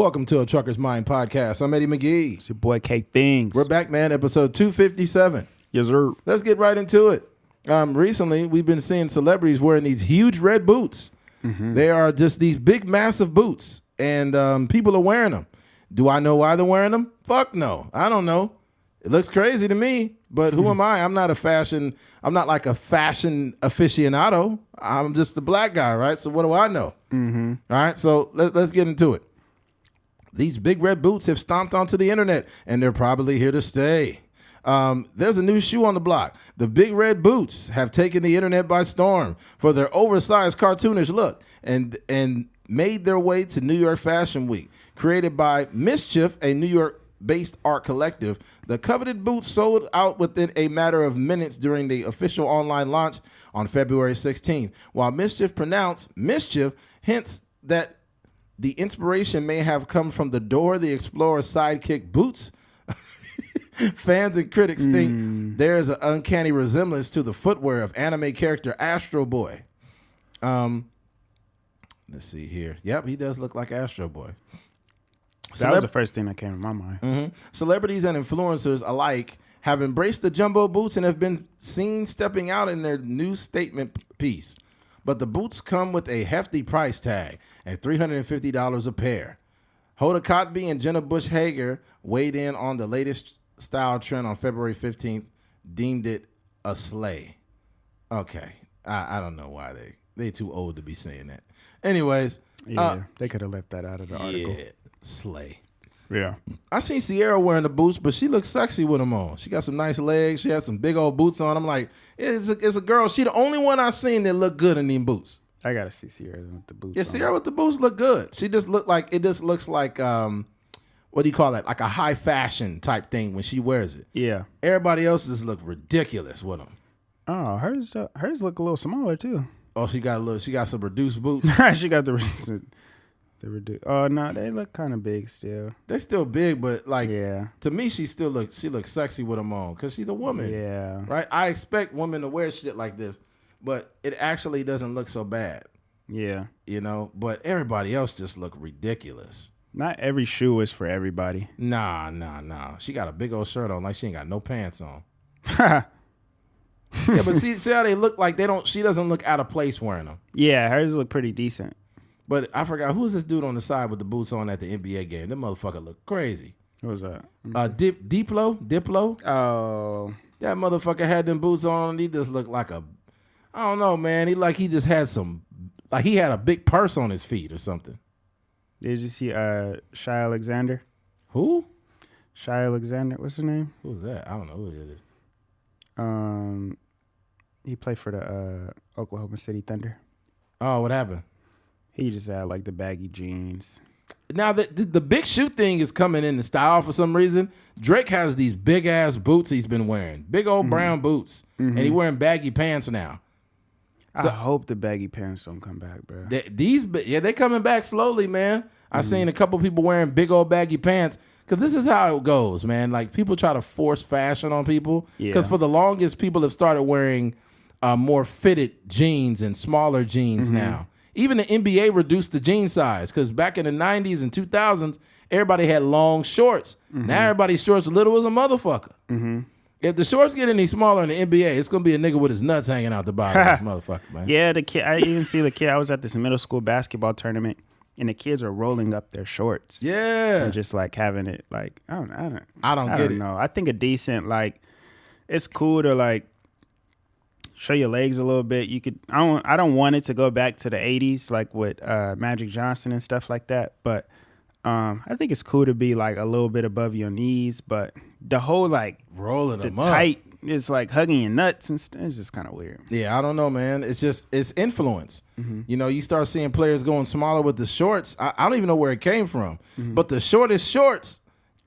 Welcome to a Trucker's Mind podcast. I'm Eddie McGee. It's your boy K Things. We're back, man. Episode 257. Yes, sir. Let's get right into it. Recently, we've been seeing celebrities wearing these huge red boots. They are just these big, massive boots, and people are wearing them. Do I know why they're wearing them? Fuck no. I don't know. It looks crazy to me, but who am I? I'm not like a fashion aficionado. I'm just a black guy, right? So what do I know? All right, so let's get into it. These big red boots have stomped onto the internet, and they're probably here to stay. There's a new shoe on the block. The big red boots have taken the internet by storm for their oversized cartoonish look and made their way to New York Fashion Week. Created by MSCHF, a New York-based art collective, the coveted boots sold out within a matter of minutes during the official online launch on February 16th. While MSCHF pronounced mischief, hints that the inspiration may have come from the Dora the Explorer sidekick boots. Fans and critics think there is an uncanny resemblance to the footwear of anime character Astro Boy. Let's see here. Yep, he does look like Astro Boy. That was the first thing that came to my mind. Celebrities and influencers alike have embraced the jumbo boots and have been seen stepping out in their new statement piece. But the boots come with a hefty price tag at $350 a pair. Hoda Kotb and Jenna Bush Hager weighed in on the latest style trend on February 15th, deemed it a slay. Okay, I don't know why they too old to be saying that. Anyways. Yeah, they could have left that out of the article. Yeah, slay. Yeah. I seen Sierra wearing the boots, but she looks sexy with them on. She got some nice legs. She has some big old boots on. I'm like, it's a girl. She the only one I seen that look good in them boots. I gotta see Sierra with the boots. Yeah, Sierra with the boots look good. She just looks like what do you call that? Like a high fashion type thing when she wears it. Yeah. Everybody else's look ridiculous with them. Oh, hers look a little smaller too. Oh, she got some reduced boots. She got the reduced. Oh no, they look kind of big still. They still big, but like, yeah. To me, she looks sexy with them on because she's a woman. Yeah. Right. I expect women to wear shit like this, but it actually doesn't look so bad. Yeah. You know, but everybody else just look ridiculous. Not every shoe is for everybody. Nah. She got a big old shirt on like she ain't got no pants on. Yeah, but see how they look like she doesn't look out of place wearing them. Yeah, hers look pretty decent. But I forgot, who's this dude on the side with the boots on at the NBA game? That motherfucker look crazy. What was that? Diplo? Oh. That motherfucker had them boots on. He just looked like I don't know, man. He just had he had a big purse on his feet or something. Did you see Shai Alexander? Who? Shai Alexander, what's his name? Who's that? I don't know who it is. He played for the Oklahoma City Thunder. Oh, what happened? He just had like the baggy jeans. Now the big shoe thing is coming into style for some reason. Drake has these big ass boots he's been wearing, big old brown boots, and he wearing baggy pants now. So, I hope the baggy pants don't come back, bro. They coming back slowly, man. I seen a couple people wearing big old baggy pants. Because this is how it goes, man. Like, people try to force fashion on people. Because for the longest, people have started wearing more fitted jeans and smaller jeans now. Even the NBA reduced the jean size. Because back in the 90s and 2000s, everybody had long shorts. Now everybody's shorts little as a motherfucker. If the shorts get any smaller in the NBA, it's going to be a nigga with his nuts hanging out the bottom of this motherfucker, man. Yeah, the kid. I even see the kid. I was at this middle school basketball tournament. And the kids are rolling up their shorts. Yeah. And just like having it like, I don't get it. know. I think a decent, like, it's cool to like show your legs a little bit. You could, I don't want it to go back to the 80s, like with Magic Johnson and stuff like that. But I think it's cool to be like a little bit above your knees. But the whole like rolling them up. Tight, it's like hugging your nuts and it's just kind of weird. Yeah, I don't know, man. It's influence. You know, you start seeing players going smaller with the shorts. I don't even know where it came from. But the shortest shorts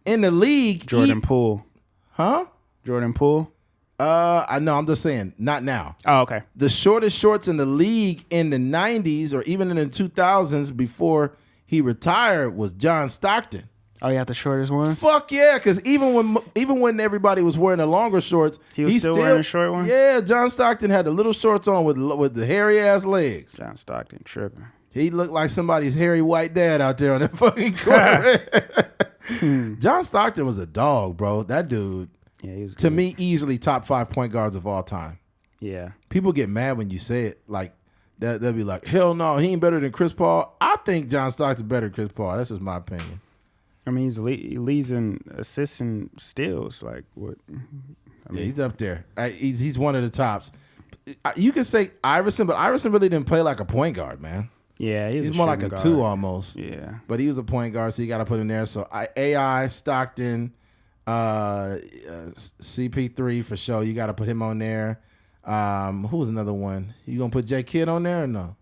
in the league. Jordan Poole. Huh? Jordan Poole? I know. I'm just saying, not now. Oh, okay. The shortest shorts in the league in the 90s or even in the 2000s before he retired was John Stockton. Oh, yeah, the shortest ones? Fuck yeah, because even when everybody was wearing the longer shorts, he was still wearing the short ones? Yeah, John Stockton had the little shorts on with the hairy ass legs. John Stockton tripping. He looked like somebody's hairy white dad out there on that fucking court. John Stockton was a dog, bro. That dude, he was to good. me, easily top 5 point guards of all time. Yeah. People get mad when you say it. Like, they'll be like, hell no, he ain't better than Chris Paul. I think John Stockton's better than Chris Paul. That's just my opinion. I mean, he leads in assists and steals. Like, what? Yeah, he's up there. He's one of the tops. You could say Iverson, but Iverson really didn't play like a point guard, man. Yeah, he's more like a guard. 2 almost. Yeah. But he was a point guard, so you got to put him there. So AI, Stockton, CP3 for sure. You got to put him on there. Who was another one? You gonna put J Kidd on there or no?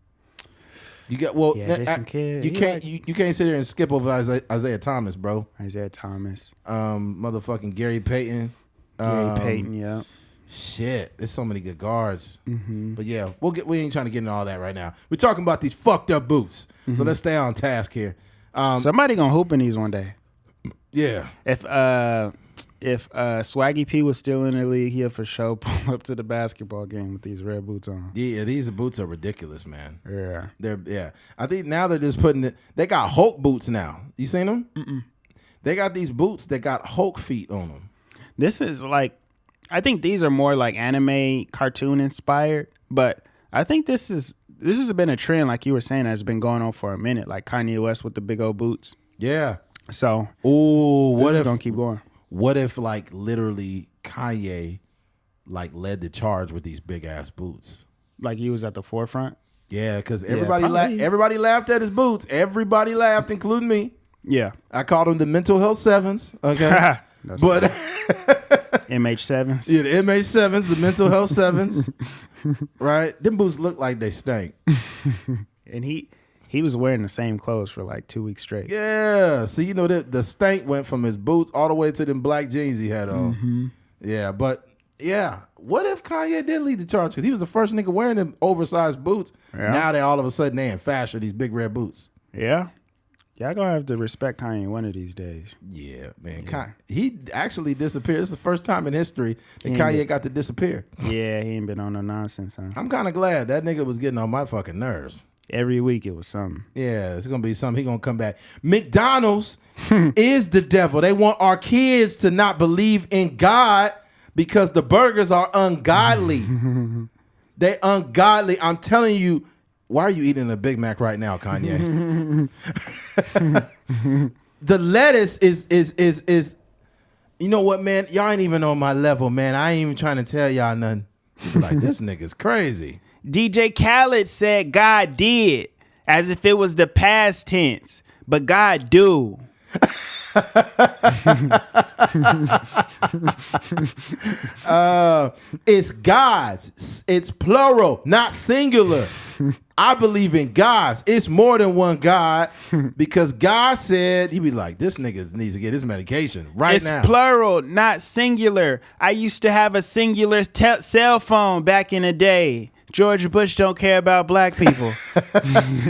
You got Jason Kidd. You can't you can't sit there and skip over Isaiah Thomas, bro. Isaiah Thomas. Motherfucking Gary Payton. Gary Payton, yeah. Shit, there's so many good guards. But yeah, we ain't trying to get into all that right now. We're talking about these fucked up boots. So let's stay on task here. Somebody gonna hoop in these one day. Yeah. If Swaggy P was still in the league, he'll for sure pull up to the basketball game with these red boots on. Yeah, these boots are ridiculous, man. Yeah. I think now they're just putting it. They got Hulk boots now. You seen them? Mm-mm. They got these boots that got Hulk feet on them. This is like, I think these are more like anime cartoon inspired, but I think this has been a trend, like you were saying, that's been going on for a minute. Like Kanye West with the big old boots. Yeah. So, what if gonna keep going? What if like literally Kanye like led the charge with these big ass boots? Like he was at the forefront? Yeah, because everybody laughed at his boots. Everybody laughed, including me. Yeah. I called them the mental health sevens. Okay. But MH7s. Yeah, the MH7s, the mental health sevens. Right? Them boots look like they stank. And he was wearing the same clothes for like 2 weeks straight. Yeah. So, you know, the stank went from his boots all the way to them black jeans he had on. Mm-hmm. Yeah. But, yeah. What if Kanye did lead the charge? Because he was the first nigga wearing them oversized boots. Yeah. Now they all of a sudden they in fashion, these big red boots. Yeah. Y'all gonna have to respect Kanye one of these days. Yeah, man. Yeah. He actually disappeared. It's the first time in history that Kanye got to disappear. Yeah, he ain't been on no nonsense, huh? I'm kind of glad. That nigga was getting on my fucking nerves. Every week it was something. Yeah, it's going to be something. He going to come back. McDonald's is the devil. They want our kids to not believe in God because the burgers are ungodly. They ungodly. I'm telling you. Why are you eating a Big Mac right now, Kanye? The lettuce is. You know what, man? Y'all ain't even on my level, man. I ain't even trying to tell y'all nothing. You be like, this nigga's crazy. DJ Khaled said God did, as if it was the past tense, but God do. It's God's. It's plural, not singular. I believe in God's. It's more than one God because God said, you be like, this nigga needs to get his medication right now. It's plural, not singular. I used to have a singular cell phone back in the day. George Bush don't care about black people.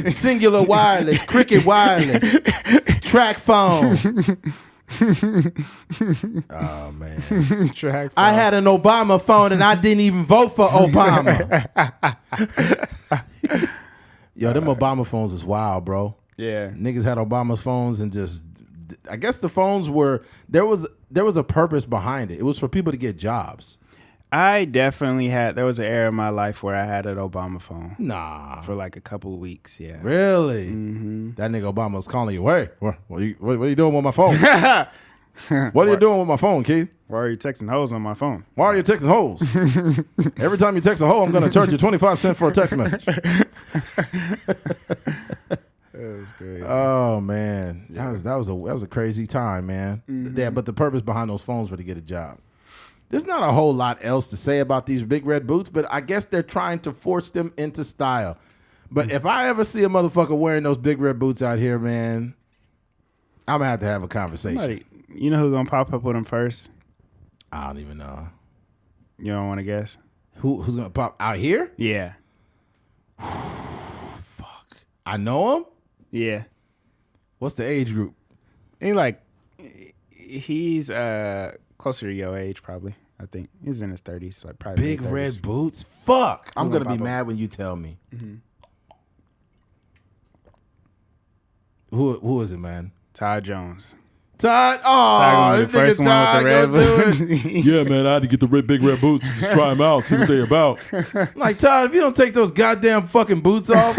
Singular wireless, cricket wireless, track phone. Oh, man. Track phone. I had an Obama phone and I didn't even vote for Obama. Yo, them Obama phones is wild, bro. Yeah. Niggas had Obama's phones and just, I guess the phones were, there was a purpose behind it. It was for people to get jobs. I definitely there was an era in my life where I had an Obama phone. Nah. For like a couple of weeks, yeah. Really? Mm-hmm. That nigga Obama was calling you, hey, what are you doing with my phone? What are you doing with my phone, Keith? Why are you texting hoes on my phone? Why are you texting hoes? Every time you text a hoe, I'm going to charge you 25 cents for a text message. That was great. Oh, man. Yeah. That was a crazy time, man. Mm-hmm. Yeah, but the purpose behind those phones was to get a job. There's not a whole lot else to say about these big red boots, but I guess they're trying to force them into style. But if I ever see a motherfucker wearing those big red boots out here, man, I'm going to have a conversation. You know who's going to pop up with them first? I don't even know. You don't want to guess? Who's going to pop out here? Yeah. Fuck. I know him? Yeah. What's the age group? He's closer to your age, probably. I think he's in his 30s, like probably big 30s. red boots. Fuck, I'm gonna be mad when you tell me. Mm-hmm. Who is it, man? Todd Jones. Todd. Todd Oh, the first one with the red boots. Yeah, man, I had to get the big red boots to try them out, see what they about. Like, Todd, if you don't take those goddamn fucking boots off.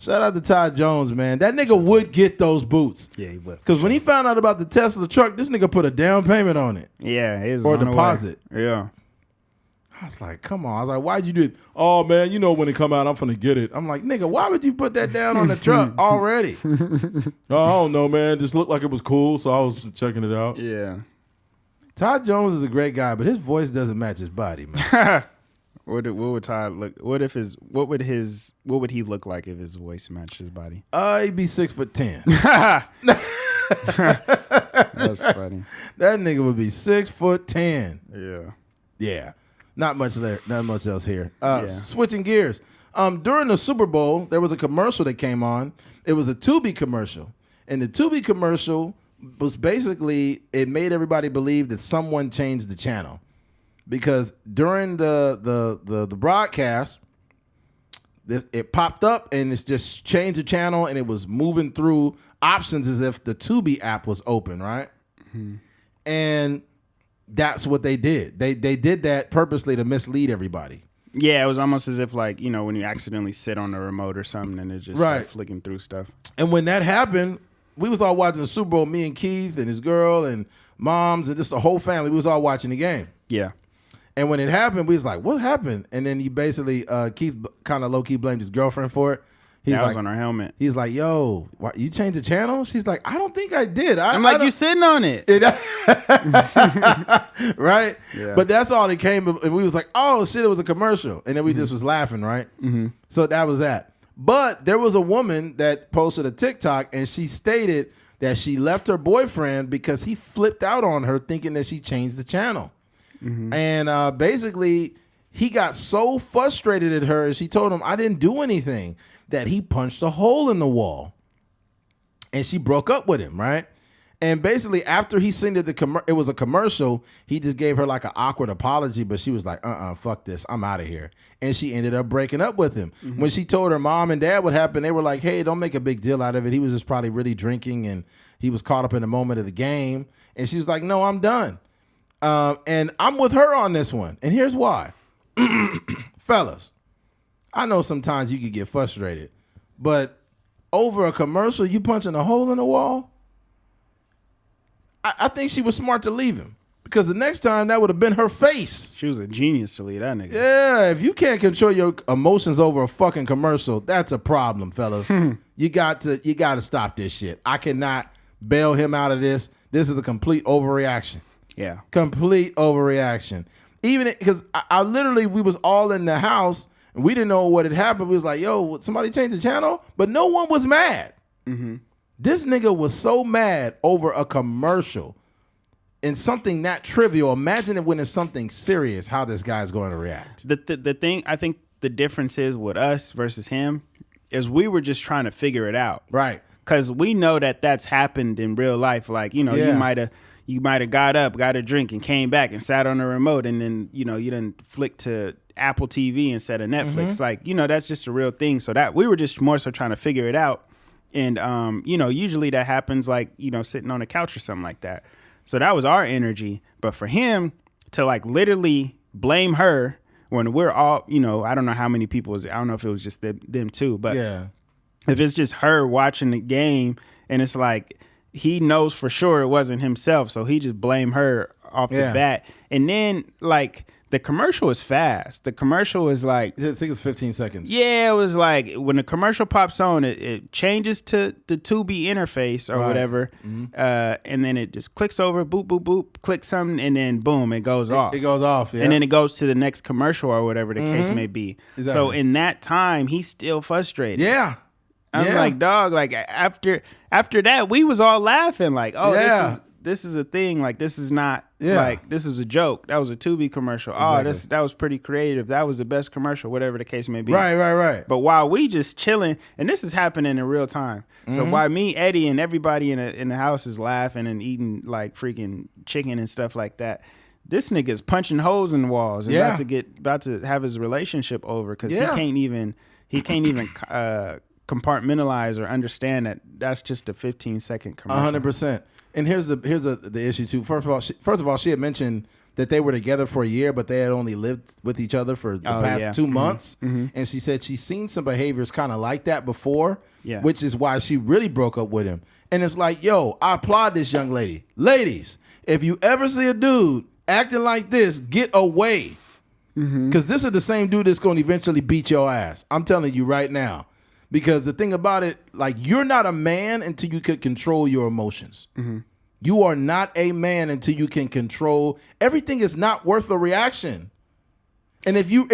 Shout out to Todd Jones, man. That nigga would get those boots. Yeah, he would. Because when he found out about the Tesla truck, this nigga put a down payment on it. Yeah, it was or on the deposit. way. Yeah. I was like, come on. I was like, why'd you do it? Oh, man, you know when it come out, I'm finna get it. I'm like, nigga, why would you put that down on the truck already? Oh, I don't know, man. Just looked like it was cool, so I was checking it out. Yeah. Todd Jones is a great guy, but his voice doesn't match his body, man. What would Todd look? What would he look like if his voice matched his body? He'd be 6'10". That's funny. That nigga would be 6'10". Yeah. Yeah. Not much there. Not much else here. Yeah. Switching gears. During the Super Bowl, there was a commercial that came on. It was a Tubi commercial. And the Tubi commercial was basically, it made everybody believe that someone changed the channel. Because during the broadcast, it popped up and it's just changed the channel and it was moving through options as if the Tubi app was open, right? Mm-hmm. And that's what they did. They did that purposely to mislead everybody. Yeah, it was almost as if like, you know, when you accidentally sit on the remote or something and it just right. like flicking through stuff. And when that happened, we was all watching the Super Bowl, me and Keith and his girl and moms and just the whole family. We was all watching the game. Yeah. And when it happened, we was like, what happened? And then he basically, Keith kind of low-key blamed his girlfriend for it. He's that like, was on her helmet. He's like, yo, what, you changed the channel? She's like, I don't think I did. I'm like, you sitting on it. Right? Yeah. But that's all that came. And we was like, oh, shit, it was a commercial. And then we just was laughing, right? Mm-hmm. So that was that. But there was a woman that posted a TikTok and she stated that she left her boyfriend because he flipped out on her thinking that she changed the channel. Mm-hmm. And basically, he got so frustrated at her and she told him, I didn't do anything, that he punched a hole in the wall. And she broke up with him, right? And basically, after he sent it, it was a commercial, he just gave her like an awkward apology, but she was like, fuck this, I'm out of here. And she ended up breaking up with him. Mm-hmm. When she told her mom and dad what happened, they were like, hey, don't make a big deal out of it. He was just probably really drinking and he was caught up in the moment of the game. And she was like, no, I'm done. And I'm with her on this one. And here's why. Fellas, I know sometimes you can get frustrated, but over a commercial, you punching a hole in the wall, I think she was smart to leave him because the next time that would have been her face. She was a genius to leave that nigga. Yeah, if you can't control your emotions over a fucking commercial, that's a problem, fellas. You got to stop this shit. I cannot bail him out of this. This is a complete overreaction. Yeah. Complete overreaction. Even because I literally, we was all in the house and we didn't know what had happened. We was like, yo, somebody changed the channel? But no one was mad. Mm-hmm. This nigga was so mad over a commercial and something that trivial. Imagine it when it's something serious, how this guy's going to react. The thing, I think the difference is with us versus him is we were just trying to figure it out. Right. Because we know that that's happened in real life. Like, you know, Yeah. you might have got up, got a drink, and came back and sat on the remote, and then, you know, you didn't flick to Apple TV instead of Netflix. Mm-hmm. Like, you know, that's just a real thing. So that we were just more so trying to figure it out. And, you know, usually that happens like, you know, sitting on a couch or something like that. So that was our energy. But for him to like literally blame her when we're all, you know, I don't know how many people I don't know if it was just them too, but yeah. If it's just her watching the game and it's like, he knows for sure it wasn't himself, so he just blamed her off the bat. And then, like, the commercial is fast. The commercial is like... I think it's 15 seconds. Yeah, it was like, when the commercial pops on, it changes to the Tubi interface or whatever, and then it just clicks over, boop, boop, boop, click something, and then boom, it goes off. It goes off, yeah. And then it goes to the next commercial or whatever the case may be. Exactly. So in that time, he's still frustrated. Yeah. I'm like, dog, like after that, we was all laughing like, oh, this is a thing. Like, this is not like, this is a joke. That was a Tubi commercial. Exactly. Oh, that was pretty creative. That was the best commercial, whatever the case may be. Right. But while we just chilling, and this is happening in real time. So while me, Eddie, and everybody in the house is laughing and eating like freaking chicken and stuff like that, this nigga's punching holes in walls and about to have his relationship over because he can't even compartmentalize or understand that that's just a 15-second commercial. 100%. And here's the issue too. First of all, she had mentioned that they were together for a year, but they had only lived with each other for the past 2 months. And she said she's seen some behaviors kind of like that before, which is why she really broke up with him. And it's like, yo, I applaud this young lady. Ladies, if you ever see a dude acting like this, get away. Because this is the same dude that's going to eventually beat your ass. I'm telling you right now. Because the thing about it, like, you're not a man until you can control your emotions. You are not a man until you can control. Everything is not worth a reaction. And if you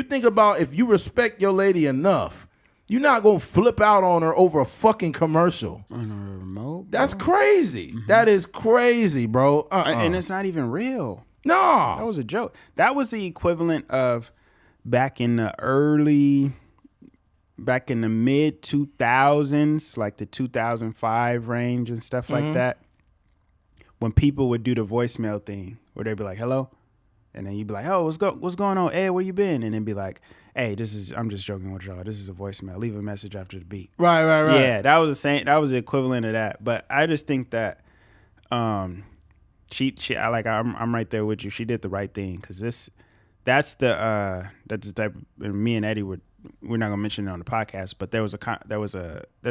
think about, if you respect your lady enough, you're not gonna flip out on her over a fucking commercial on a remote. That's crazy. That is crazy, bro. And it's not even real. No, that was a joke. That was the equivalent of back in the mid 2000s, like the 2005 range and stuff like that. When people would do the voicemail thing where they'd be like, hello. And then you'd be like, oh, what's going on? Hey, where you been? And then be like, hey, I'm just joking with y'all. This is a voicemail. Leave a message after the beep. Right. Yeah, that was the equivalent of that. But I just think that she I'm right there with you. She did the right thing, because that's the type of, me and Eddie we're not gonna mention it on the podcast, but there's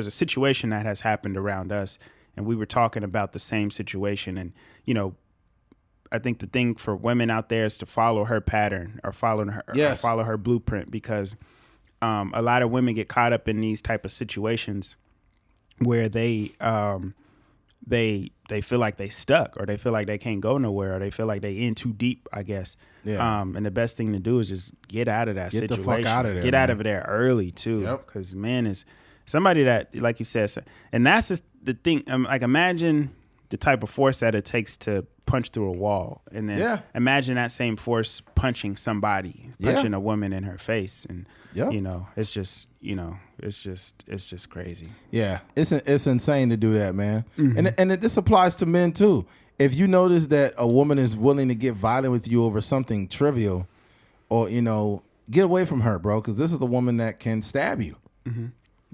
a situation that has happened around us, and we were talking about the same situation. And I think the thing for women out there is to follow her pattern or follow her blueprint, because a lot of women get caught up in these type of situations where they feel like they stuck, or they feel like they can't go nowhere, or they feel like they in too deep, I guess. Yeah. And the best thing to do is just get out of that situation. Get the fuck out of there. Get out of there early too, because man is somebody that, like you said, and that's just the thing. Like, imagine the type of force that it takes to punch through a wall, and then imagine that same force punching a woman in her face, and it's just crazy. Yeah, it's insane to do that, man. And this applies to men too. If you notice that a woman is willing to get violent with you over something trivial, or get away from her, bro, because this is a woman that can stab you.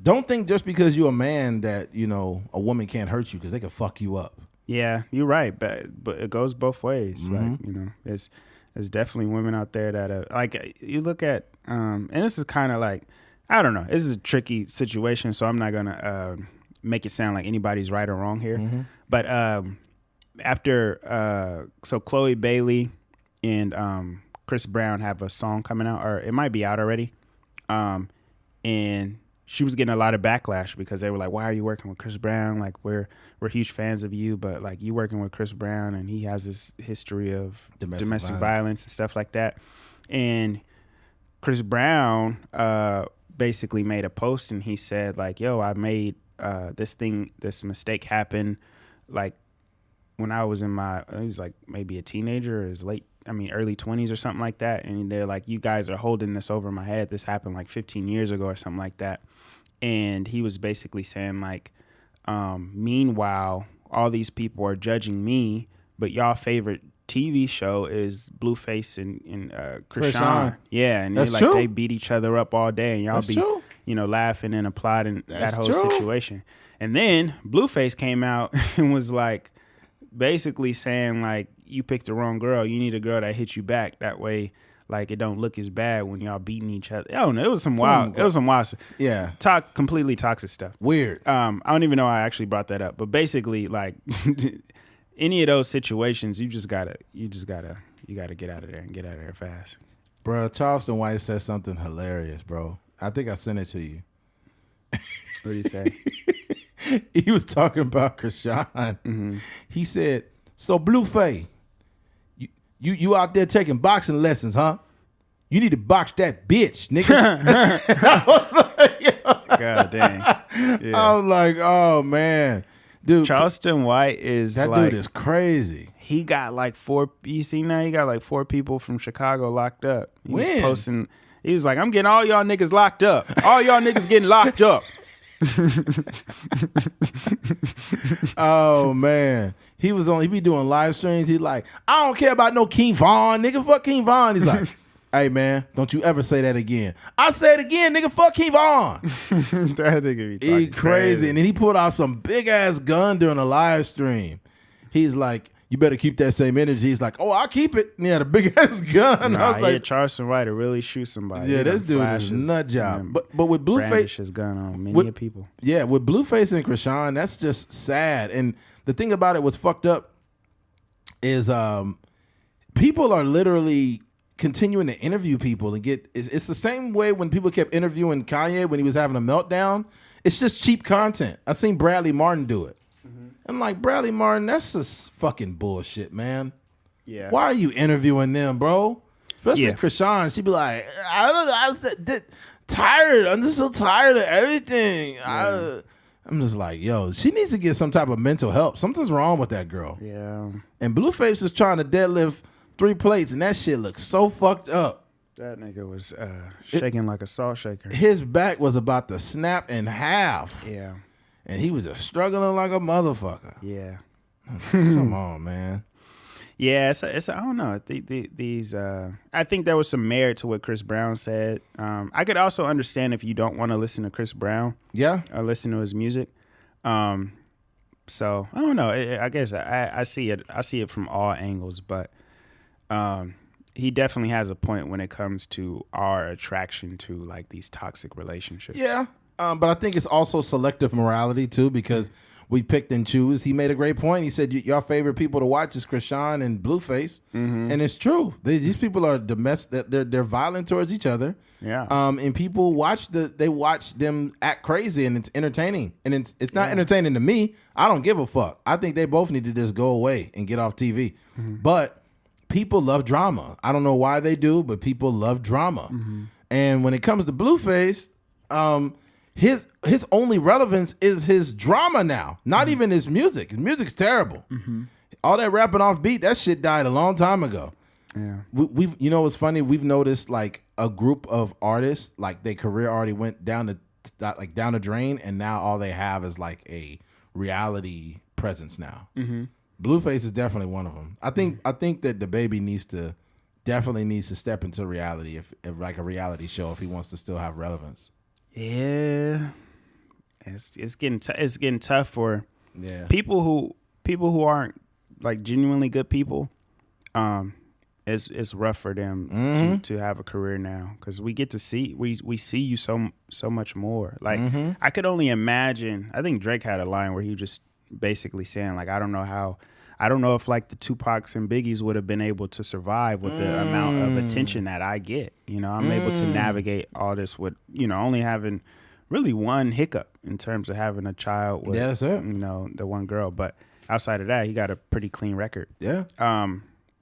Don't think just because you're a man that a woman can't hurt you, because they can fuck you up. Yeah, you're right, but it goes both ways. Like, there's definitely women out there that like, you look at, and this is kind of like, I don't know, this is a tricky situation, so I'm not gonna make it sound like anybody's right or wrong here. But so Chloe Bailey and Chris Brown have a song coming out, or it might be out already, and she was getting a lot of backlash because they were like, why are you working with Chris Brown? Like, we're huge fans of you, but like, you working with Chris Brown, and he has this history of domestic violence and stuff like that. And Chris Brown basically made a post, and he said like, yo, I made this mistake happen like when I was he was like maybe a teenager, or his early 20s or something like that. And they're like, you guys are holding this over my head. This happened like 15 years ago or something like that. And he was basically saying like, meanwhile, all these people are judging me, but y'all favorite TV show is Blueface and Krishan. Yeah, and they beat each other up all day, and y'all laughing and applauding that whole situation. And then Blueface came out and was like, basically saying like, you picked the wrong girl. You need a girl that hits you back. That way, like, it don't look as bad when y'all beating each other. I don't know. It was some wild stuff. Yeah. Completely toxic stuff. Weird. I don't even know why I actually brought that up. But basically, like, any of those situations, you gotta get out of there and get out of there fast. Bro, Charleston White said something hilarious, bro. I think I sent it to you. What did he say? He was talking about Krishan. He said, so Blueface, you out there taking boxing lessons, huh? You need to box that bitch, nigga. God dang. Yeah. I was like, oh man. Dude, Charleston White is that dude is crazy. He got like you see now, he got like 4 people from Chicago locked up. He was like, I'm getting all y'all niggas locked up. All y'all niggas getting locked up. Oh man, he be doing live streams. He's like, I don't care about no King Von, nigga. Fuck King Von. He's like, Hey man, don't you ever say that again. I say it again, nigga. Fuck Kevon. That nigga be talking He crazy. And then he pulled out some big ass gun during a live stream. He's like, you better keep that same energy. He's like, oh, I'll keep it. And he had a big ass gun. Nah, I was like, Charleston White to really shoot somebody. yeah, this dude is a nut job. But with Blueface, his gun on many people. Yeah, with Blueface and Krishan, that's just sad. And the thing about it, what's fucked up is people are literally continuing to interview people and it's the same way when people kept interviewing Kanye when he was having a meltdown. It's just cheap content. I seen Bradley Martin do it. I'm like, Bradley Martin, that's just fucking bullshit, man. Yeah. Why are you interviewing them, bro? Especially Krishan. She'd be like, I'm tired. I'm just so tired of everything. Yeah. I'm just like, yo, she needs to get some type of mental help. Something's wrong with that girl. Yeah. And Blueface is trying to deadlift 3 plates, and that shit looks so fucked up. That nigga was shaking like a salt shaker. His back was about to snap in half. Yeah. And he was just struggling like a motherfucker. Yeah. Come on, man. Yeah, it's I don't know. These I think there was some merit to what Chris Brown said. I could also understand if you don't want to listen to Chris Brown. Yeah. Or listen to his music. So I don't know. I guess I see it. I see it from all angles, but he definitely has a point when it comes to our attraction to like these toxic relationships. Yeah. But I think it's also selective morality too, because we picked and choose. He made a great point. He said your favorite people to watch is Krishan and Blueface, and it's true. These people are domestic. They're violent towards each other. Yeah. And people watch them act crazy, and it's entertaining. And it's not entertaining to me. I don't give a fuck. I think they both need to just go away and get off TV. But people love drama. I don't know why they do, but people love drama. And when it comes to Blueface, his only relevance is his drama now, not even his music. His music's terrible. All that rapping off beat, that shit died a long time ago. Yeah. We've you know what's funny? We've noticed like a group of artists, like their career already went down the drain, and now all they have is like a reality presence now. Blueface is definitely one of them. I think that the baby definitely needs to step into reality if like a reality show if he wants to still have relevance. Yeah, it's getting tough for people who aren't like genuinely good people. It's rough for them to have a career now because we get to see we see you so much more. Like I could only imagine. I think Drake had a line where he just basically saying like I don't know if like the Tupacs and Biggies would have been able to survive with the amount of attention that I get. You know, I'm able to navigate all this with, only having really one hiccup in terms of having a child with, that's it. The one girl. But outside of that, he got a pretty clean record. Yeah.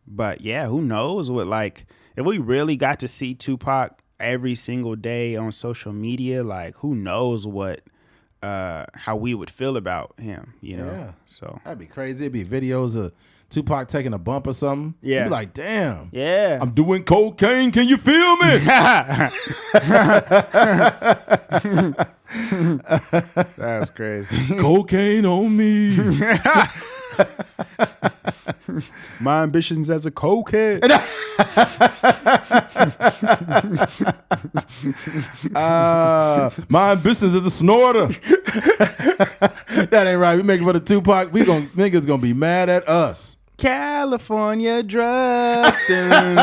But yeah, who knows what, like, if we really got to see Tupac every single day on social media, like, who knows what, how we would feel about him, Yeah. So that'd be crazy. It'd be videos of Tupac taking a bump or something. Yeah. You'd be like, damn. Yeah. I'm doing cocaine. Can you feel me? That's crazy. Cocaine on me. My ambitions as a cokehead. My ambitions as a snorter. That ain't right. We making for the Tupac. Niggas gonna be mad at us. California drugs. Computer,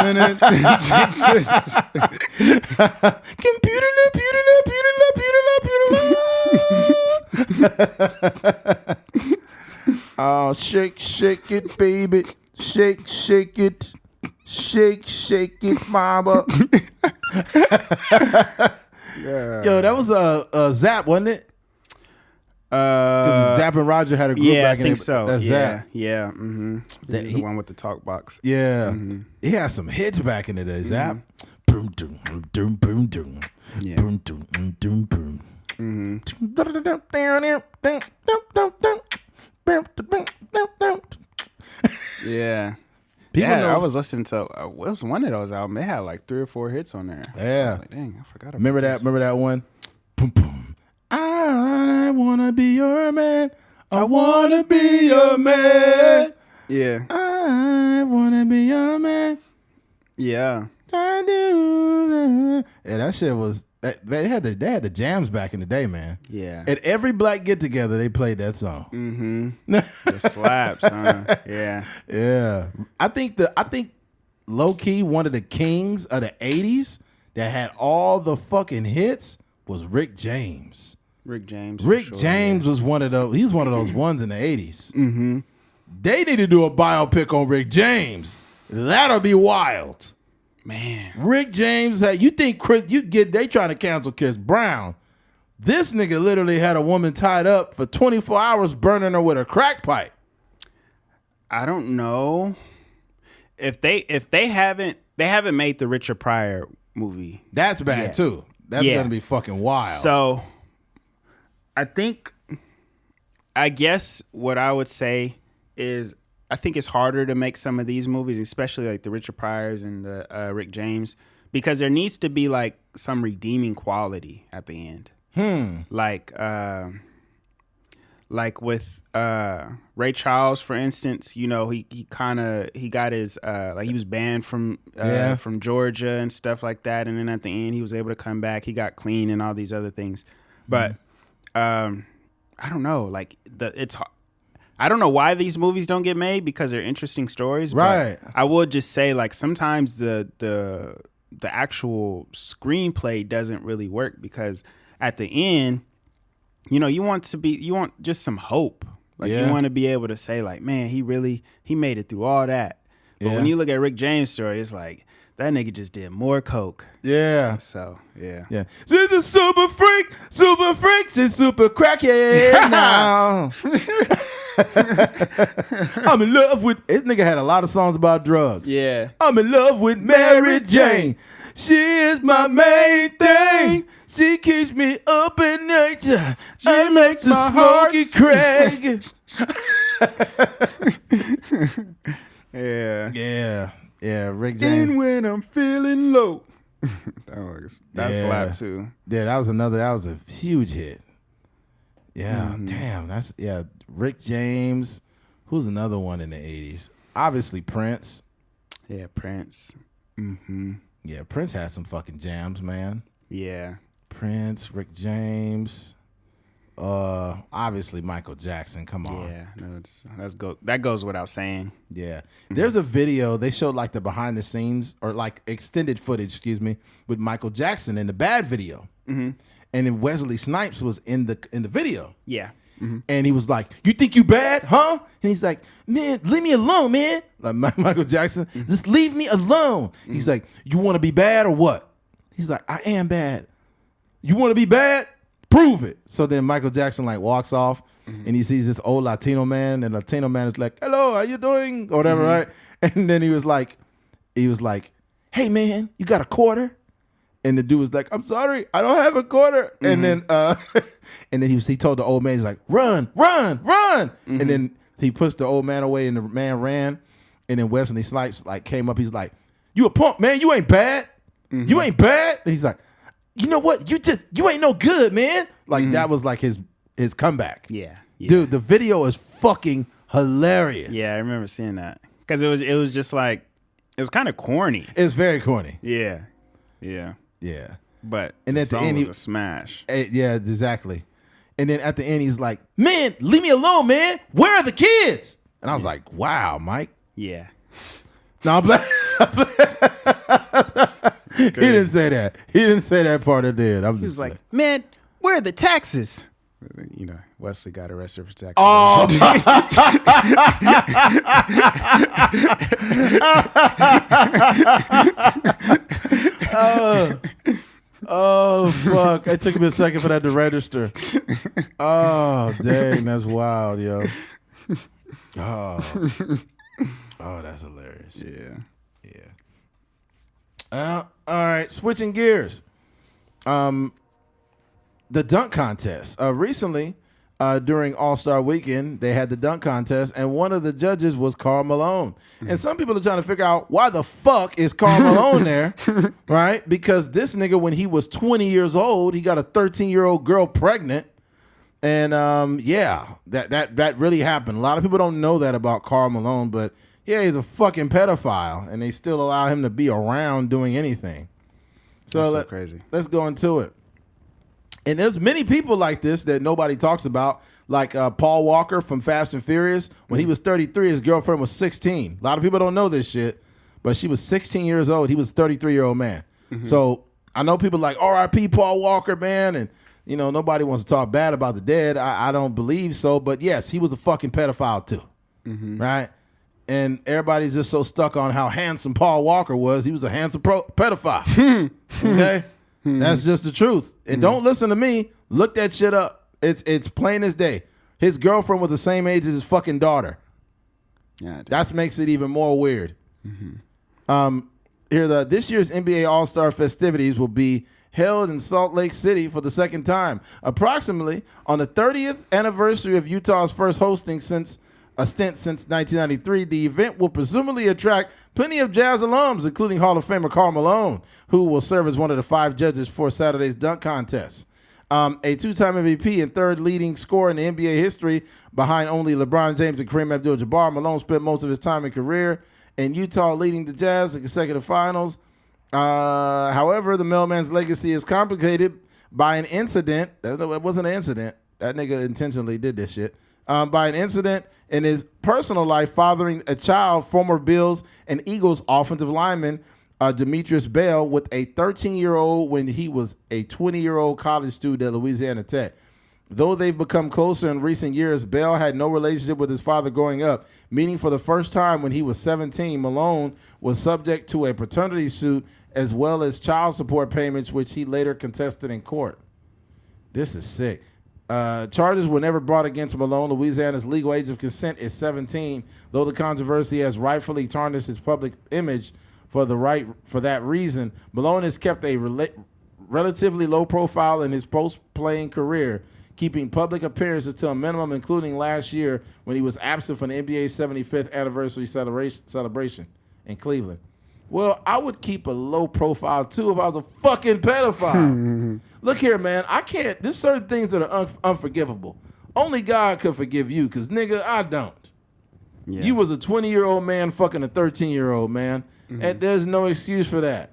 oh, shake it, baby. Shake it. Shake it, mama. Yeah. Yo, that was a Zap, wasn't it? Zap and Roger had a group back in I think so. That's Zap. Yeah. Mm-hmm. He's the one with the talk box. Yeah. He had some hits back in the day, Zap. Boom, doom, doom, boom, doom. Yeah. Boom, doom, doom, boom. Yeah. People know. I was listening to it was one of those albums. They had like 3 or 4 hits on there. Yeah. I was like, dang, I forgot about Remember that one? Boom, boom. I wanna be your man. I wanna be your man. Yeah. I wanna be your man. Yeah. I do. Yeah, that shit was. They had the jams back in the day, man. Yeah. At every black get together, they played that song. Mm-hmm. The slaps, huh? Yeah. Yeah. I think low key one of the kings of the 80s that had all the fucking hits was Rick James. Rick James. Rick sure, James was one of those. He's one of those ones in the 80s. Mm-hmm. They need to do a biopic on Rick James. That'll be wild. Man. Rick James you think they trying to cancel Chris Brown. This nigga literally had a woman tied up for 24 hours burning her with a crack pipe. I don't know if they haven't made the Richard Pryor movie. That's bad too. That's gonna be fucking wild. So I guess what I would say is I think it's harder to make some of these movies, especially like the Richard Pryors and the Rick James, because there needs to be like some redeeming quality at the end. Like with Ray Charles, for instance, you know, he got his like he was banned from Georgia and stuff like that, and then at the end he was able to come back. He got clean and all these other things, but I don't know, like I don't know why these movies don't get made because they're interesting stories. Right. But I would just say like sometimes the actual screenplay doesn't really work because at the end, you know, you want just some hope. Like you want to be able to say like, man, he made it through all that. But when you look at Rick James' story, it's like that nigga just did more coke. Yeah. So yeah. Yeah. She's a super freak, she's super crackhead now. I'm in love with this nigga had a lot of songs about drugs. Yeah. I'm in love with Mary Jane. She is my main thing. She keeps me up at night. She makes my Smokey Craig. Yeah. Yeah, Rick James. And when I'm feeling low. That slapped too. Yeah, that was a huge hit. Yeah, damn. Rick James. Who's another one in the 80s? Obviously Prince. Yeah, Prince. Mm-hmm. Yeah, Prince had some fucking jams, man. Yeah. Prince, Rick James. Obviously Michael Jackson. Come on. Yeah, no, that goes without saying. Yeah. There's a video, they showed like the behind the scenes or like extended footage, with Michael Jackson in the Bad video. Mm-hmm. And then Wesley Snipes was in the video. Yeah. Mm-hmm. And he was like, "You think you bad, huh?" And he's like, "Man, leave me alone, man." Like Michael Jackson, just leave me alone. Mm-hmm. He's like, "You want to be bad or what?" He's like, "I am bad." "You want to be bad? Prove it." So then Michael Jackson like walks off and he sees this old Latino man, and the Latino man is like, "Hello, how you doing?" or whatever, right? And then he was like, "Hey man, you got a quarter?" And the dude was like, "I'm sorry, I don't have a quarter." And then he told the old man, he's like, "Run, run, run." And then he pushed the old man away and the man ran. And then Wesley Snipes like came up, he's like, "You a punk, man, you ain't bad. You ain't bad." And he's like, "You know what? You ain't no good, man." Like that was like his comeback. Yeah. Dude, the video is fucking hilarious. Yeah, I remember seeing that. Because it was just like, it was kind of corny. It's very corny. Yeah. Yeah. Yeah. But and the at the song end, was a smash. Yeah, exactly. And then at the end, he's like, "Man, leave me alone, man. Where are the kids?" And I was like, "Wow, Mike." Yeah. No, I'm black. He didn't say that. He didn't say that part of it. I'm just He was like, "Man, where are the taxes?" You know, Wesley got arrested for taxes. "Oh, oh, fuck." It took me a second for that to register. Oh, dang, that's wild, yo. Oh, that's hilarious. Yeah. All right, switching gears. The dunk contest. Recently, during All-Star Weekend, they had the dunk contest, and one of the judges was Karl Malone. And some people are trying to figure out why the fuck is Karl Malone there, right? Because this nigga, when he was 20 years old, he got a 13-year-old girl pregnant. And that really happened. A lot of people don't know that about Karl Malone, but yeah, he's a fucking pedophile, and they still allow him to be around doing anything. So, That's so crazy. Let's go into it. And there's many people like this that nobody talks about, like Paul Walker from Fast and Furious. When he was 33, his girlfriend was 16. A lot of people don't know this shit, but she was 16 years old. He was a 33-year-old man. So I know people like R.I.P. Paul Walker, man, and nobody wants to talk bad about the dead. I don't believe so, but yes, he was a fucking pedophile too, right? And everybody's just so stuck on how handsome Paul Walker was. He was a handsome pedophile. Okay? That's just the truth. And don't listen to me. Look that shit up. It's plain as day. His girlfriend was the same age as his fucking daughter. Yeah, that makes it even more weird. This year's NBA All-Star festivities will be held in Salt Lake City for the second time, approximately on the 30th anniversary of Utah's first hosting since 1993. The event will presumably attract plenty of Jazz alums, including Hall of Famer Karl Malone, who will serve as one of the 5 judges for Saturday's dunk contest. A 2-time MVP and 3rd leading scorer in the NBA history behind only LeBron James and Kareem Abdul-Jabbar, Malone spent most of his time and career in Utah leading the Jazz to consecutive finals. However, the mailman's legacy is complicated by an incident. It wasn't an incident. That nigga intentionally did this shit. By an incident in his personal life fathering a child, former Bills and Eagles offensive lineman Demetrius Bell, with a 13-year-old when he was a 20-year-old college student at Louisiana Tech. Though they've become closer in recent years, Bell had no relationship with his father growing up, meaning for the first time when he was 17, Malone was subject to a paternity suit as well as child support payments, which he later contested in court. This is sick. Charges were never brought against Malone. Louisiana's legal age of consent is 17, though the controversy has rightfully tarnished his public image for that reason. Malone has kept a relatively low profile in his post-playing career, keeping public appearances to a minimum, including last year when he was absent from the NBA's 75th anniversary celebration in Cleveland. Well, I would keep a low profile too if I was a fucking pedophile. Look here, man. I can't. There's certain things that are unforgivable. Only God could forgive you, because, nigga, I don't. Yeah. You was a 20-year-old man fucking a 13-year-old man, and there's no excuse for that.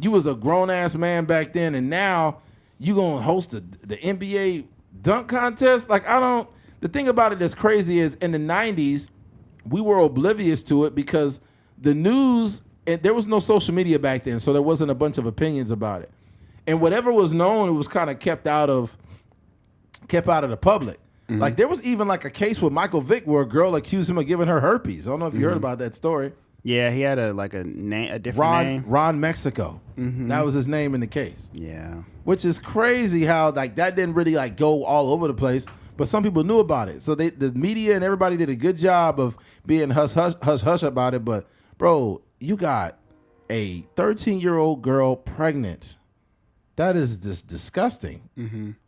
You was a grown-ass man back then, and now you going to host the NBA dunk contest? Like, the thing about it that's crazy is in the 90s, we were oblivious to it because the news, and there was no social media back then, so there wasn't a bunch of opinions about it. And whatever was known, it was kind of kept out of the public. Like, there was even like a case with Michael Vick where a girl accused him of giving her herpes. I don't know if you heard about that story. Yeah, he had a different name. Ron Mexico. That was his name in the case. Yeah. Which is crazy how like that didn't really like go all over the place, but some people knew about it. So the media and everybody did a good job of being hush about it. But bro, you got a 13-year-old girl pregnant. That is just disgusting.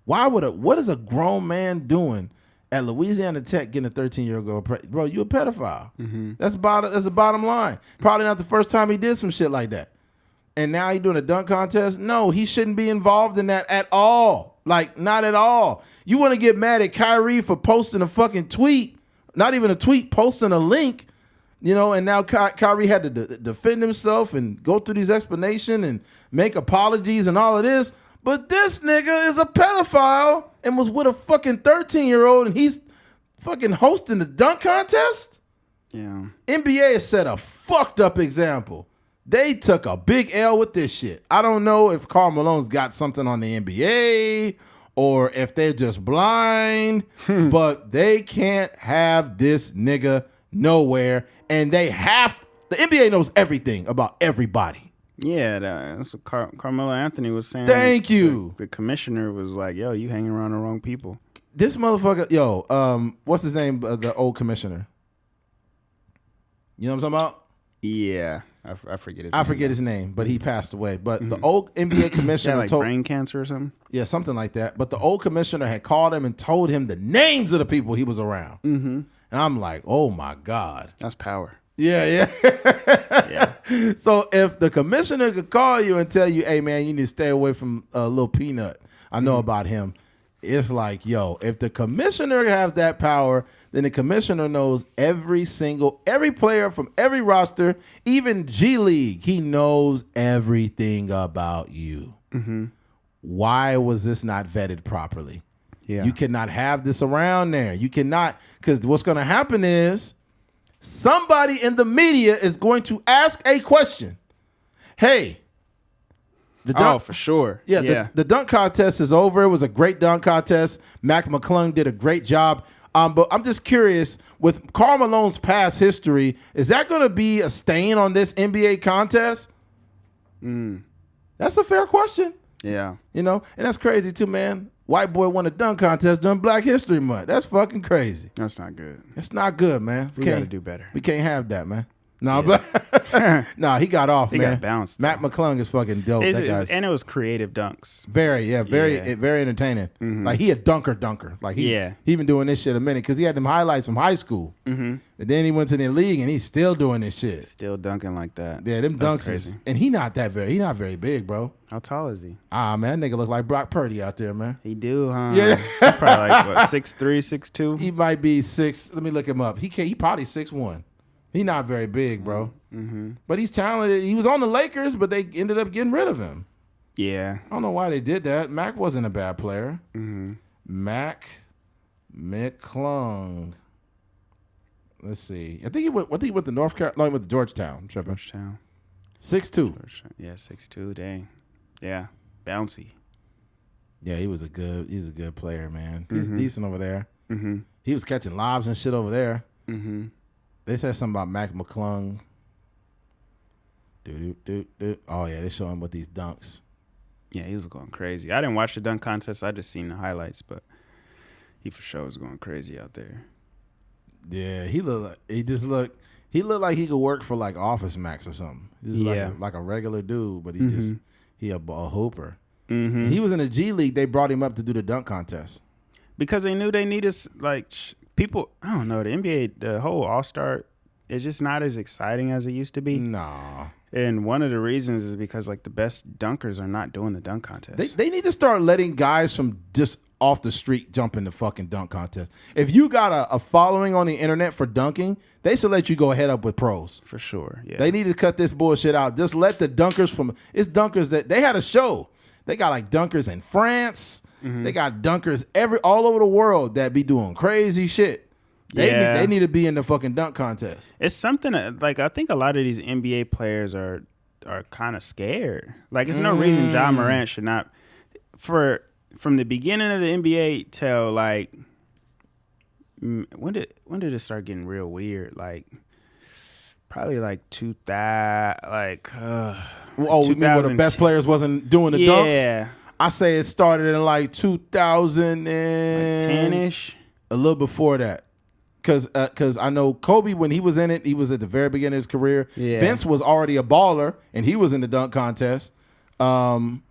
What is a grown man doing at Louisiana Tech getting a 13-year-old girl pregnant? Bro, you a pedophile. That's the bottom line. Probably not the first time he did some shit like that. And now he doing a dunk contest? No, he shouldn't be involved in that at all. Like, not at all. You want to get mad at Kyrie for posting a fucking tweet, not even a tweet, posting a link, and now Kyrie had to defend himself and go through these explanations and make apologies and all of this. But this nigga is a pedophile and was with a fucking 13-year-old and he's fucking hosting the dunk contest? Yeah. NBA has set a fucked up example. They took a big L with this shit. I don't know if Karl Malone's got something on the NBA or if they're just blind, but they can't have this nigga nowhere. And the NBA knows everything about everybody. Yeah, that's what Carmelo Anthony was saying. Thank you. The commissioner was like, yo, you hanging around the wrong people. This motherfucker, what's his name, the old commissioner? You know what I'm talking about? Yeah, I forget his name. I forget his name, but he passed away. But the old NBA commissioner like brain cancer or something? Yeah, something like that. But the old commissioner had called him and told him the names of the people he was around. And I'm like, oh my God. That's power. Yeah. So if the commissioner could call you and tell you, hey man, you need to stay away from Lil Peanut. I know about him. It's like, yo, if the commissioner has that power then the commissioner knows every player from every roster, even G League. He knows everything about you. Why was this not vetted properly? Yeah. You cannot have this around there. You cannot, because what's going to happen is somebody in the media is going to ask a question. Hey, the dunk, for sure. yeah. The dunk contest is over. It was a great dunk contest. Mac McClung did a great job. But I'm just curious, with Karl Malone's past history, is that going to be a stain on this NBA contest? That's a fair question. Yeah. You know, and that's crazy too, man. White boy won a dunk contest during Black History Month. That's fucking crazy. That's not good. It's not good, man. We got to do better. We can't have that, man. No, nah, he got off, man. He got bounced. Matt McClung is fucking dope. And it was creative dunks. Very entertaining. Like he a dunker. Like he been doing this shit a minute because he had them highlights from high school. And then he went to the league and he's still doing this shit. Still dunking like that. Yeah, them That's dunks crazy. and he not very big, bro. How tall is he? Man, that nigga look like Brock Purdy out there, man. He do, huh? Yeah. He probably like what, 6'3", 6'2"? He might be 6. Let me look him up. He probably 6'1". He not very big, bro. But he's talented. He was on the Lakers, but they ended up getting rid of him. Yeah. I don't know why they did that. Mac wasn't a bad player. Mac McClung. Let's see. I think he went to North Carolina. No, he went to Georgetown. I'm tripping. Georgetown. 6'2". Yeah, 6'2". Dang. Yeah. Bouncy. Yeah, he's a good player, man. He's decent over there. He was catching lobs and shit over there. They said something about Mac McClung. Oh, yeah, they show him with these dunks. Yeah, he was going crazy. I didn't watch the dunk contest. I just seen the highlights, but he for sure was going crazy out there. Yeah, he looked like he could work for like Office Max or something. He's like a regular dude, but he a hooper. And he was in the G League. They brought him up to do the dunk contest because they knew they needed people. I don't know, the NBA, the whole All-Star is just not as exciting as it used to be. Nah. And one of the reasons is because like the best dunkers are not doing the dunk contest. They need to start letting guys from just off the street jump in the fucking dunk contest. If you got a following on the internet for dunking, they should let you go head up with pros. For sure, yeah. They need to cut this bullshit out. Just let the dunkers it's dunkers that they had a show. They got like dunkers in France. They got dunkers all over the world that be doing crazy shit. They need to be in the fucking dunk contest. It's something like I think a lot of these NBA players are kind of scared. Like it's no reason Ja Morant should not from the beginning of the NBA till like when did it start getting real weird? Like probably like 2000 like you mean where the best players wasn't doing the dunks? Yeah. I say it started in like 2000 and 10-ish. A little before that. Because I know Kobe, when he was in it, he was at the very beginning of his career. Yeah. Vince was already a baller, and he was in the dunk contest. Some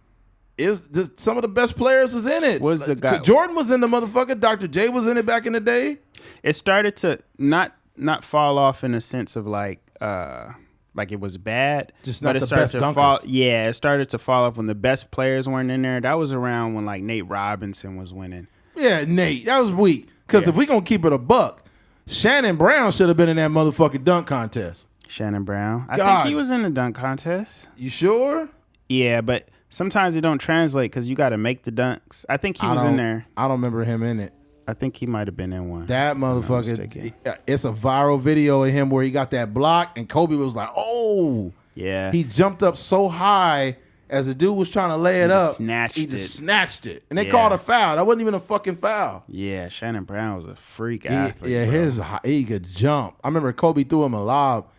of the best players was in it. Was the guy Jordan was in the motherfucker. Dr. J was in it back in the day. It started to not fall off in a sense of like it was bad. Just not but it the started best to dunkers. it started to fall off when the best players weren't in there. That was around when like Nate Robinson was winning. Yeah, Nate, that was weak. Because if we gonna keep it a buck, Shannon Brown should have been in that motherfucking dunk contest. Shannon Brown. I God. think he was in the dunk contest. You sure? Yeah, but sometimes it don't translate because you got to make the dunks. I think he was in there. I don't remember him in it. I think he might have been in one. That motherfucker, it's a viral video of him where he got that block and Kobe was like, oh. Yeah. He jumped up so high as the dude was trying to lay it up. He just snatched it. And they called a foul. That wasn't even a fucking foul. Yeah, Shannon Brown was a freak athlete. Yeah, he could jump. I remember Kobe threw him a lob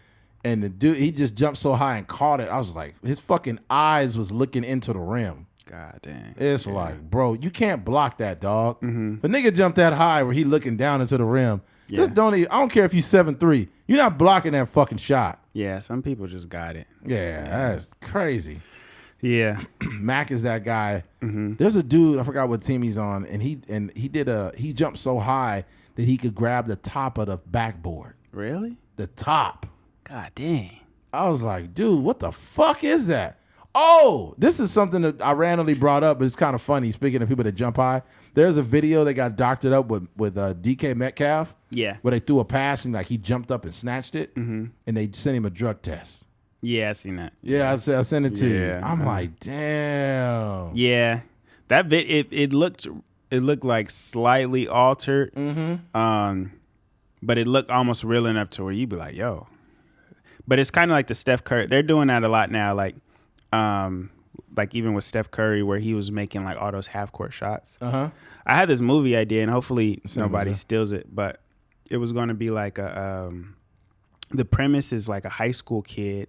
and the dude, he just jumped so high and caught it. I was like, his fucking eyes was looking into the rim. God damn. It's like, bro, you can't block that, dog. The nigga jumped that high where he looking down into the rim. Just don't even, I don't care if you 7'3". You're not blocking that fucking shot. Yeah, some people just got it. Yeah, that's crazy. Yeah. Mac is that guy. There's a dude, I forgot what team he's on, and he jumped so high that he could grab the top of the backboard. Really? The top. God dang. I was like, dude, what the fuck is that? Oh, this is something that I randomly brought up, but it's kind of funny. Speaking of people that jump high, There's a video that got doctored up with DK Metcalf. Yeah. Where they threw a pass and like he jumped up and snatched it, and they sent him a drug test. Yeah, I seen that. Yeah, I sent it to you. Yeah. I'm like, damn. Yeah, that it looked like slightly altered. But it looked almost real enough to where you'd be like, yo. But it's kind of like the Steph Curry. They're doing that a lot now, like even with Steph Curry, where he was making like all those half court shots. I had this movie idea, and hopefully nobody steals it, but it was going to be like the premise is like a high school kid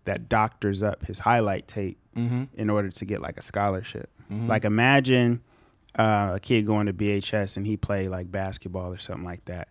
that doctors up his highlight tape in order to get like a scholarship. Like imagine a kid going to BHS and he play like basketball or something like that.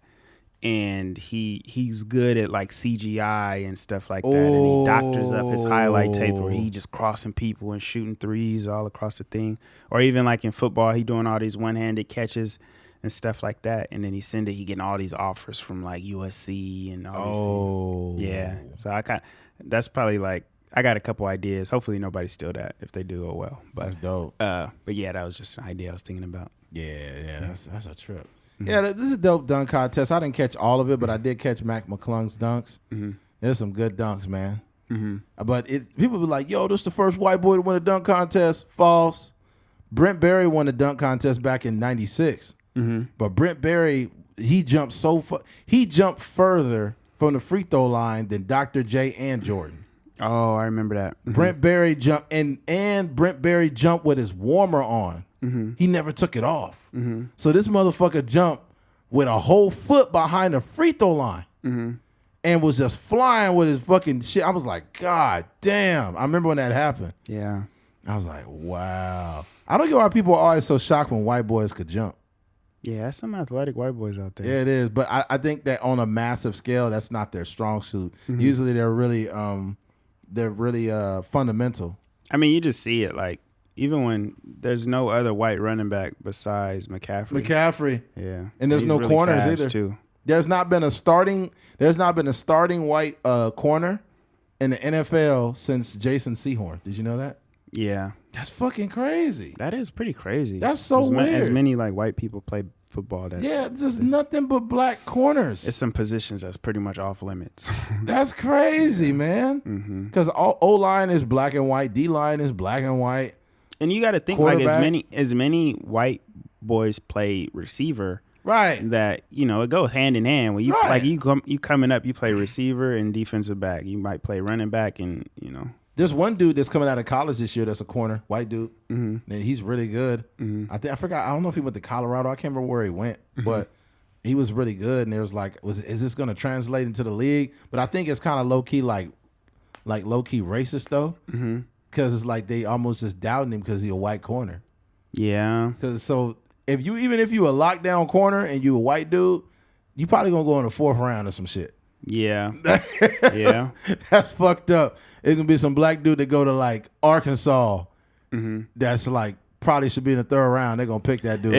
And he's good at like CGI and stuff like that. And he doctors up his highlight tape where he just crossing people and shooting threes all across the thing. Or even like in football, he doing all these one-handed catches and stuff like that. And then he getting all these offers from like USC and all these things. Yeah. So that's probably like, I got a couple ideas. Hopefully nobody steal that. If they do, oh well. But that's dope. But yeah, that was just an idea I was thinking about. Yeah, that's a trip. Yeah, this is a dope dunk contest. I didn't catch all of it, but I did catch Mac McClung's dunks. There's some good dunks, man. But people be like, yo, this is the first white boy to win a dunk contest. False. Brent Berry won a dunk contest back in 96. But Brent Berry, he jumped he jumped further from the free throw line than Dr. J and Jordan. Oh, I remember that. Brent Berry jumped, and Brent Berry jumped with his warmer on. He never took it off. So this motherfucker jumped with a whole foot behind the free throw line and was just flying with his fucking shit. I was like, God damn. I remember when that happened. Yeah. I was like, wow. I don't get why people are always so shocked when white boys could jump. Yeah, that's some athletic white boys out there. Yeah, it is. But I think that on a massive scale, that's not their strong suit. Usually they're really fundamental. I mean, you just see it like, even when there's no other white running back besides McCaffrey. Yeah. And there's no really corners either. Too. There's not been a starting white corner in the NFL since Jason Sehorn. Did you know that? Yeah. That's fucking crazy. That is pretty crazy. That's so weird. As many like white people play football. There's nothing but black corners. It's some positions that's pretty much off limits. That's crazy, man. Because O-line is black and white. D-line is black and white. And you got to think like as many white boys play receiver, right? That it goes hand in hand. When you like you coming up, you play receiver and defensive back. You might play running back, and There's one dude that's coming out of college this year that's a corner, white dude. And he's really good. I forgot. I don't know if he went to Colorado. I can't remember where he went, but he was really good. And there was like, is this going to translate into the league? But I think it's kind of low key, like low key racist though. Because it's like they almost just doubting him because he's a white corner. Yeah. Because so if you a lockdown corner and you a white dude, you probably gonna go in the 4th round or some shit. Yeah. Yeah. That's fucked up. It's gonna be some black dude that go to like Arkansas. That's like probably should be in the 3rd round. They're gonna pick that dude.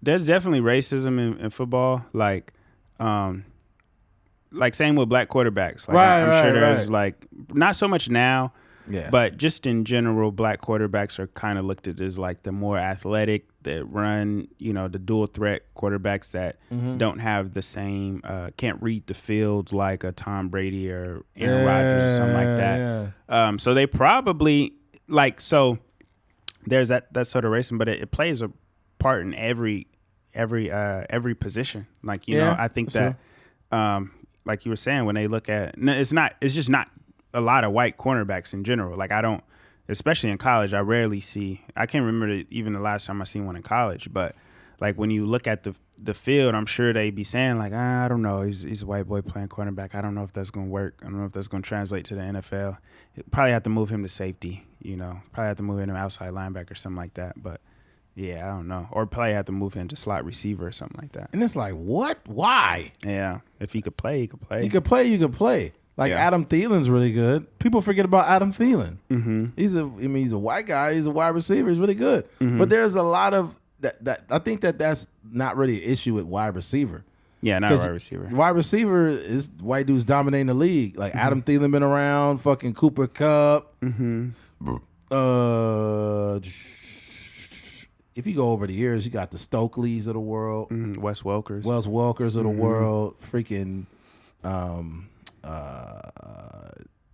There's definitely racism in football. Like same with black quarterbacks. Like I'm sure there's like not so much now. Yeah. But just in general, black quarterbacks are kind of looked at as like the more athletic, that run, the dual threat quarterbacks that don't have the same, can't read the field like a Tom Brady or Aaron Rodgers or something like that. Yeah. So they probably there's that sort of racing, but it plays a part in every position. Like, I think that, like you were saying, when they look at, it's just not a lot of white cornerbacks in general. Like especially in college, I rarely see. I can't remember even the last time I seen one in college. But like when you look at the field, I'm sure they be saying like, I don't know, he's a white boy playing cornerback. I don't know if that's gonna work. I don't know if that's gonna translate to the NFL. Probably have to move him to safety. Probably have to move him to outside linebacker or something like that. But yeah, I don't know. Or probably have to move him to slot receiver or something like that. And it's like, what? Why? Yeah, if he could play, he could play. You could play. Like Adam Thielen's really good. People forget about Adam Thielen. He's a white guy. He's a wide receiver. He's really good. But there's a lot of that. I think that's not really an issue with wide receiver. Yeah, not wide receiver. Wide receiver is white dudes dominating the league. Like Adam Thielen been around. Fucking Cooper Kupp. if you go over the years, you got the Stokeleys of the world, Wes Welkers, of the world, freaking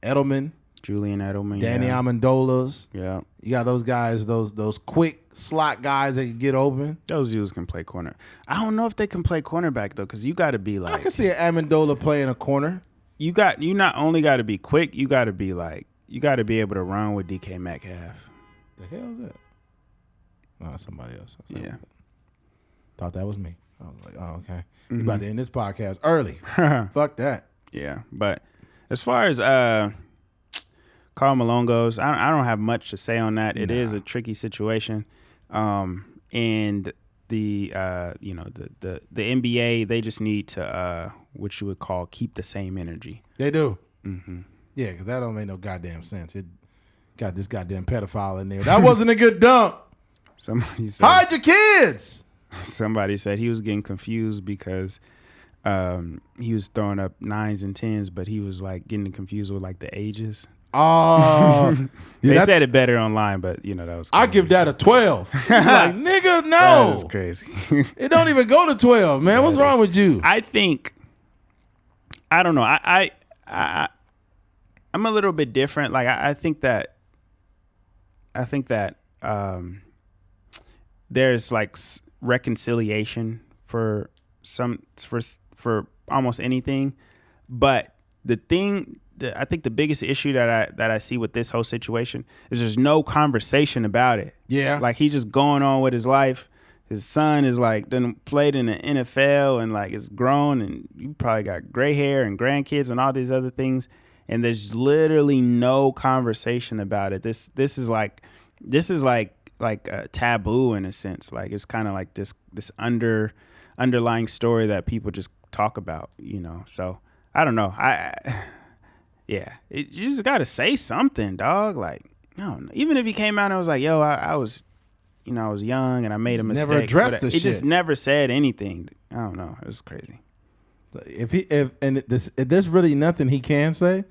Edelman, Julian Edelman, Danny Amendolas. Yeah, you got those guys, those quick slot guys that can get open. Those dudes can play corner. I don't know if they can play cornerback though, because you got to be like. I can see an Amendola playing a corner. You not only got to be quick, you got to be able to run with DK Metcalf. The hell is that? No, somebody else. Yeah. Thought that was me. I was like, oh, okay. You about to end this podcast early. Fuck that. Yeah. But as far as Karl Malone goes, I don't have much to say on that. It is a tricky situation. And the NBA, they just need to what you would call keep the same energy. They do. Yeah, because that don't make no goddamn sense. It got this goddamn pedophile in there. That wasn't a good dunk. Somebody said, hide your kids. Somebody said he was getting confused because he was throwing up 9s and 10s, but he was like getting confused with like the ages. Oh, they said it better online, but that was. I give that a 12. He's like, nigga, no, that's crazy. It don't even go to 12, man. What's wrong with you? I think. I don't know. I'm a little bit different. Like I think that there's like reconciliation for almost anything, but I think the biggest issue that I see with this whole situation is there's no conversation about it. Yeah, like he's just going on with his life. His son is like done played in the NFL and like is grown, and you probably got gray hair and grandkids and all these other things, and there's literally no conversation about it. This is like a taboo in a sense. Like it's kind of like this underlying story that people just talk about, So I don't know. You just got to say something, dog. Like, I don't know. Even if he came out and was like, yo, I was young and I made a mistake. Never addressed the shit. He just never said anything. I don't know. It was crazy. If there's really nothing he can say,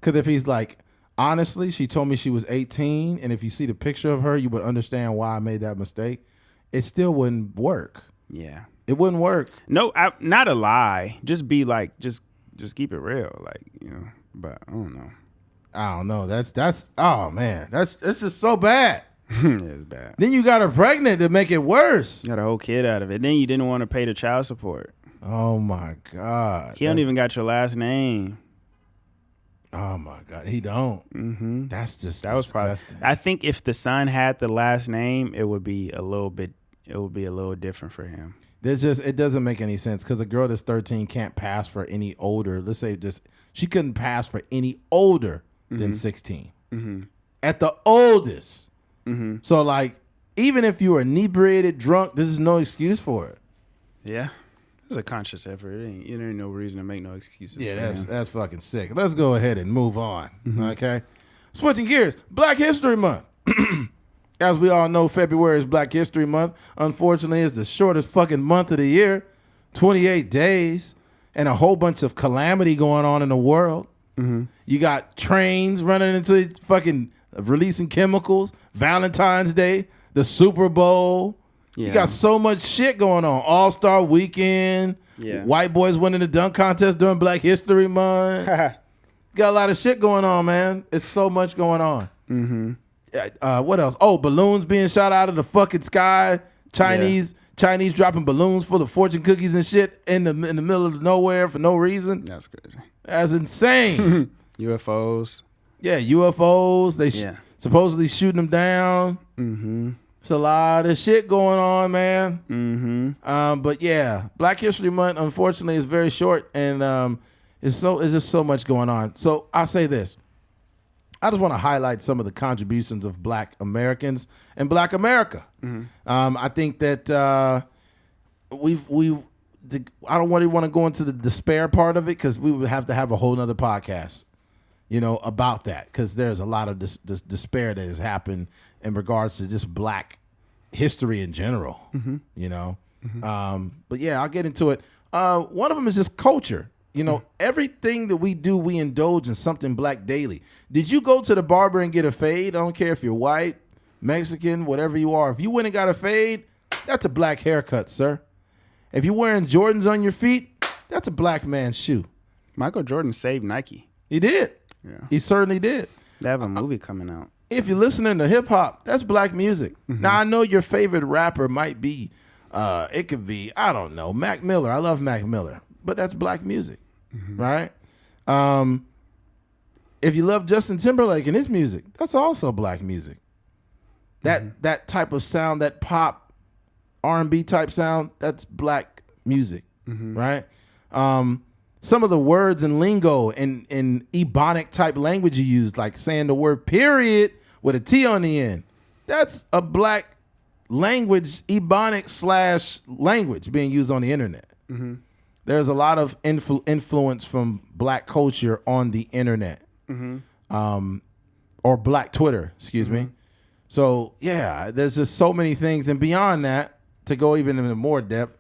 because if he's like, honestly, she told me she was 18, and if you see the picture of her, you would understand why I made that mistake. It still wouldn't work. Yeah, it wouldn't work. No, not a lie. Just be like, just keep it real, like But I don't know. That's oh man, that's just so bad. It's bad. Then you got her pregnant to make it worse. You got a whole kid out of it. Then you didn't want to pay the child support. Oh my God. He don't even got your last name. Oh my God, he don't. Mm-hmm. That's just that disgusting. was probably. I think if the son had the last name, it would be a little different for him. It doesn't make any sense because a girl that's 13 can't pass for any older. Let's say she couldn't pass for any older than 16 at the oldest. Mm-hmm. So like, even if you were inebriated, drunk, this is no excuse for it. Yeah. It's a conscious effort. It ain't no reason to make no excuses. Yeah, that's fucking sick. Let's go ahead and move on. Okay. Switching gears. Black History Month. As we all know, February is Black History Month. Unfortunately, it's the shortest fucking month of the year. 28 days and a whole bunch of calamity going on in the world. Mm-hmm. You got trains running into fucking releasing chemicals. Valentine's Day. The Super Bowl. Yeah. You got so much shit going on. All-Star Weekend. Yeah. White boys winning the dunk contest during Black History Month. Got a lot of shit going on, man. It's so much going on. Mm-hmm. What else? Oh, balloons being shot out of the fucking sky. Chinese dropping balloons full of fortune cookies and shit in the middle of nowhere for no reason. That's crazy. That's insane. UFOs. Yeah, UFOs. They supposedly shooting them down. Mm-hmm. It's a lot of shit going on, man. Mm-hmm. But yeah, Black History Month, unfortunately, is very short, and it's just so much going on. So I'll say this. I just want to highlight some of the contributions of Black Americans and Black America. Mm-hmm. I think that I don't really want to go into the despair part of it because we would have to have a whole nother podcast, about that, because there's a lot of this despair that has happened in regards to just Black history in general, Mm-hmm. But yeah, I'll get into it. One of them is just culture. Everything that we do, we indulge in something Black daily. Did you go to the barber and get a fade? I don't care if you're white, Mexican, whatever you are, if you went and got a fade, that's a black haircut, sir. If you're wearing Jordans on your feet, that's a black man's shoe. Michael Jordan saved Nike. He did. Yeah. He certainly did. They have a movie coming out. If you're listening to hip hop, that's black music. Now, I know your favorite rapper might be, it could be, I don't know, Mac Miller. I love Mac Miller, but that's black music, right? If you love Justin Timberlake and his music, that's also black music. That type of sound, that pop, R&B type sound, that's black music, right? Some of the words and lingo and Ebonic type language you use, like saying the word period with a T on the end, that's a black language, Ebonic / language being used on the internet. There's a lot of influence from black culture on the internet, or black Twitter, excuse me. So yeah, there's just so many things, and beyond that, to go even into more depth,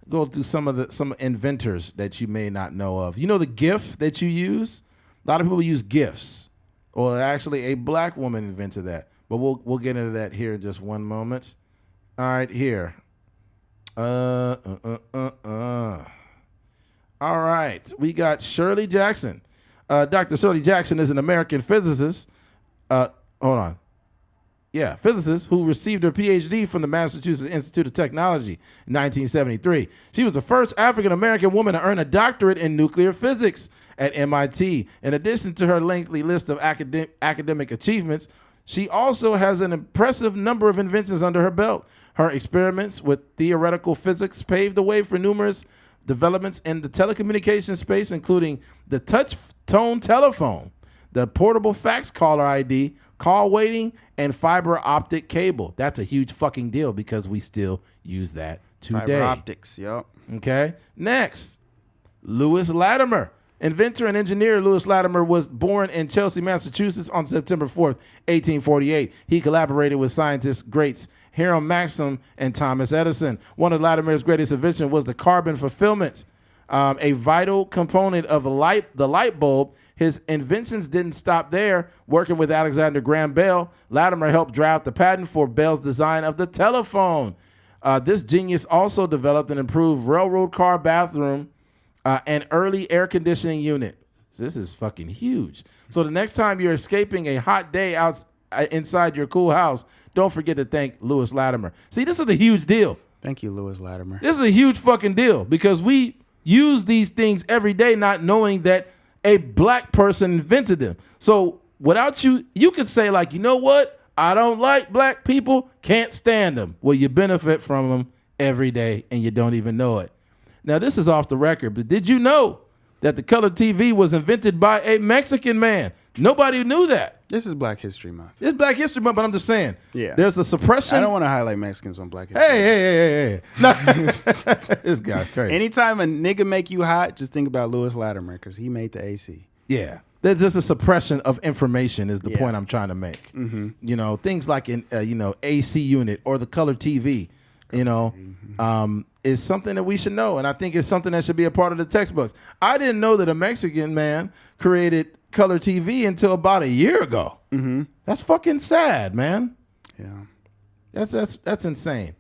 go through some inventors that you may not know of. You know the GIF that you use? A lot of people use GIFs. Or actually, a black woman invented that. But we'll get into that here in just one moment. All right, here. All right, we got Shirley Jackson. Dr. Shirley Jackson is an American physicist. Physicist who received her PhD from the Massachusetts Institute of Technology in 1973. She was the first African-American woman to earn a doctorate in nuclear physics at MIT. In addition to her lengthy list of academic achievements, she also has an impressive number of inventions under her belt. Her experiments with theoretical physics paved the way for numerous developments in the telecommunications space, including the touch-tone telephone, the portable fax caller ID, call waiting, and fiber optic cable. That's a huge fucking deal because we still use that today. Fiber optics, yep. Okay. Next, Lewis Latimer. Inventor and engineer Lewis Latimer was born in Chelsea, Massachusetts on September 4th, 1848. He collaborated with scientists greats Hiram Maxim and Thomas Edison. One of Latimer's greatest inventions was the carbon fulfillment, a vital component of the light bulb. His inventions didn't stop there. Working with Alexander Graham Bell, Latimer helped draft the patent for Bell's design of the telephone. This genius also developed an improved railroad car bathroom and early air conditioning unit. This is fucking huge. So the next time you're escaping a hot day inside your cool house, don't forget to thank Lewis Latimer. See, this is a huge deal. Thank you, Lewis Latimer. This is a huge fucking deal because we use these things every day not knowing that a black person invented them. So without you could say like, you know what? I don't like black people, can't stand them. Well, you benefit from them every day and you don't even know it. Now, this is off the record, but did you know that the color TV was invented by a Mexican man? Nobody knew that. This is Black History Month. It's Black History Month, but I'm just saying. Yeah. There's a suppression. I don't want to highlight Mexicans on Black History. Hey. No, this guy's crazy. Anytime a nigga make you hot, just think about Lewis Latimer because he made the AC. Yeah. There's just a suppression of information is the point I'm trying to make. You know, things like AC unit or the color TV, is something that we should know. And I think it's something that should be a part of the textbooks. I didn't know that a Mexican man created color TV until about a year ago. That's fucking sad, man. Yeah. That's insane.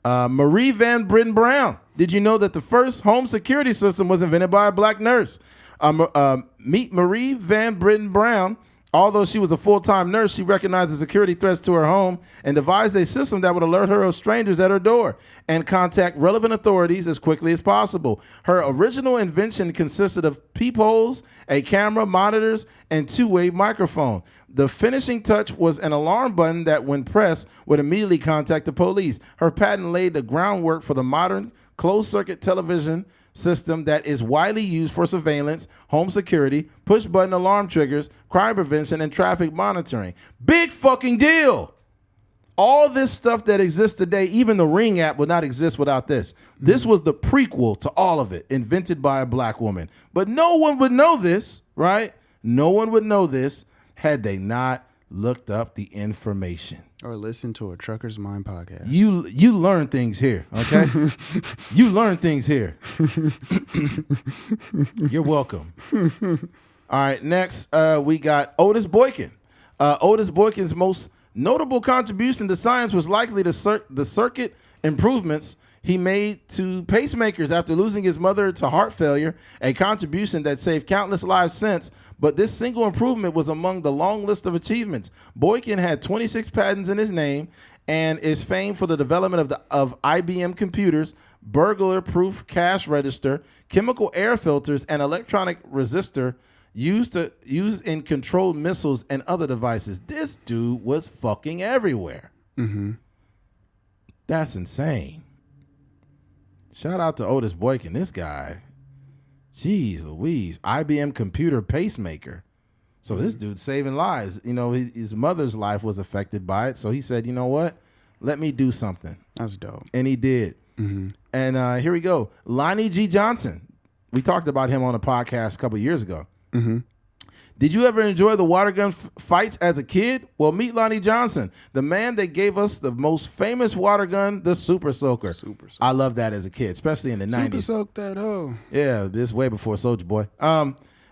Marie Van Britten Brown. Did you know that the first home security system was invented by a black nurse? Meet Marie Van Britten Brown. Although she was a full-time nurse, she recognized the security threats to her home and devised a system that would alert her of strangers at her door and contact relevant authorities as quickly as possible. Her original invention consisted of peepholes, a camera, monitors, and two-way microphone. The finishing touch was an alarm button that, when pressed, would immediately contact the police. Her patent laid the groundwork for the modern closed-circuit television system that is widely used for surveillance, home security, push-button alarm triggers, crime prevention, and traffic monitoring. Big fucking deal. All this stuff that exists today, even the Ring app would not exist without this. This was the prequel to all of it, invented by a black woman. But no one would know this, right? No one would know this had they not looked up the information. Or listen to a Trucker's Mind podcast. You learn things here, okay? You learn things here. You're welcome. All right, next we got Otis Boykin. Otis Boykin's most notable contribution to science was likely the circuit improvements he made to pacemakers after losing his mother to heart failure, a contribution that saved countless lives since. But this single improvement was among the long list of achievements. Boykin had 26 patents in his name and is famed for the development of IBM computers, burglar-proof cash register, chemical air filters, and electronic resistor used in controlled missiles and other devices. This dude was fucking everywhere. Mm-hmm. That's insane. Shout out to Otis Boykin. This guy, jeez Louise, IBM computer pacemaker. So this dude's saving lives. You know, his mother's life was affected by it. So he said, you know what? Let me do something. That's dope. And he did. Mm-hmm. And here we go. Lonnie G. Johnson. We talked about him on a podcast a couple years ago. Mm-hmm. Did you ever enjoy the water gun fights as a kid? Well, meet Lonnie Johnson, the man that gave us the most famous water gun, the Super Soaker. I loved that as a kid, especially in the 90s. Super Soak that hoe. Yeah, this way before Soulja Boy.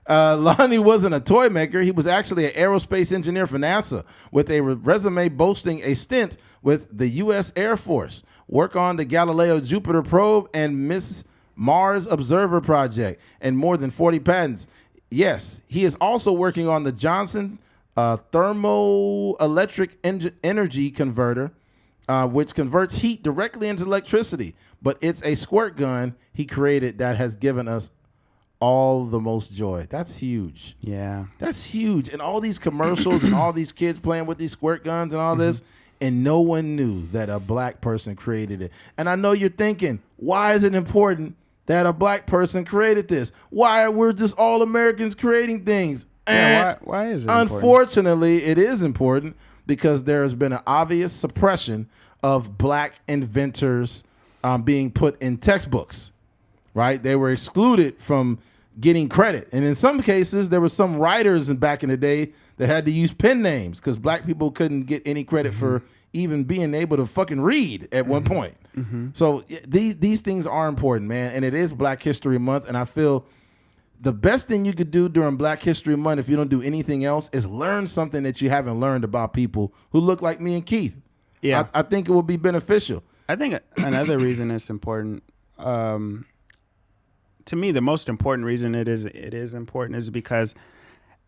Lonnie wasn't a toy maker. He was actually an aerospace engineer for NASA with a resume boasting a stint with the U.S. Air Force, work on the Galileo Jupiter probe and Miss Mars Observer project, and more than 40 patents. Yes, he is also working on the Johnson thermoelectric energy converter, which converts heat directly into electricity. But it's a squirt gun he created that has given us all the most joy. That's huge. Yeah. That's huge. And all these commercials and all these kids playing with these squirt guns and all this, and no one knew that a black person created it. And I know you're thinking, why is it important that a black person created this? Why we're just all Americans creating things? Yeah, why is it important? Unfortunately, it is important because there has been an obvious suppression of black inventors being put in textbooks, right? They were excluded from getting credit. And in some cases, there were some writers back in the day that had to use pen names because black people couldn't get any credit for even being able to fucking read at one point. So these things are important, man. And it is Black History Month. And I feel the best thing you could do during Black History Month, if you don't do anything else, is learn something that you haven't learned about people who look like me and Keith. Yeah. I think it would be beneficial. I think another reason it's important, to me, the most important reason it is important is because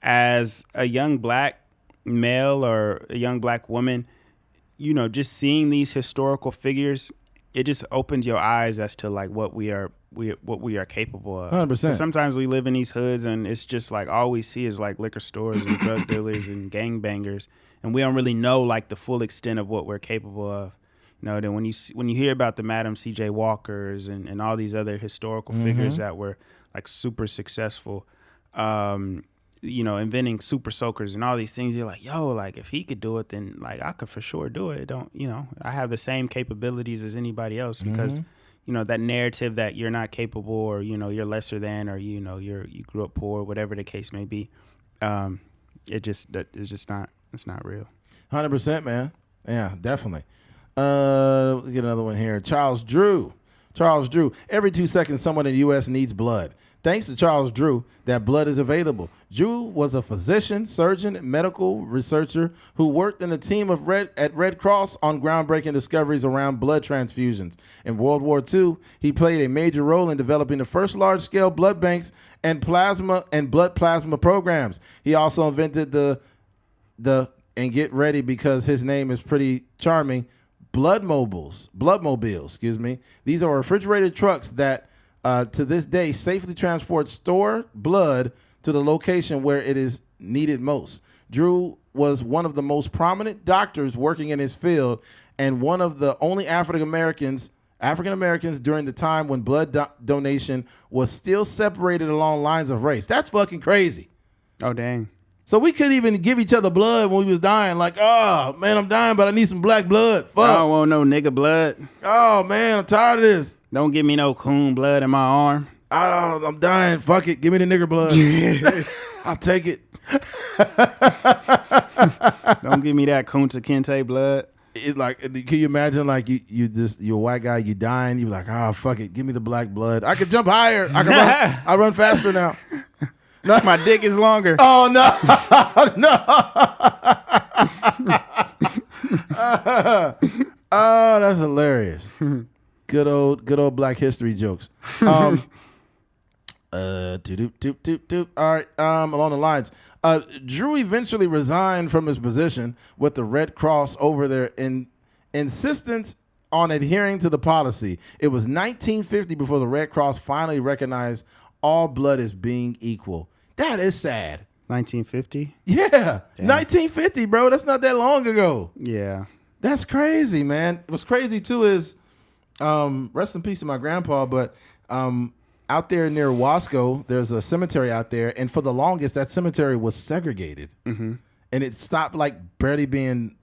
as a young black male or a young black woman, you know, just seeing these historical figures, it just opens your eyes as to like what we are capable of. 100%. Sometimes we live in these hoods and it's just like all we see is like liquor stores and drug dealers and gangbangers, and we don't really know like the full extent of what we're capable of. You know, then when you hear about the Madam C.J. Walkers and all these other historical figures that were like super successful, you know, inventing super soakers and all these things, you're like, yo, like if he could do it, then like I could for sure do it. I have the same capabilities as anybody else because, you know, that narrative that you're not capable or, you know, you're lesser than or, you know, you grew up poor, whatever the case may be. It's not real. 100%, man. Yeah, definitely. Let's get another one here. Charles Drew. Every 2 seconds, someone in the U.S. needs blood. Thanks to Charles Drew, that blood is available. Drew was a physician, surgeon, medical researcher who worked in a team at Red Cross on groundbreaking discoveries around blood transfusions. In World War II, he played a major role in developing the first large-scale blood banks and plasma and blood plasma programs. He also invented the and get ready because his name is pretty charming, Bloodmobiles, excuse me. These are refrigerated trucks that to this day safely transport stored blood to the location where it is needed most. Drew was one of the most prominent doctors working in his field and one of the only African Americans during the time when blood donation was still separated along lines of race. That's fucking crazy. Oh, dang. So we couldn't even give each other blood when we was dying. Like, oh, man, I'm dying, but I need some black blood. Fuck. I don't want no nigga blood. Oh, man, I'm tired of this. Don't give me no coon blood in my arm. Oh, I'm dying. Fuck it. Give me the nigger blood. I'll take it. Don't give me that Kunta Kinte blood. It's like, can you imagine, like, you're a white guy, you dying, you're like, oh, fuck it. Give me the black blood. I can jump higher. I run faster now. No. My dick is longer. Oh, no. No. Oh, that's hilarious. Good old Black History jokes. All right. Along the lines, Drew eventually resigned from his position with the Red Cross over their insistence on adhering to the policy. It was 1950 before the Red Cross finally recognized all blood as being equal. That is sad. 1950? Yeah. Damn. 1950, bro. That's not that long ago. Yeah. That's crazy, man. What's crazy too is, rest in peace to my grandpa, but out there near Wasco, there's a cemetery out there, and for the longest, that cemetery was segregated, and it stopped barely being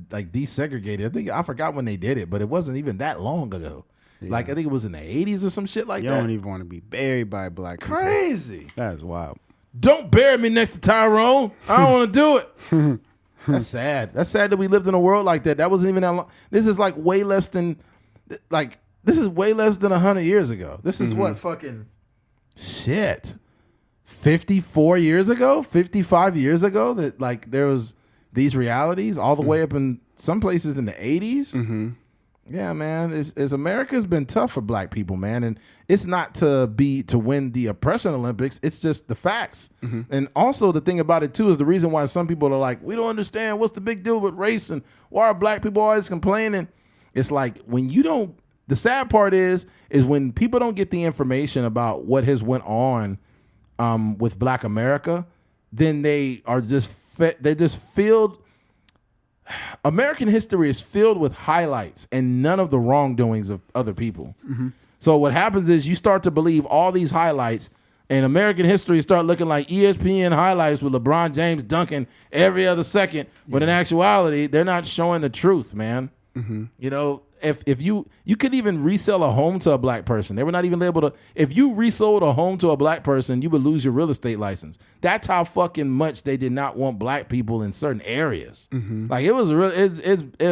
desegregated. I forgot when they did it, but it wasn't even that long ago. Yeah. I think it was in the 80s or some shit like that. You don't even want to be buried by black people. Crazy. That is wild. Don't bury me next to Tyrone. I don't want to do it. That's sad. That's sad that we lived in a world like that. That wasn't even that long. This is way less than 100 years ago. This is what fucking shit. 54 years ago, 55 years ago that there was these realities all the way up in some places in the 80s. Yeah, man. It's America's been tough for black people, man. And it's not to win the oppression Olympics. It's just the facts. And also the thing about it too is the reason why some people are like, we don't understand what's the big deal with race and why are black people always complaining. It's when you don't, the sad part is when people don't get the information about what has went on with Black America, then they are just filled. American history is filled with highlights and none of the wrongdoings of other people. So what happens is you start to believe all these highlights, and American history start looking like ESPN highlights with LeBron James dunking every other second. But in actuality, they're not showing the truth, man. You know, if you could even resell a home to a black person, they were not even able to. If you resold a home to a black person, you would lose your real estate license. That's how fucking much they did not want black people in certain areas. It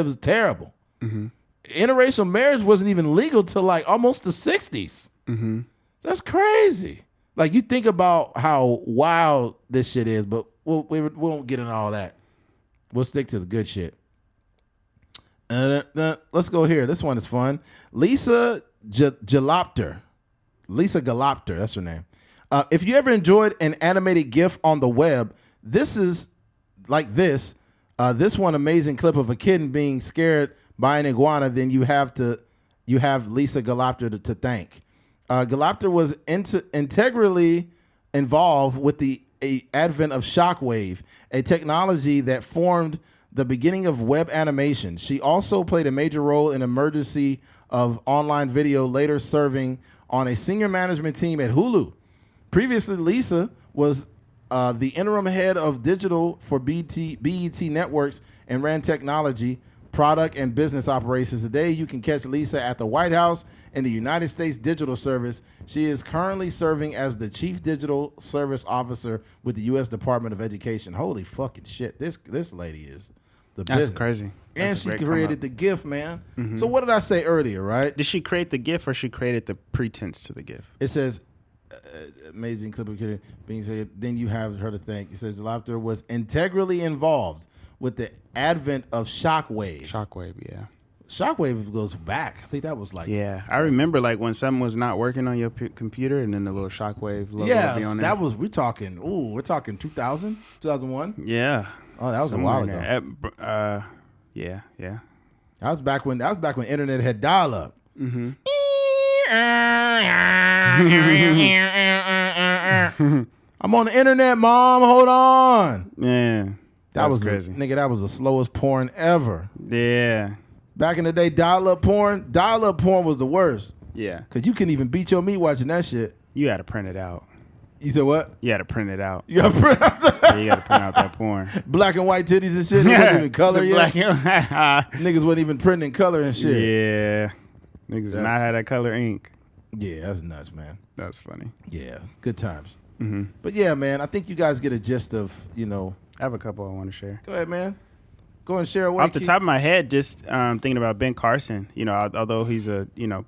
was terrible. Interracial marriage wasn't even legal till almost the 60s. That's crazy. You think about how wild this shit is, but we won't get into all that. We'll stick to the good shit. Let's go here. This one is fun. Lisa Galopter. Lisa Galopter, that's her name. If you ever enjoyed an animated GIF on the web, this is this one amazing clip of a kitten being scared by an iguana, then you have Lisa Galopter to thank. Galopter was integrally involved with the advent of Shockwave, a technology that formed the beginning of web animation. She also played a major role in emergency of online video, later serving on a senior management team at Hulu. Previously, Lisa was the interim head of digital for BET Networks and ran technology, product, and business operations. Today, you can catch Lisa at the White House in the United States Digital Service. She is currently serving as the Chief Digital Service Officer with the U.S. Department of Education. Holy fucking shit. This lady is the business. That's crazy. And she created the GIF, man. So what did I say earlier, right? Did she create the GIF or she created the pretense to the GIF? It says, amazing clip of kid being said. Then you have her to thank. It says, Galopter was integrally involved with the advent of Shockwave. Shockwave, yeah. Shockwave goes back. I think that was Yeah, I remember when something was not working on your computer and then the little Shockwave logo would be on there. That was, we're talking 2000, 2001? Yeah. Oh, that was a while ago. Yeah. That was back when internet had dial up. I'm on the internet, Mom. Hold on. Yeah. That was crazy. That was the slowest porn ever. Yeah. Back in the day, dial-up porn was the worst. Yeah. Because you couldn't even beat your meat watching that shit. You had to print it out. You said what? You had to print it out. You got to print out you got to print out that porn. Black and white titties and shit. It wasn't even color yet. Niggas wasn't even printing color and shit. Yeah. Niggas did not have that color ink. Yeah, that's nuts, man. That's funny. Yeah, good times. But yeah, man, I think you guys get a gist of, I have a couple I want to share. Go ahead, man. Go ahead and share away. Off the top of my head, just thinking about Ben Carson, although he's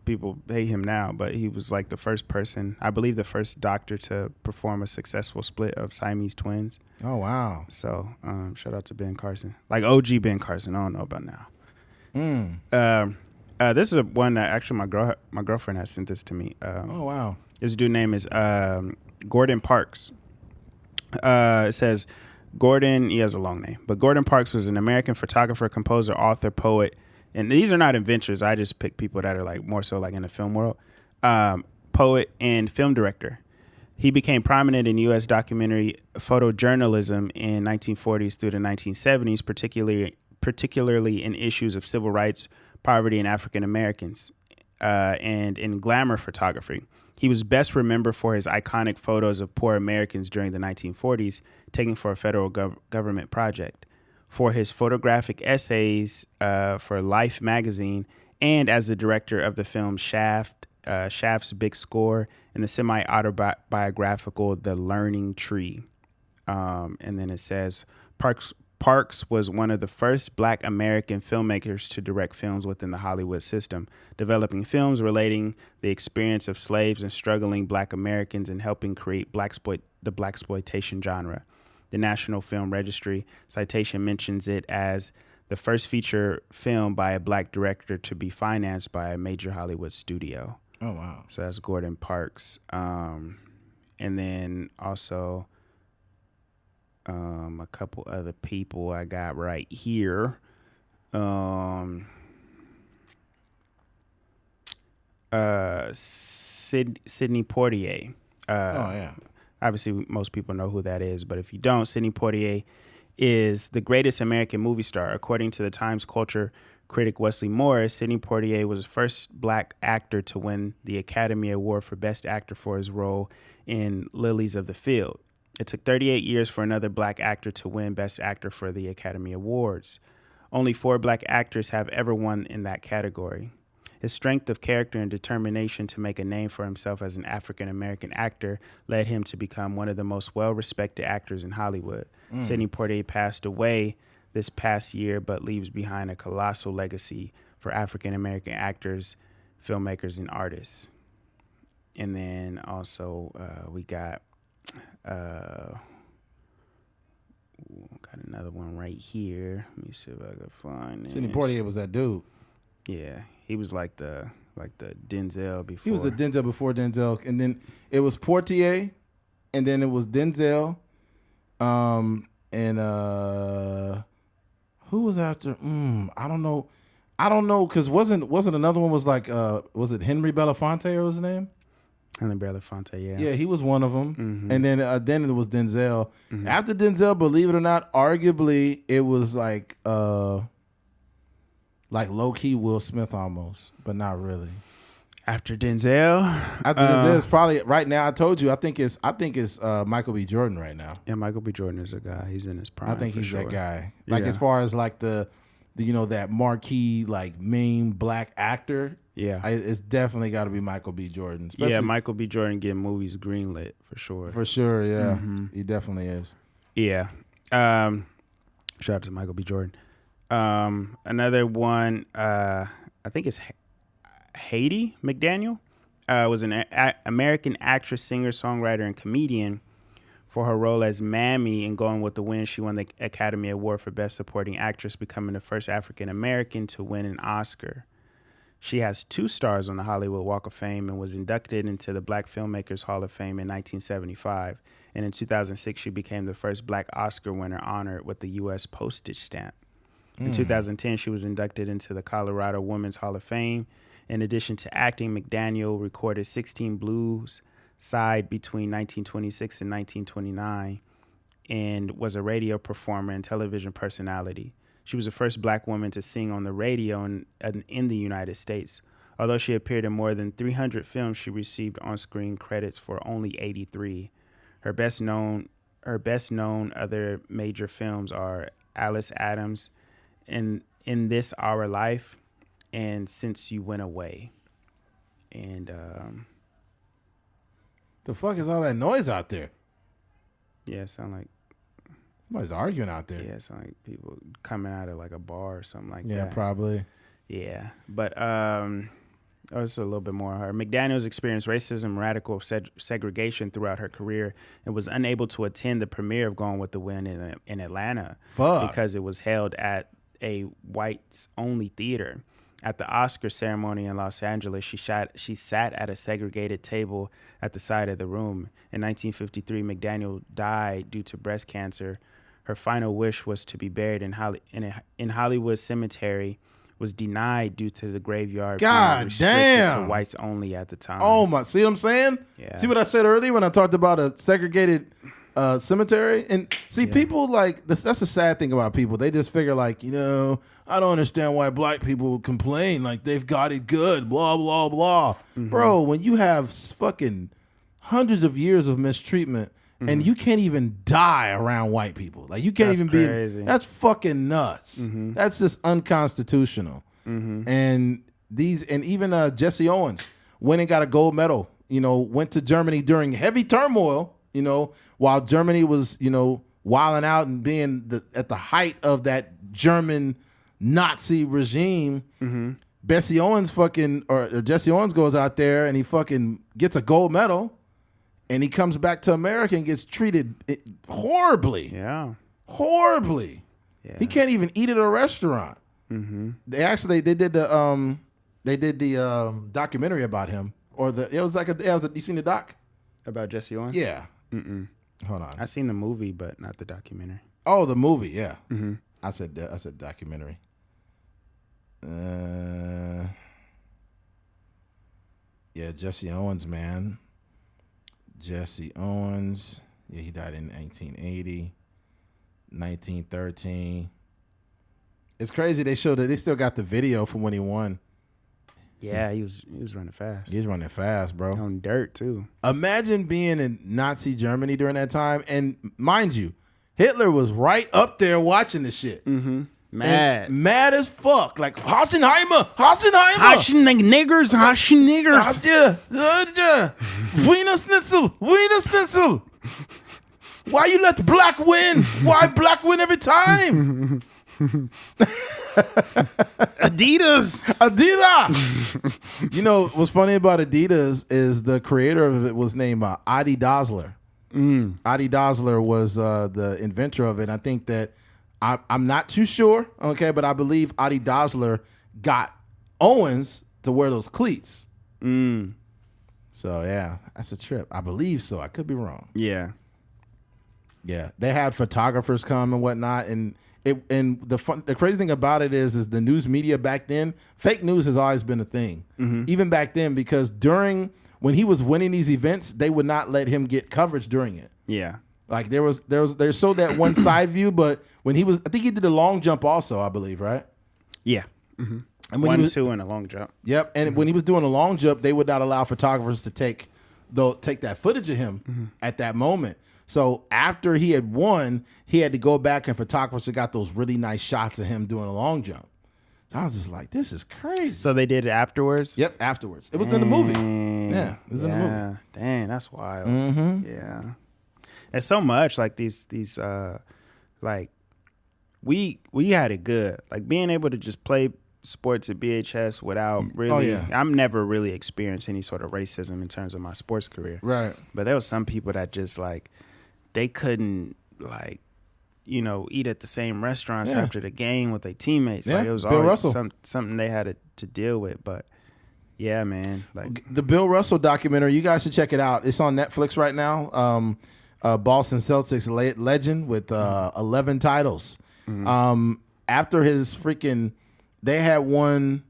people hate him now, but he was like the first person, I believe the first doctor to perform a successful split of Siamese twins. Oh, wow. So shout out to Ben Carson. Like OG Ben Carson, I don't know about now. This is one that actually my girlfriend has sent this to me. Oh, wow. This dude's name is Gordon Parks. It says, Gordon, he has a long name, but Gordon Parks was an American photographer, composer, author, poet, and these are not inventors. I just pick people that are like more so like in the film world. Poet and film director. He became prominent in U.S. documentary photojournalism in 1940s through the 1970s, particularly in issues of civil rights, poverty, and African Americans, and in glamour photography. He was best remembered for his iconic photos of poor Americans during the 1940s, taken for a federal government project, for his photographic essays for Life magazine, and as the director of the film Shaft's Big Score, and the semi-autobiographical The Learning Tree. And then it says, Parks was one of the first Black American filmmakers to direct films within the Hollywood system, developing films relating the experience of slaves and struggling Black Americans and helping create the blaxploitation genre. The National Film Registry citation mentions it as the first feature film by a Black director to be financed by a major Hollywood studio. Oh, wow. So that's Gordon Parks. And then also a couple other people I got right here. Sidney Poitier. Oh, yeah. Obviously, most people know who that is, but if you don't, Sidney Poitier is the greatest American movie star. According to the Times culture critic Wesley Morris, Sidney Poitier was the first Black actor to win the Academy Award for Best Actor for his role in Lilies of the Field. It took 38 years for another Black actor to win Best Actor for the Academy Awards. Only 4 Black actors have ever won in that category. His strength of character and determination to make a name for himself as an African-American actor led him to become one of the most well-respected actors in Hollywood. Sidney Poitier passed away this past year, but leaves behind a colossal legacy for African-American actors, filmmakers, and artists. And then also we got another one right here. Let me see if I can find it. Sidney Poitier was that dude. Yeah, he was like the Denzel before. He was the Denzel before Denzel, and then it was Poitier, and then it was Denzel, and who was after? I don't know, because wasn't another one was like was it Henry Belafonte or his name? Henry Belafonte, yeah. Yeah, he was one of them, and then it was Denzel. Mm-hmm. After Denzel, believe it or not, arguably it was like low key Will Smith almost, but not really. After Denzel, Denzel is probably right now. I told you, I think it's Michael B. Jordan right now. Yeah, Michael B. Jordan is a guy. He's in his prime. I think he's sure. that guy. Like Yeah. as far as like the that marquee like main Black actor. Yeah, It's definitely got to be Michael B. Jordan. yeah, Michael B. Jordan getting movies greenlit for sure. For sure, yeah, he definitely is. Yeah. Shout out to Michael B. Jordan. Another one, I think it's Haiti McDaniel, was an American actress, singer, songwriter, and comedian. For her role as Mammy in Going with the Wind, she won the Academy Award for Best Supporting Actress, becoming the first African American to win an Oscar. She has 2 stars on the Hollywood Walk of Fame and was inducted into the Black Filmmakers Hall of Fame in 1975. And in 2006, she became the first Black Oscar winner honored with the U.S. postage stamp. In 2010, she was inducted into the Colorado Women's Hall of Fame. In addition to acting, McDaniel recorded 16 blues side between 1926 and 1929 and was a radio performer and television personality. She was the first Black woman to sing on the radio in the United States. Although she appeared in more than 300 films, she received on-screen credits for only 83. Her best known other major films are Alice Adams, In This Our Life, and Since You Went Away. And the fuck is all that noise out there? yeah, sound like Somebody's arguing out there. Yeah, it's like people coming out of like a bar or something like that. Yeah, probably. Yeah, but also a little bit more. Her McDaniels experienced racism, radical segregation throughout her career, and was unable to attend the premiere of Gone with the Wind in Atlanta because it was held at a whites-only theater. At the Oscar ceremony in Los Angeles, she sat at a segregated table at the side of the room. In 1953, McDaniel died due to breast cancer. Her final wish was to be buried in Hollywood Cemetery. Was denied due to the graveyard being restricted to whites only at the time. Oh my! See what I'm saying? Yeah. See what I said earlier when I talked about a segregated cemetery? And see, people like this. That's the sad thing about people. They just figure like, I don't understand why black people complain like they've got it good. Blah blah blah. Mm-hmm. Bro, when you have fucking hundreds of years of mistreatment. Mm-hmm. And you can't even die around white people. Like you can't even crazy. be. That's fucking nuts. Mm-hmm. That's just unconstitutional. Mm-hmm. And even Jesse Owens went and got a gold medal. Went to Germany during heavy turmoil. While Germany was wilding out and being at the height of that German Nazi regime. Mm-hmm. Jesse Owens goes out there and he fucking gets a gold medal. And he comes back to America and gets treated horribly. Yeah. Horribly. Yeah. He can't even eat at a restaurant. Mm-hmm. They did the documentary about him. You seen the doc? About Jesse Owens? Yeah. Mm-mm. Hold on. I seen the movie, but not the documentary. Oh, the movie, yeah. Mm-hmm. I said documentary. Yeah, Jesse Owens, man. Jesse Owens. Yeah, he died in 1980, 1913. It's crazy. They showed that they still got the video from when he won. Yeah, he was running fast. He was running fast, bro. On dirt too. Imagine being in Nazi Germany during that time, and mind you, Hitler was right up there watching the shit. Mm-hmm. Mad as fuck. Like Hasenheimer. Haschen niggers. Wiener Schnitzel. Why you let black win? Why black win every time? Adidas. What's funny about Adidas is the creator of it was named Adi Dassler. Adi Dassler was the inventor of it. I think that I'm not too sure, okay, but I believe Adi Dassler got Owens to wear those cleats. So yeah, that's a trip. I believe so. I could be wrong. Yeah. They had photographers come and whatnot, and the crazy thing about it is the news media back then, fake news has always been a thing, even back then, because when he was winning these events, they would not let him get coverage during it. Yeah. Like they showed that one side view, but when I think he did the long jump also, I believe, right? Yeah. Mm-hmm. And when 1-2 and a long jump. Yep. And when he was doing a long jump, they would not allow photographers to take that footage of him at that moment. So after he had won, he had to go back and photographers got those really nice shots of him doing a long jump. So I was just like, this is crazy. So they did it afterwards? Yep, afterwards. It was in the movie. Yeah, it was in the movie. Dang, that's wild. Mm-hmm. Yeah. It's so much like these like we had it good. Like being able to just play sports at BHS without really I'm never really experienced any sort of racism in terms of my sports career. Right. But there was some people that just like they couldn't like eat at the same restaurants after the game with their teammates. Yeah. Like it was Bill always Russell. something they had to deal with. But yeah, man. Like the Bill Russell documentary, you guys should check it out. It's on Netflix right now. Boston Celtics legend with 11 titles. Mm-hmm. After his they had won,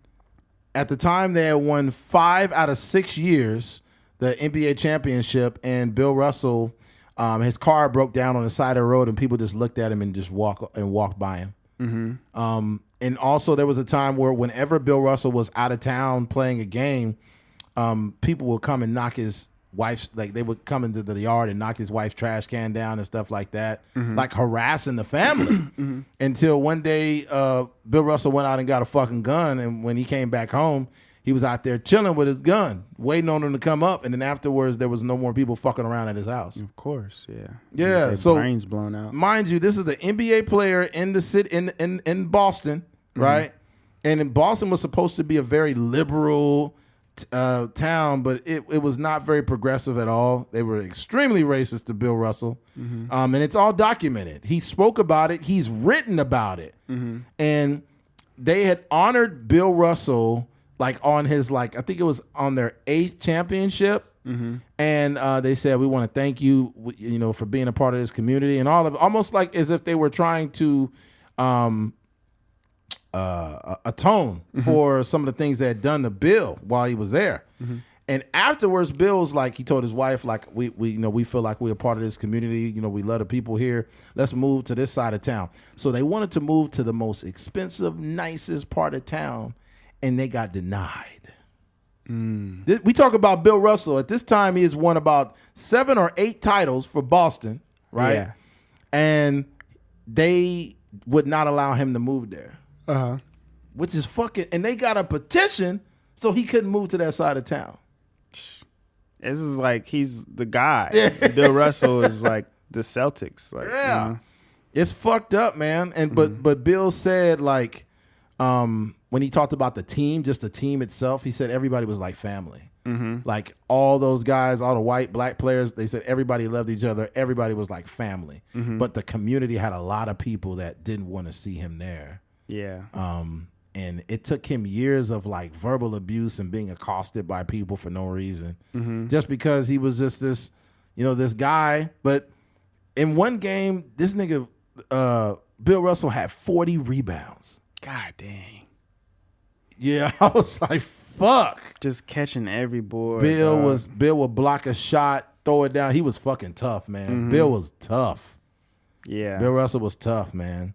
at the time they had won 5 out of 6 years, the NBA championship, and Bill Russell, his car broke down on the side of the road and people just looked at him and just walked by him. Mm-hmm. And also there was a time where whenever Bill Russell was out of town playing a game, people would come and knock his wife's, like they would come into the yard and knock his wife's trash can down and stuff like that, like harassing the family. Until one day, Bill Russell went out and got a fucking gun, and when he came back home, he was out there chilling with his gun, waiting on him to come up, and then afterwards there was no more people fucking around at his house. Of course, yeah. Yeah, Their so brains blown out. mind you, this is the NBA player in the city in Boston, right? And Boston was supposed to be a very liberal town, but it was not very progressive at all. They were extremely racist to Bill Russell, and it's all documented. He spoke about it. He's written about it, and they had honored Bill Russell like on his I think it was on their 8th championship. And they said, we want to thank you, for being a part of this community, and all of almost like as if they were trying to atone for some of the things they had done to Bill while he was there. And afterwards, Bill was like, he told his wife, like, we feel like we're a part of this community. We love the people here. Let's move to this side of town. So they wanted to move to the most expensive, nicest part of town, and they got denied. We talk about Bill Russell. At this time, he has won about 7 or 8 titles for Boston, right? Yeah. And they would not allow him to move there. Which is fucking, and they got a petition so he couldn't move to that side of town. This is like he's the guy. Bill Russell is like the Celtics. Like, It's fucked up, man. And but Bill said like when he talked about the team, just the team itself, he said everybody was like family. Like all those guys, all the white, black players, they said everybody loved each other. Everybody was like family. But the community had a lot of people that didn't want to see him there. Yeah. And it took him years of like verbal abuse and being accosted by people for no reason, just because he was just this, this guy. But in one game, this nigga, Bill Russell had 40 rebounds. God dang. Yeah, I was like, fuck. Just catching every board. Bill would block a shot, throw it down. He was fucking tough, man. Bill was tough. Yeah. Bill Russell was tough, man.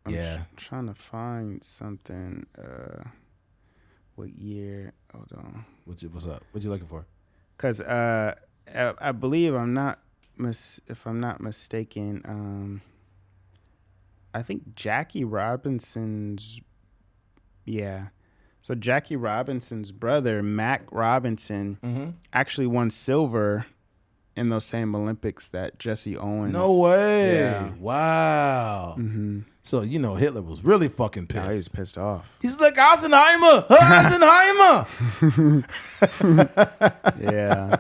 I'm trying to find something. What year? Hold on. What's up? What you looking for? Because I believe if I'm not mistaken, I think Jackie Robinson's. Yeah. So Jackie Robinson's brother, Mac Robinson, actually won silver in those same Olympics that Jesse Owens. No way. Yeah. Wow. So, Hitler was really fucking pissed. Oh, he was pissed off. He's like, Eisenhower! Yeah.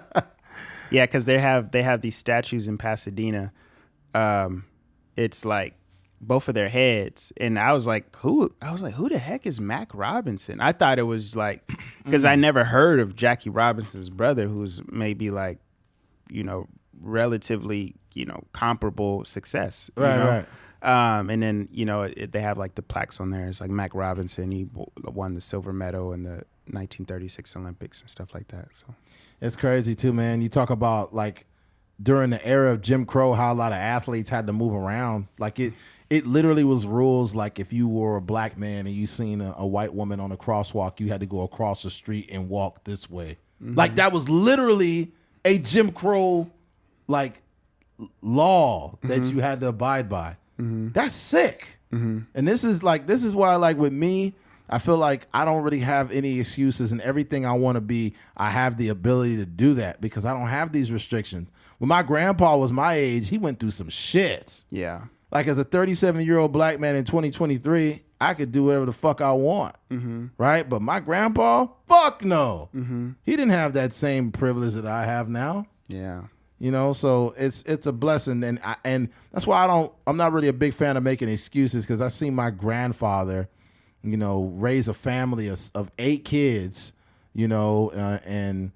Yeah, because they have these statues in Pasadena. It's like both of their heads. And I was like, who the heck is Mac Robinson? I thought it was like, because I never heard of Jackie Robinson's brother, who's maybe like, relatively, comparable success. Right. And then, they have like the plaques on there. It's like Mac Robinson. He won the silver medal in the 1936 Olympics and stuff like that. So it's crazy too, man. You talk about like during the era of Jim Crow, how a lot of athletes had to move around. Like it literally was rules. Like if you were a black man and you seen a white woman on a crosswalk, you had to go across the street and walk this way. Like that was literally a Jim Crow like law that you had to abide by. That's sick. And this is why, like, with me, I feel like I don't really have any excuses, and everything I want to be, I have the ability to do that because I don't have these restrictions. When my grandpa was my age, he went through some shit. yeah. Like as a 37-year-old black man in 2023, I could do whatever the fuck I want. Right? But my grandpa, fuck no. He didn't have that same privilege that I have now. Yeah. So it's a blessing, and that's why I'm not really a big fan of making excuses, because I seen my grandfather, raise a family of 8 kids, and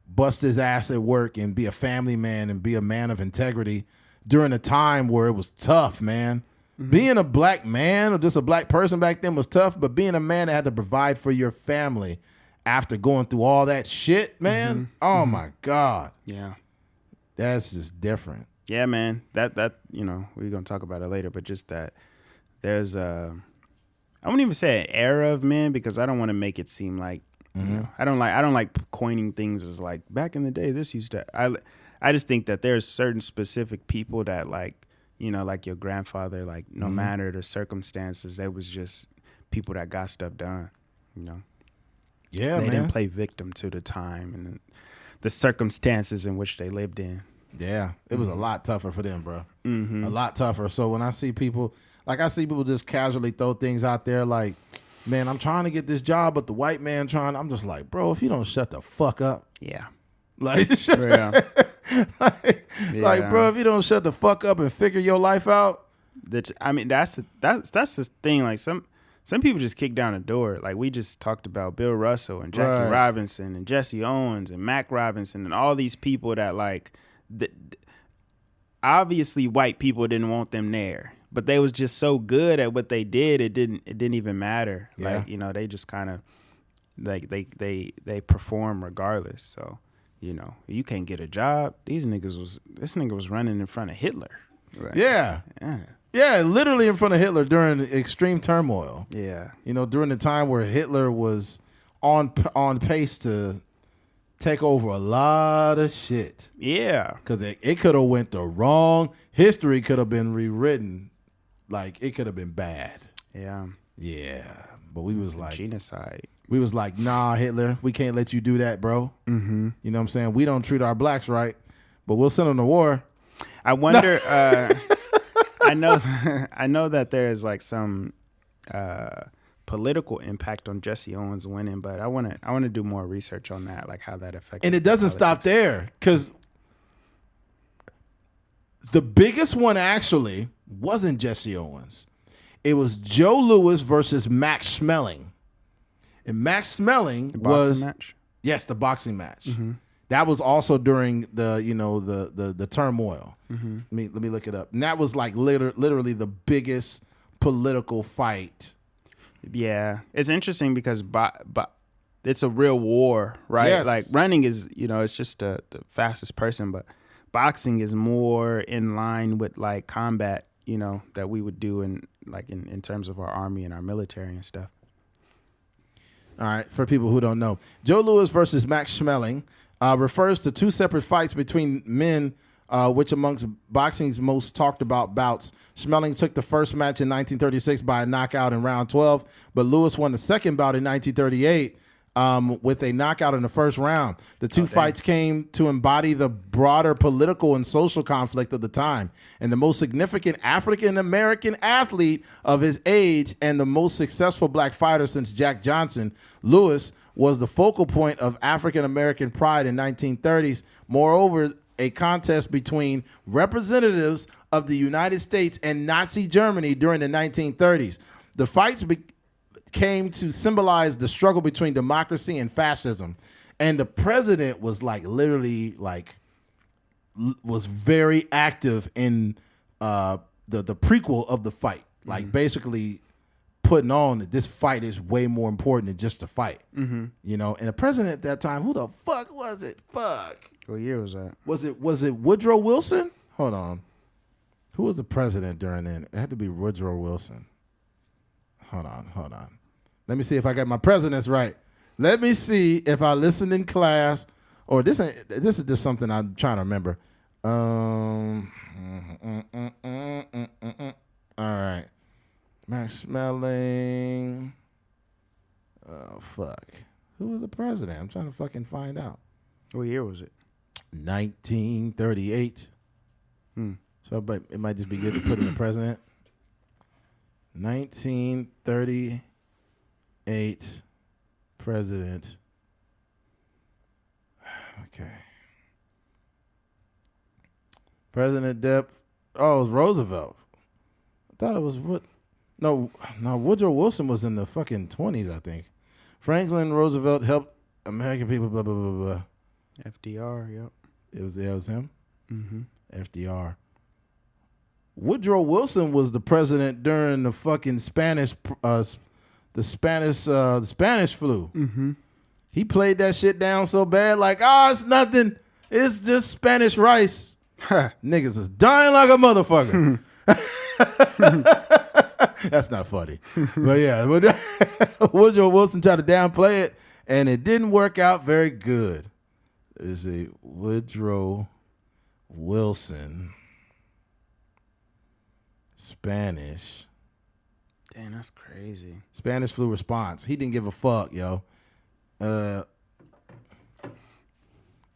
bust his ass at work and be a family man and be a man of integrity during a time where it was tough, man. Being a black man or just a black person back then was tough, but being a man that had to provide for your family after going through all that shit, man, oh my God. Yeah. That's just different. Yeah, man. That we're gonna talk about it later, but just that there's I wouldn't even say an era of men, because I don't want to make it seem like I don't like coining things as like back in the day this used to. I just think that there's certain specific people that like like your grandfather, like no matter the circumstances, they was just people that got stuff done. You know, Yeah, they man. didn't play victim to the time and the circumstances in which they lived in. Yeah, it was a lot tougher for them, bro. Mm-hmm. A lot tougher. So when I see people, just casually throw things out there like, man, I'm trying to get this job, but the white man trying, I'm just like, bro, if you don't shut the fuck up. Yeah. Like, Yeah. like, bro, if you don't shut the fuck up and figure your life out. I mean, that's the thing. Like some people just kick down the door. Like we just talked about Bill Russell and Jackie Robinson and Jesse Owens and Mac Robinson and all these people that like, obviously white people didn't want them there, but they was just so good at what they did. It didn't even matter. Yeah. Like, you know, they just kind of like they perform regardless. So, you know, you can't get a job. This nigga was running in front of Hitler. Right? Yeah. Yeah, literally in front of Hitler during extreme turmoil. Yeah. You know, during the time where Hitler was on pace to take over a lot of shit. Yeah. Because it could have went the wrong. History could have been rewritten. Like, it could have been bad. Yeah. Yeah. But we was like, genocide. We was like, nah, Hitler, we can't let you do that, bro. Mm-hmm. You know what I'm saying? We don't treat our blacks right, but we'll send them to war. I wonder, I know that there is like some political impact on Jesse Owens winning, but I want to do more research on that, like how that affects. And it doesn't stop there, because the biggest one actually wasn't Jesse Owens. It was Joe Louis versus Max Schmeling. And Max Schmeling was match? Yes, the boxing match. Mm-hmm. That was also during the turmoil. Mm-hmm. Let me look it up. And that was like literally the biggest political fight. Yeah, it's interesting because it's a real war, right? Yes. Like running is, it's just the fastest person, but boxing is more in line with like combat, that we would do in terms of our army and our military and stuff. All right, for people who don't know, Joe Louis versus Max Schmeling refers to two separate fights between men, which amongst boxing's most talked about bouts. Schmeling took the first match in 1936 by a knockout in round 12, but Louis won the second bout in 1938 with a knockout in the first round. The two fights came to embody the broader political and social conflict of the time. And the most significant African-American athlete of his age and the most successful black fighter since Jack Johnson, Louis was the focal point of African-American pride in 1930s. Moreover, a contest between representatives of the United States and Nazi Germany during the 1930s. The fights came to symbolize the struggle between democracy and fascism. And the president was was very active in the prequel of the fight. Like basically putting on that this fight is way more important than just a fight. Mm-hmm. And the president at that time, who the fuck was it? Fuck. What year was that? Was it Woodrow Wilson? Hold on. Who was the president during then? It had to be Woodrow Wilson. Hold on. Let me see if I got my presidents right. Let me see if I listened in class, or this is just something I'm trying to remember. All right. Max Schmeling. Oh, fuck. Who was the president? I'm trying to fucking find out. What year was it? 1938. So but it might just be good to put in the president. 1938 president. Okay. President Depp. Oh, it was Roosevelt. I thought it was No, Woodrow Wilson was in the fucking 20s, I think. Franklin Roosevelt helped American people, blah, blah, blah, blah. FDR, yep. It was him? Mm-hmm. FDR. Woodrow Wilson was the president during the fucking Spanish flu. Mm-hmm. He played that shit down so bad, like, it's nothing. It's just Spanish rice. Niggas is dying like a motherfucker. That's not funny. But yeah, Woodrow Wilson tried to downplay it, and it didn't work out very good. There's a Woodrow Wilson Spanish Damn, that's crazy. Spanish flu response. He didn't give a fuck, yo.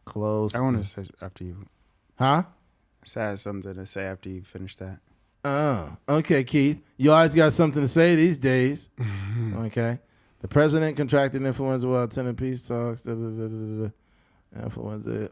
Close. I want to say after you. Huh? I had something to say after you finish that. Okay, Keith. You always got something to say these days. Okay. The president contracted influenza while attending peace talks. Influenza.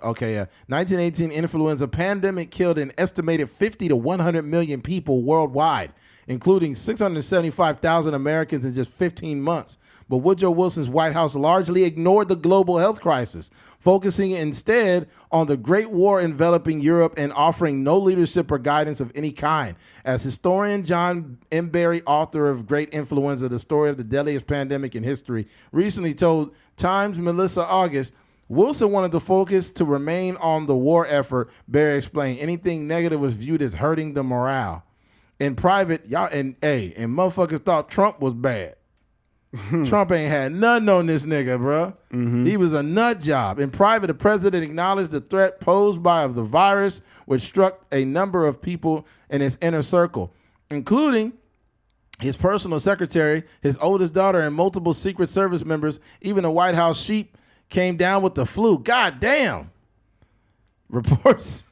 Okay, yeah. 1918 influenza pandemic killed an estimated 50 to 100 million people worldwide, including 675,000 Americans in just 15 months. But Woodrow Wilson's White House largely ignored the global health crisis, focusing instead on the Great War enveloping Europe and offering no leadership or guidance of any kind. As historian John M. Barry, author of Great Influenza, the story of the deadliest pandemic in history, recently told Times' Melissa August, Wilson wanted the focus to remain on the war effort. Barry explained anything negative was viewed as hurting the morale. In private, y'all and motherfuckers thought Trump was bad. Trump ain't had nothing on this nigga, bro. He was a nut job. In private, the president acknowledged the threat posed by the virus, which struck a number of people in his inner circle, including his personal secretary, his oldest daughter, and multiple Secret Service members. Even the White House sheep came down with the flu. God damn. Reports.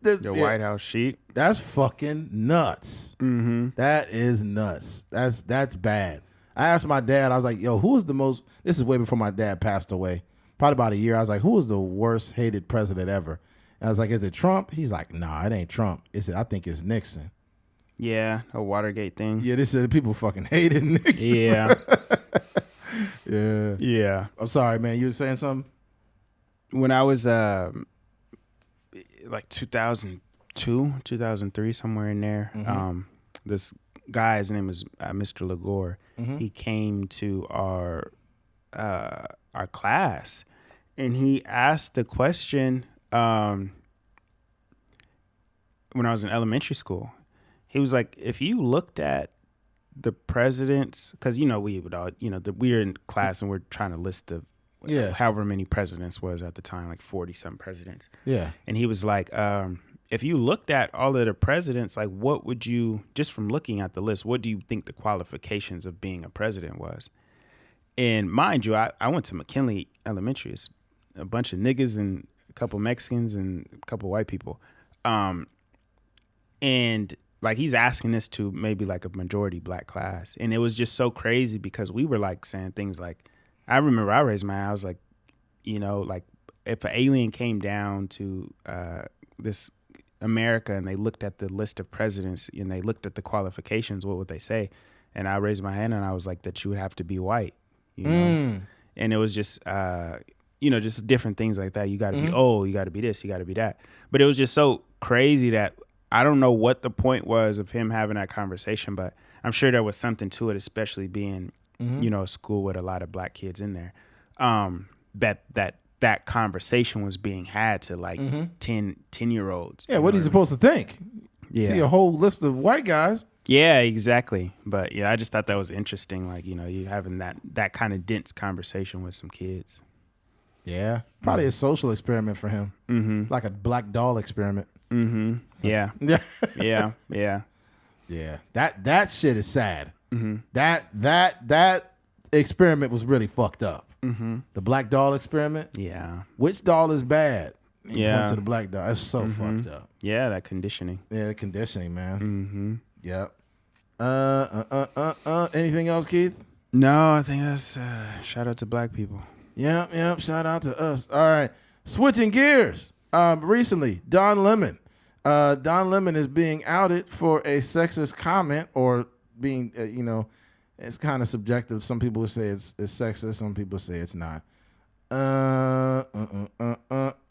White House sheep. That's fucking nuts. That is nuts. That's bad. I asked my dad, I was like, yo, who is the most, this is way before my dad passed away, probably about a year. I was like, who is the worst hated president ever? And I was like, is it Trump? He's like, nah, it ain't Trump. I think it's Nixon. Yeah, a Watergate thing. Yeah, this is people fucking hated Nixon. Yeah. Yeah. Yeah. I'm sorry, man. You were saying something? When I was like 2002, 2003, somewhere in there, this guy, his name was Mr. Lagore. He came to our class, and he asked the question when I was in elementary school. He was like, if you looked at the presidents, because we would all we were in class and we're trying to list the however many presidents was at the time, like 40-some presidents. Yeah, and he was like, if you looked at all of the presidents, like what would you, just from looking at the list, what do you think the qualifications of being a president was? And mind you, I went to McKinley Elementary. It's a bunch of niggas and a couple Mexicans and a couple white people. And like he's asking this to maybe like a majority black class. And it was just so crazy because we were like saying things like, I remember I raised my hand. I was like, like if an alien came down to this America and they looked at the list of presidents and they looked at the qualifications, what would they say? And I raised my hand and I was like, that you would have to be white, And it was just, just different things like that. You got to be old, you got to be this, you got to be that. But it was just so crazy that I don't know what the point was of him having that conversation, but I'm sure there was something to it, especially being, a school with a lot of black kids in there, that conversation was being had to like 10-year-olds. Yeah, what are you supposed to think? Yeah. See a whole list of white guys. Yeah, exactly. But yeah, I just thought that was interesting. Like, you having that kind of dense conversation with some kids. Yeah, probably a social experiment for him, like a black doll experiment. Yeah, yeah, yeah. That shit is sad. That experiment was really fucked up. The black doll experiment. Yeah. Which doll is bad? Went to the black doll. That's so fucked up. Yeah, that conditioning. Yeah, the conditioning, man. Yep. Anything else, Keith? No, I think that's shout out to black people. Yep. Shout out to us. All right. Switching gears. Recently, Don Lemon. Don Lemon is being outed for a sexist comment or being, it's kind of subjective. Some people would say it's sexist. Some people say it's not. All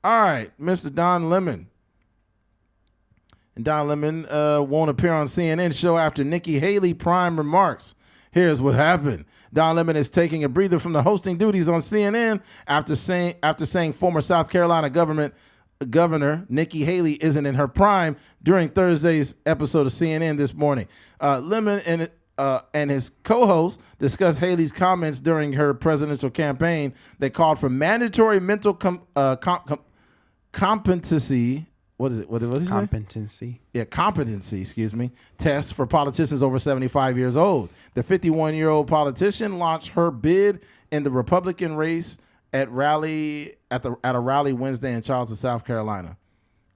right, Mr. Don Lemon. And Don Lemon won't appear on CNN show after Nikki Haley prime remarks. Here's what happened. Don Lemon is taking a breather from the hosting duties on CNN after saying former South Carolina Governor Nikki Haley isn't in her prime during Thursday's episode of CNN This Morning. Lemon and his co-host discussed Haley's comments during her presidential campaign that called for mandatory mental competency what is it? What did he say? Competency. Yeah, competency, excuse me, test for politicians over 75 years old. The 51-year-old politician launched her bid in the Republican race at a rally Wednesday in Charleston, South Carolina.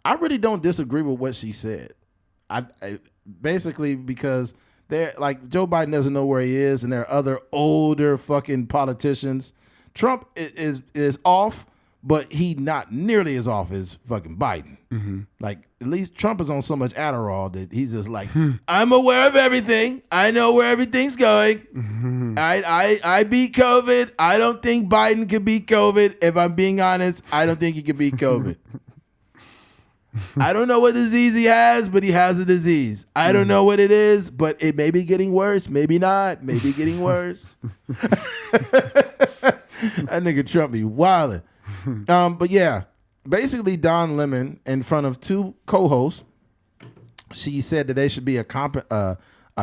I really don't disagree with what she said. I basically because they're like Joe Biden doesn't know where he is, and there are other older fucking politicians. Trump is off, but he not nearly as off as fucking Biden. Mm-hmm. Like at least Trump is on so much Adderall that he's just like, I'm aware of everything. I know where everything's going. Mm-hmm. I beat COVID. I don't think Biden could beat COVID. If I'm being honest, I don't think he could beat COVID. I don't know what disease he has, but he has a disease. I don't know what it is, but it may be getting worse. Maybe not. Maybe getting worse. That nigga Trump be wildin'. But yeah, basically Don Lemon in front of two co-hosts, she said that they should be a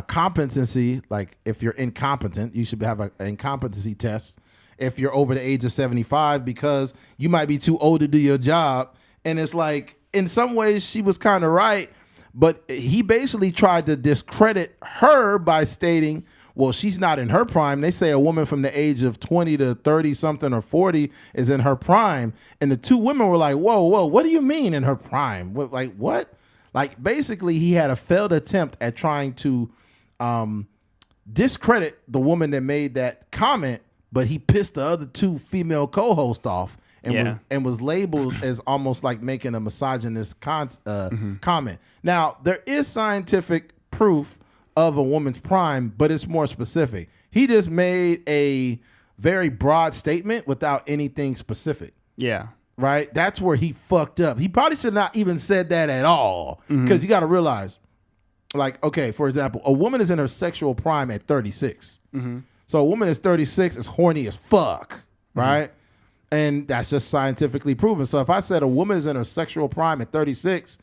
competency, like if you're incompetent, you should have an incompetency test if you're over the age of 75 because you might be too old to do your job. And it's like, in some ways she was kind of right, but he basically tried to discredit her by stating, well, she's not in her prime. They say a woman from the age of 20 to 30 something or 40 is in her prime. And the two women were like, whoa, what do you mean in her prime? Like what? Like basically he had a failed attempt at trying to discredit the woman that made that comment, but he pissed the other two female co-hosts off and was labeled as almost like making a misogynist comment. Now, there is scientific proof of a woman's prime, but it's more specific. He just made a very broad statement without anything specific. Yeah. Right? That's where he fucked up. He probably should not even said that at all. Because you got to realize, like, okay, for example, a woman is in her sexual prime at 36. Mm-hmm. So a woman is 36 is horny as fuck, right? And that's just scientifically proven. So if I said a woman is in her sexual prime at 36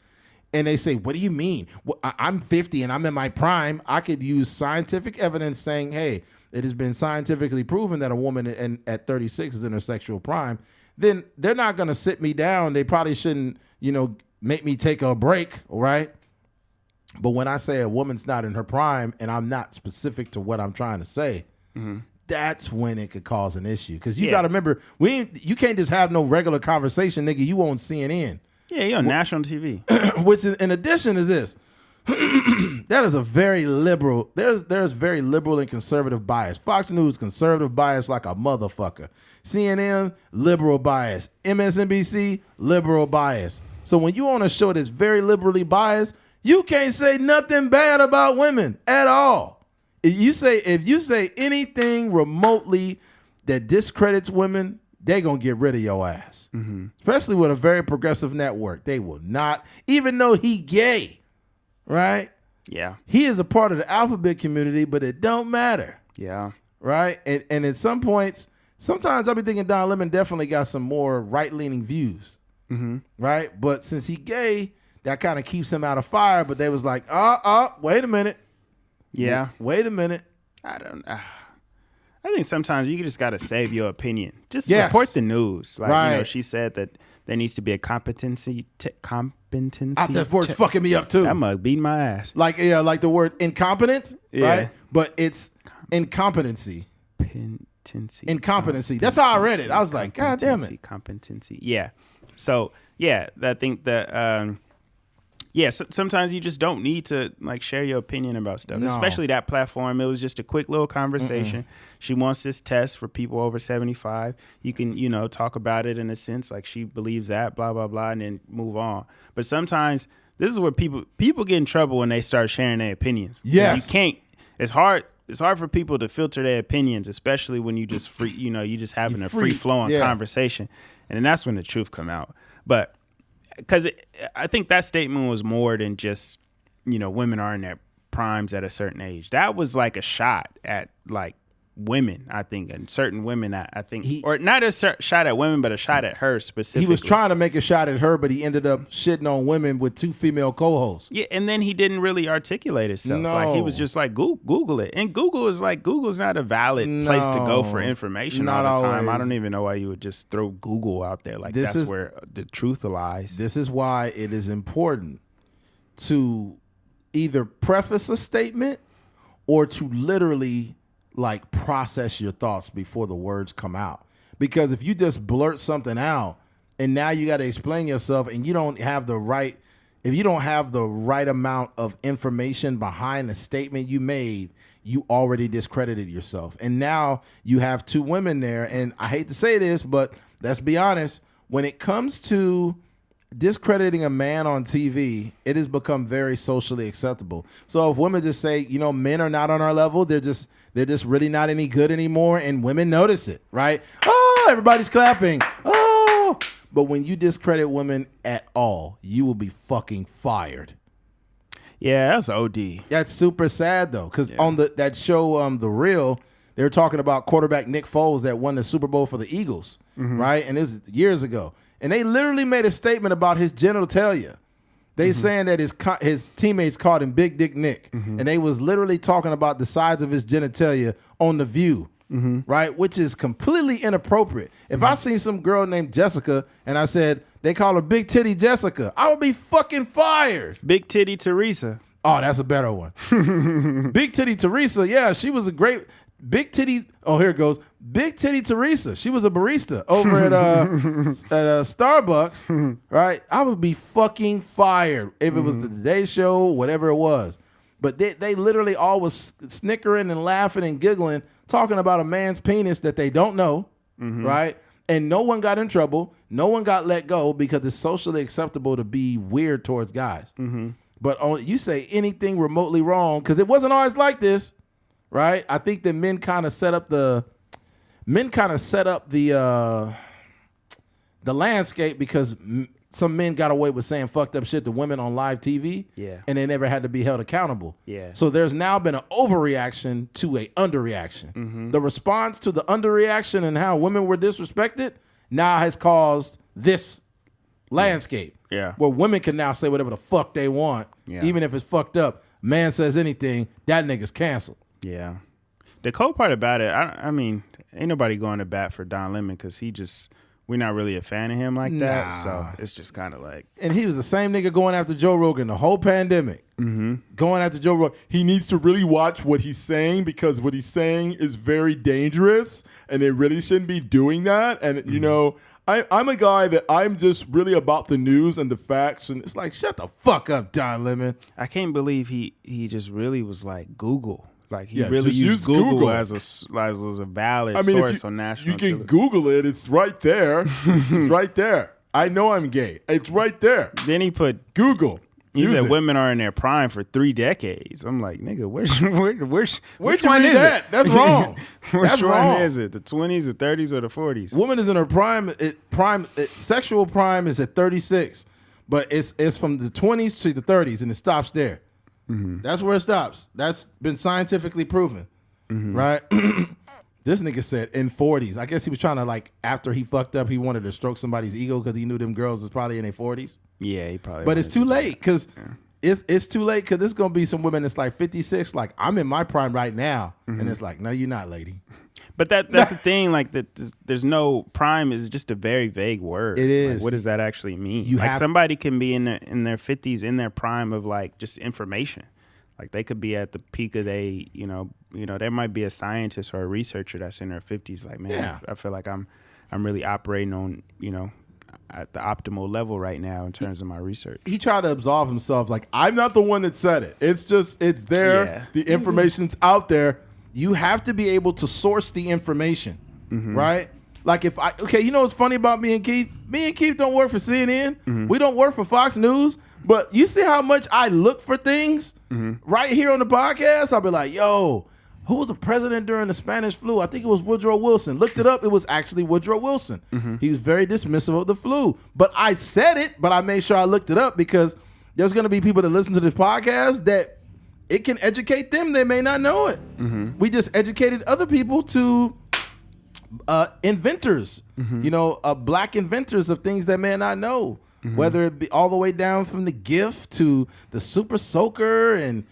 and they say, what do you mean? Well, I'm 50 and I'm in my prime. I could use scientific evidence saying, hey, it has been scientifically proven that a woman at 36 is in her sexual prime. Then they're not going to sit me down. They probably shouldn't, make me take a break, right? But when I say a woman's not in her prime and I'm not specific to what I'm trying to say, that's when it could cause an issue. Because you got to remember, you can't just have no regular conversation, nigga. You on CNN. Yeah, you're on national TV. Which is, in addition to this, that is a very liberal, there's very liberal and conservative bias. Fox News, conservative bias like a motherfucker. CNN, liberal bias. MSNBC, liberal bias. So when you on a show that's very liberally biased, you can't say nothing bad about women at all. If you say anything remotely that discredits women, they're going to get rid of your ass. Mm-hmm. Especially with a very progressive network. They will not, even though he gay, right? Yeah. He is a part of the alphabet community, but it don't matter. Yeah. Right? And at some points, sometimes I'll be thinking Don Lemon definitely got some more right-leaning views. Mm-hmm. Right? But since he gay, that kind of keeps him out of fire. But they was like, wait a minute. Yeah. Wait a minute. I don't know. I think sometimes you just got to save your opinion. Just report the news. Like, she said that there needs to be a competency. That word's fucking me up too. That mug beating my ass. Like the word incompetent, right? But it's incompetency. Incompetency. That's how I read it. I was like, God damn it. Competency. Yeah. So, yeah, I think that... sometimes you just don't need to like share your opinion about stuff, especially that platform. It was just a quick little conversation. She wants this test for people over 75. You can, talk about it in a sense, like she believes that, blah, blah, blah, and then move on. But sometimes this is where people get in trouble when they start sharing their opinions. Yes. You can't. It's hard for people to filter their opinions, especially when you just you just having a free flowing conversation. And then that's when the truth come out. But because I think that statement was more than just, women are in their primes at a certain age. That was like a shot at like women, I think, and certain women, I think, or not a shot at women, but a shot at her specifically. He was trying to make a shot at her, but he ended up shitting on women with 2 female co-hosts. Yeah, and then he didn't really articulate himself. No. Like, he was just like, Google it. And Google's not a valid place to go for information all the time. I don't even know why you would just throw Google out there. Like, that's where the truth lies. This is why it is important to either preface a statement or to literally like process your thoughts before the words come out. Because if you just blurt something out and now you got to explain yourself and you don't have the right, if you don't have the right amount of information behind the statement you made, you already discredited yourself. And now you have 2 women there. And I hate to say this, but let's be honest, when it comes to discrediting a man on TV, it has become very socially acceptable. So if women just say, you know, men are not on our level, they're just really not any good anymore, and women notice it, right? Oh, everybody's clapping. Oh, but when you discredit women at all, you will be fucking fired. Yeah, that's OD. That's super sad though, because on that show, The Real, they were talking about quarterback Nick Foles that won the Super Bowl for the Eagles, right? And this was years ago. And they literally made a statement about his genitalia. They saying that his teammates called him Big Dick Nick. And they was literally talking about the size of his genitalia on The View, right? Which is completely inappropriate. If I seen some girl named Jessica and I said, they call her Big Titty Jessica, I would be fucking fired. Big Titty Teresa. Oh, that's a better one. Big Titty Teresa, yeah, she was a great... Big Titty, oh, here it goes. Big Titty Teresa. She was a barista over at Starbucks, right? I would be fucking fired if it was the Today Show, whatever it was. But they literally all was snickering and laughing and giggling, talking about a man's penis that they don't know, right? And no one got in trouble. No one got let go because it's socially acceptable to be weird towards guys. But you say anything remotely wrong, because it wasn't always like this. Right, I think that men kind of set up the landscape because some men got away with saying fucked up shit to women on live TV, and they never had to be held accountable. So there's now been an overreaction to a underreaction. The response to the underreaction and how women were disrespected now has caused this landscape, where women can now say whatever the fuck they want, even if it's fucked up. Man says anything, that nigga's canceled. Yeah. The cool part about it, I mean, ain't nobody going to bat for Don Lemon because we're not really a fan of him like that. So it's just kind of like. And he was the same nigga going after Joe Rogan the whole pandemic. Going after Joe Rogan. He needs to really watch what he's saying because what he's saying is very dangerous and they really shouldn't be doing that. And, you know, I'm a guy that I'm just really about the news and the facts. And it's like, shut the fuck up, Don Lemon. I can't believe he just really was like Google. Like he really used Google as a valid source on national. You can Google it; it's right there. It's right there. I know I'm gay. It's right there. Then he put Google. He said women are in their prime for 3 decades. I'm like, nigga, which one is it? That's wrong. Which one is it? The 20s, the 30s, or the 40s? Woman is in her prime. Sexual prime is at 36, but it's from the 20s to the 30s, and it stops there. That's where it stops. That's been scientifically proven, right? This nigga said in 40s. I guess he was trying to, like, after he fucked up, he wanted to stroke somebody's ego because he knew them girls was probably in their 40s. Yeah, he probably. But it's too late because it's too late because there's gonna be some women that's like 56. Like, I'm in my prime right now, and it's like, no, you're not, lady. But that's the thing. Like, there's no prime is just a very vague word. It is. Like, what does that actually mean? Somebody can be in their 50s, in their prime of like just information. Like they could be at the peak of there might be a scientist or a researcher that's in their 50s. Like, man, I feel like I'm really operating on at the optimal level right now in terms of my research. He tried to absolve himself. Like, I'm not the one that said it. It's there. Yeah. The information's out there. You have to be able to source the information, right? Like you know what's funny about me and Keith? Me and Keith don't work for CNN. We don't work for Fox News. But you see how much I look for things right here on the podcast? I'll be like, yo, who was the president during the Spanish flu? I think it was Woodrow Wilson. Looked it up. It was actually Woodrow Wilson. He was very dismissive of the flu. But I said it, but I made sure I looked it up because there's going to be people that listen to this podcast that it can educate them. They may not know it. We just educated other people to inventors, black inventors of things that may not know, whether it be all the way down from the gift to the super soaker and,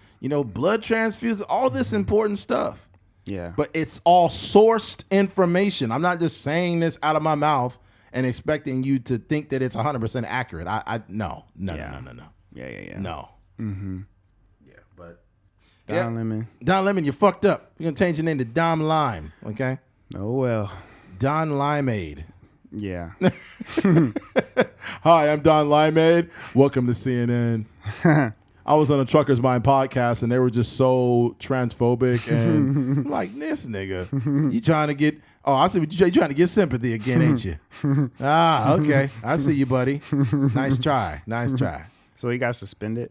blood transfusions, all this important stuff. Yeah. But it's all sourced information. I'm not just saying this out of my mouth and expecting you to think that it's 100% accurate. No. Yeah. No. Yeah, but Don Lemon. Don Lemon, you fucked up. You're gonna change your name to Dom Lime, okay? Oh well. Don Limeade. Yeah. Hi, I'm Don Limeade. Welcome to CNN. I was on a Trucker's Mind podcast, and they were just so transphobic and I'm like, this nigga, you trying to get? Oh, I see what you're trying to get sympathy again, ain't you? Okay, I see you, buddy. Nice try. So he got suspended.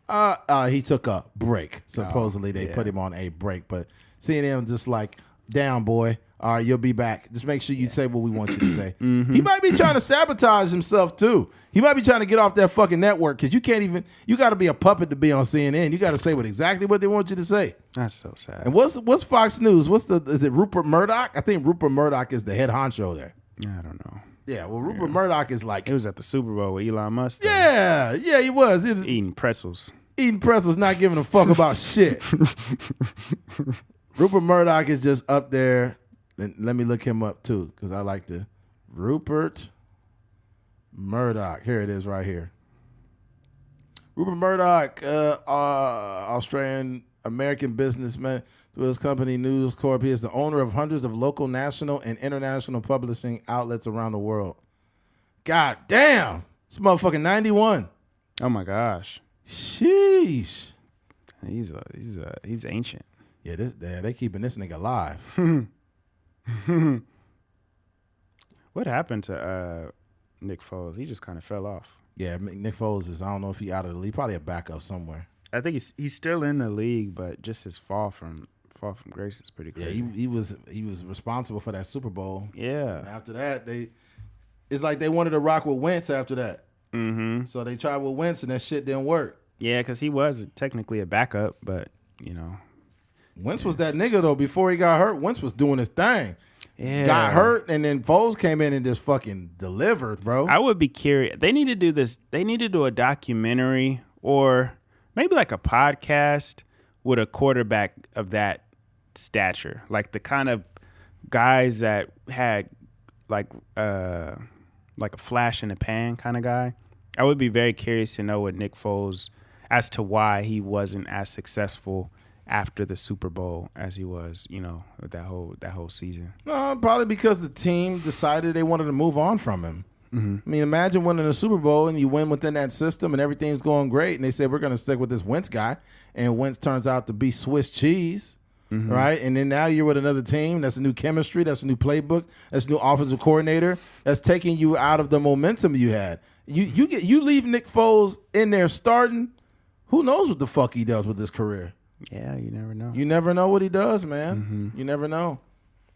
He took a break. Supposedly they put him on a break, but CNN just like, down, boy. All right, you'll be back. Just make sure you say what we want you to say. He might be trying to sabotage himself too. He might be trying to get off that fucking network because you got to be a puppet to be on CNN. You got to say exactly what they want you to say. That's so sad. And what's Fox News? Is it Rupert Murdoch? I think Rupert Murdoch is the head honcho there. I don't know. Yeah, well, Rupert Murdoch is like... He was at the Super Bowl with Elon Musk. Though. Yeah, he was. He was eating pretzels. Eating pretzels, not giving a fuck about shit. Rupert Murdoch is just up there. And let me look him up, too, because I like to... Rupert Murdoch. Here it is right here. Rupert Murdoch, Australian-American businessman. Through his company, News Corp, he is the owner of hundreds of local, national, and international publishing outlets around the world. God damn. This motherfucking 91. Oh, my gosh. Sheesh. He's ancient. Yeah, they keeping this nigga alive. What happened to Nick Foles? He just kind of fell off. Yeah, Nick Foles is, I don't know if he out of the league. Probably a backup somewhere. I think he's still in the league, but just his fall from grace is pretty crazy. Yeah, he was responsible for that Super Bowl. Yeah. And after that, it's like they wanted to rock with Wentz after that. Mm-hmm. So they tried with Wentz and that shit didn't work. Yeah, because he was technically a backup, but Wentz was that nigga though. Before he got hurt, Wentz was doing his thing. Yeah. Got hurt, and then Foles came in and just fucking delivered, bro. I would be curious. They need to do this. They need to do a documentary or maybe like a podcast with a quarterback of that stature, like the kind of guys that had like a flash in the pan kind of guy. I would be very curious to know what Nick Foles, as to why he wasn't as successful after the Super Bowl as he was, with that whole season. No, probably because the team decided they wanted to move on from him. Mm-hmm. I mean, imagine winning a Super Bowl and you win within that system and everything's going great, and they say we're going to stick with this Wentz guy, and Wentz turns out to be Swiss cheese, right? And then now you're with another team. That's a new chemistry. That's a new playbook. That's a new offensive coordinator. That's taking you out of the momentum you had. You leave Nick Foles in there starting. Who knows what the fuck he does with his career? Yeah, you never know. You never know what he does, man. Mm-hmm. You never know.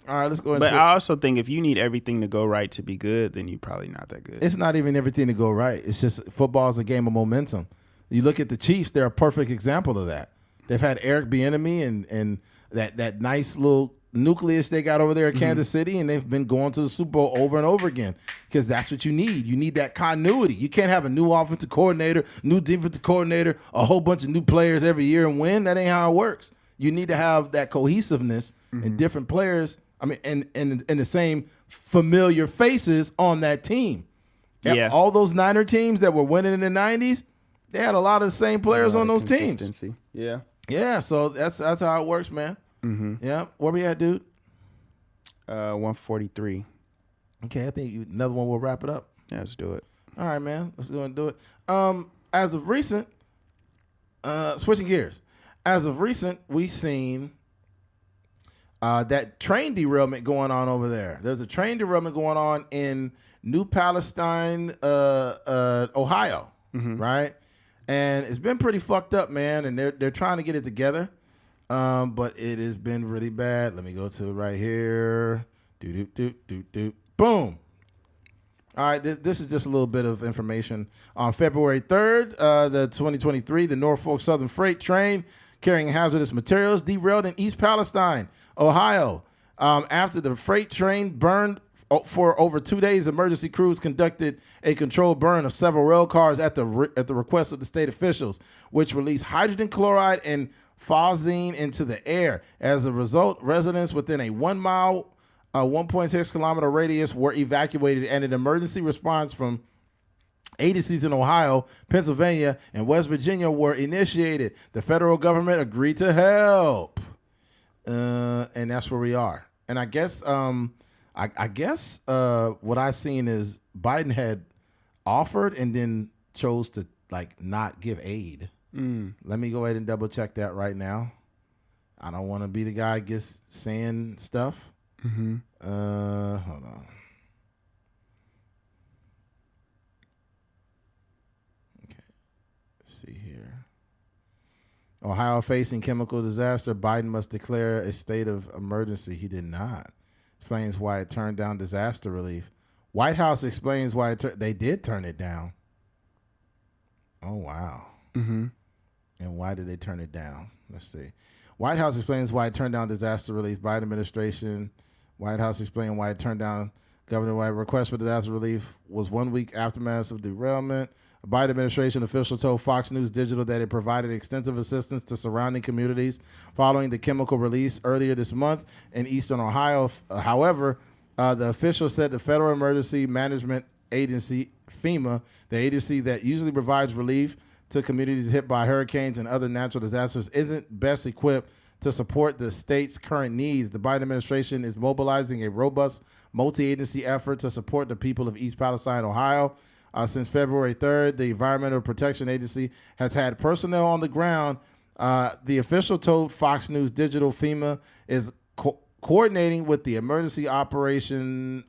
All right, let's go ahead. But I also think if you need everything to go right to be good, then you're probably not that good. It's not even everything to go right. It's just football is a game of momentum. You look at the Chiefs; they're a perfect example of that. They've had Eric Bieniemy and that nice little nucleus they got over there at Kansas City, and they've been going to the Super Bowl over and over again because that's what you need. You need that continuity. You can't have a new offensive coordinator, new defensive coordinator, a whole bunch of new players every year and win. That ain't how it works. You need to have that cohesiveness and different players. I mean, and the same familiar faces on that team. Yeah. All those Niner teams that were winning in the 90s, they had a lot of the same players on those teams. Yeah. Yeah, so that's how it works, man. Mm-hmm. Yeah. Where we at, dude? 143. Okay, I think another one will wrap it up. Yeah, let's do it. All right, man. Let's do it. As of recent, switching gears. As of recent, we've seen that train derailment going on over there. There's a train derailment going on in New Palestine, Ohio, right? And it's been pretty fucked up, man. And they're trying to get it together, but it has been really bad. Let me go to it right here. Boom. All right, this is just a little bit of information. On February 3rd, the 2023, the Norfolk Southern Freight train carrying hazardous materials derailed in East Palestine, Ohio. After the freight train burned for over 2 days, emergency crews conducted a controlled burn of several rail cars at the request of the state officials, which released hydrogen chloride and phosgene into the air. As a result, residents within a 1 mile, 1.6 kilometer radius were evacuated, and an emergency response from agencies in Ohio, Pennsylvania, and West Virginia were initiated. The federal government agreed to help, and that's where we are. And I guess, what I seen is Biden had offered and then chose to like not give aid. Let me go ahead and double check that right now. I don't want to be the guy just saying stuff. Hold on. Okay. Let's see here. Ohio facing chemical disaster. Biden must declare a state of emergency. He did not. Explains why it turned down disaster relief. White House explains why they did turn it down. Oh, wow. And why did they turn it down? Let's see. White House explains why it turned down disaster relief. Biden administration. White House explained why it turned down Governor White's request for disaster relief was 1 week aftermath of derailment. A Biden administration official told Fox News Digital that it provided extensive assistance to surrounding communities following the chemical release earlier this month in eastern Ohio. However, the official said the Federal Emergency Management Agency, FEMA, the agency that usually provides relief to communities hit by hurricanes and other natural disasters, isn't best equipped to support the state's current needs. The Biden administration is mobilizing a robust multi-agency effort to support the people of East Palestine, Ohio. Since February 3rd, the Environmental Protection Agency has had personnel on the ground. The official told Fox News Digital FEMA is coordinating with the Emergency Operations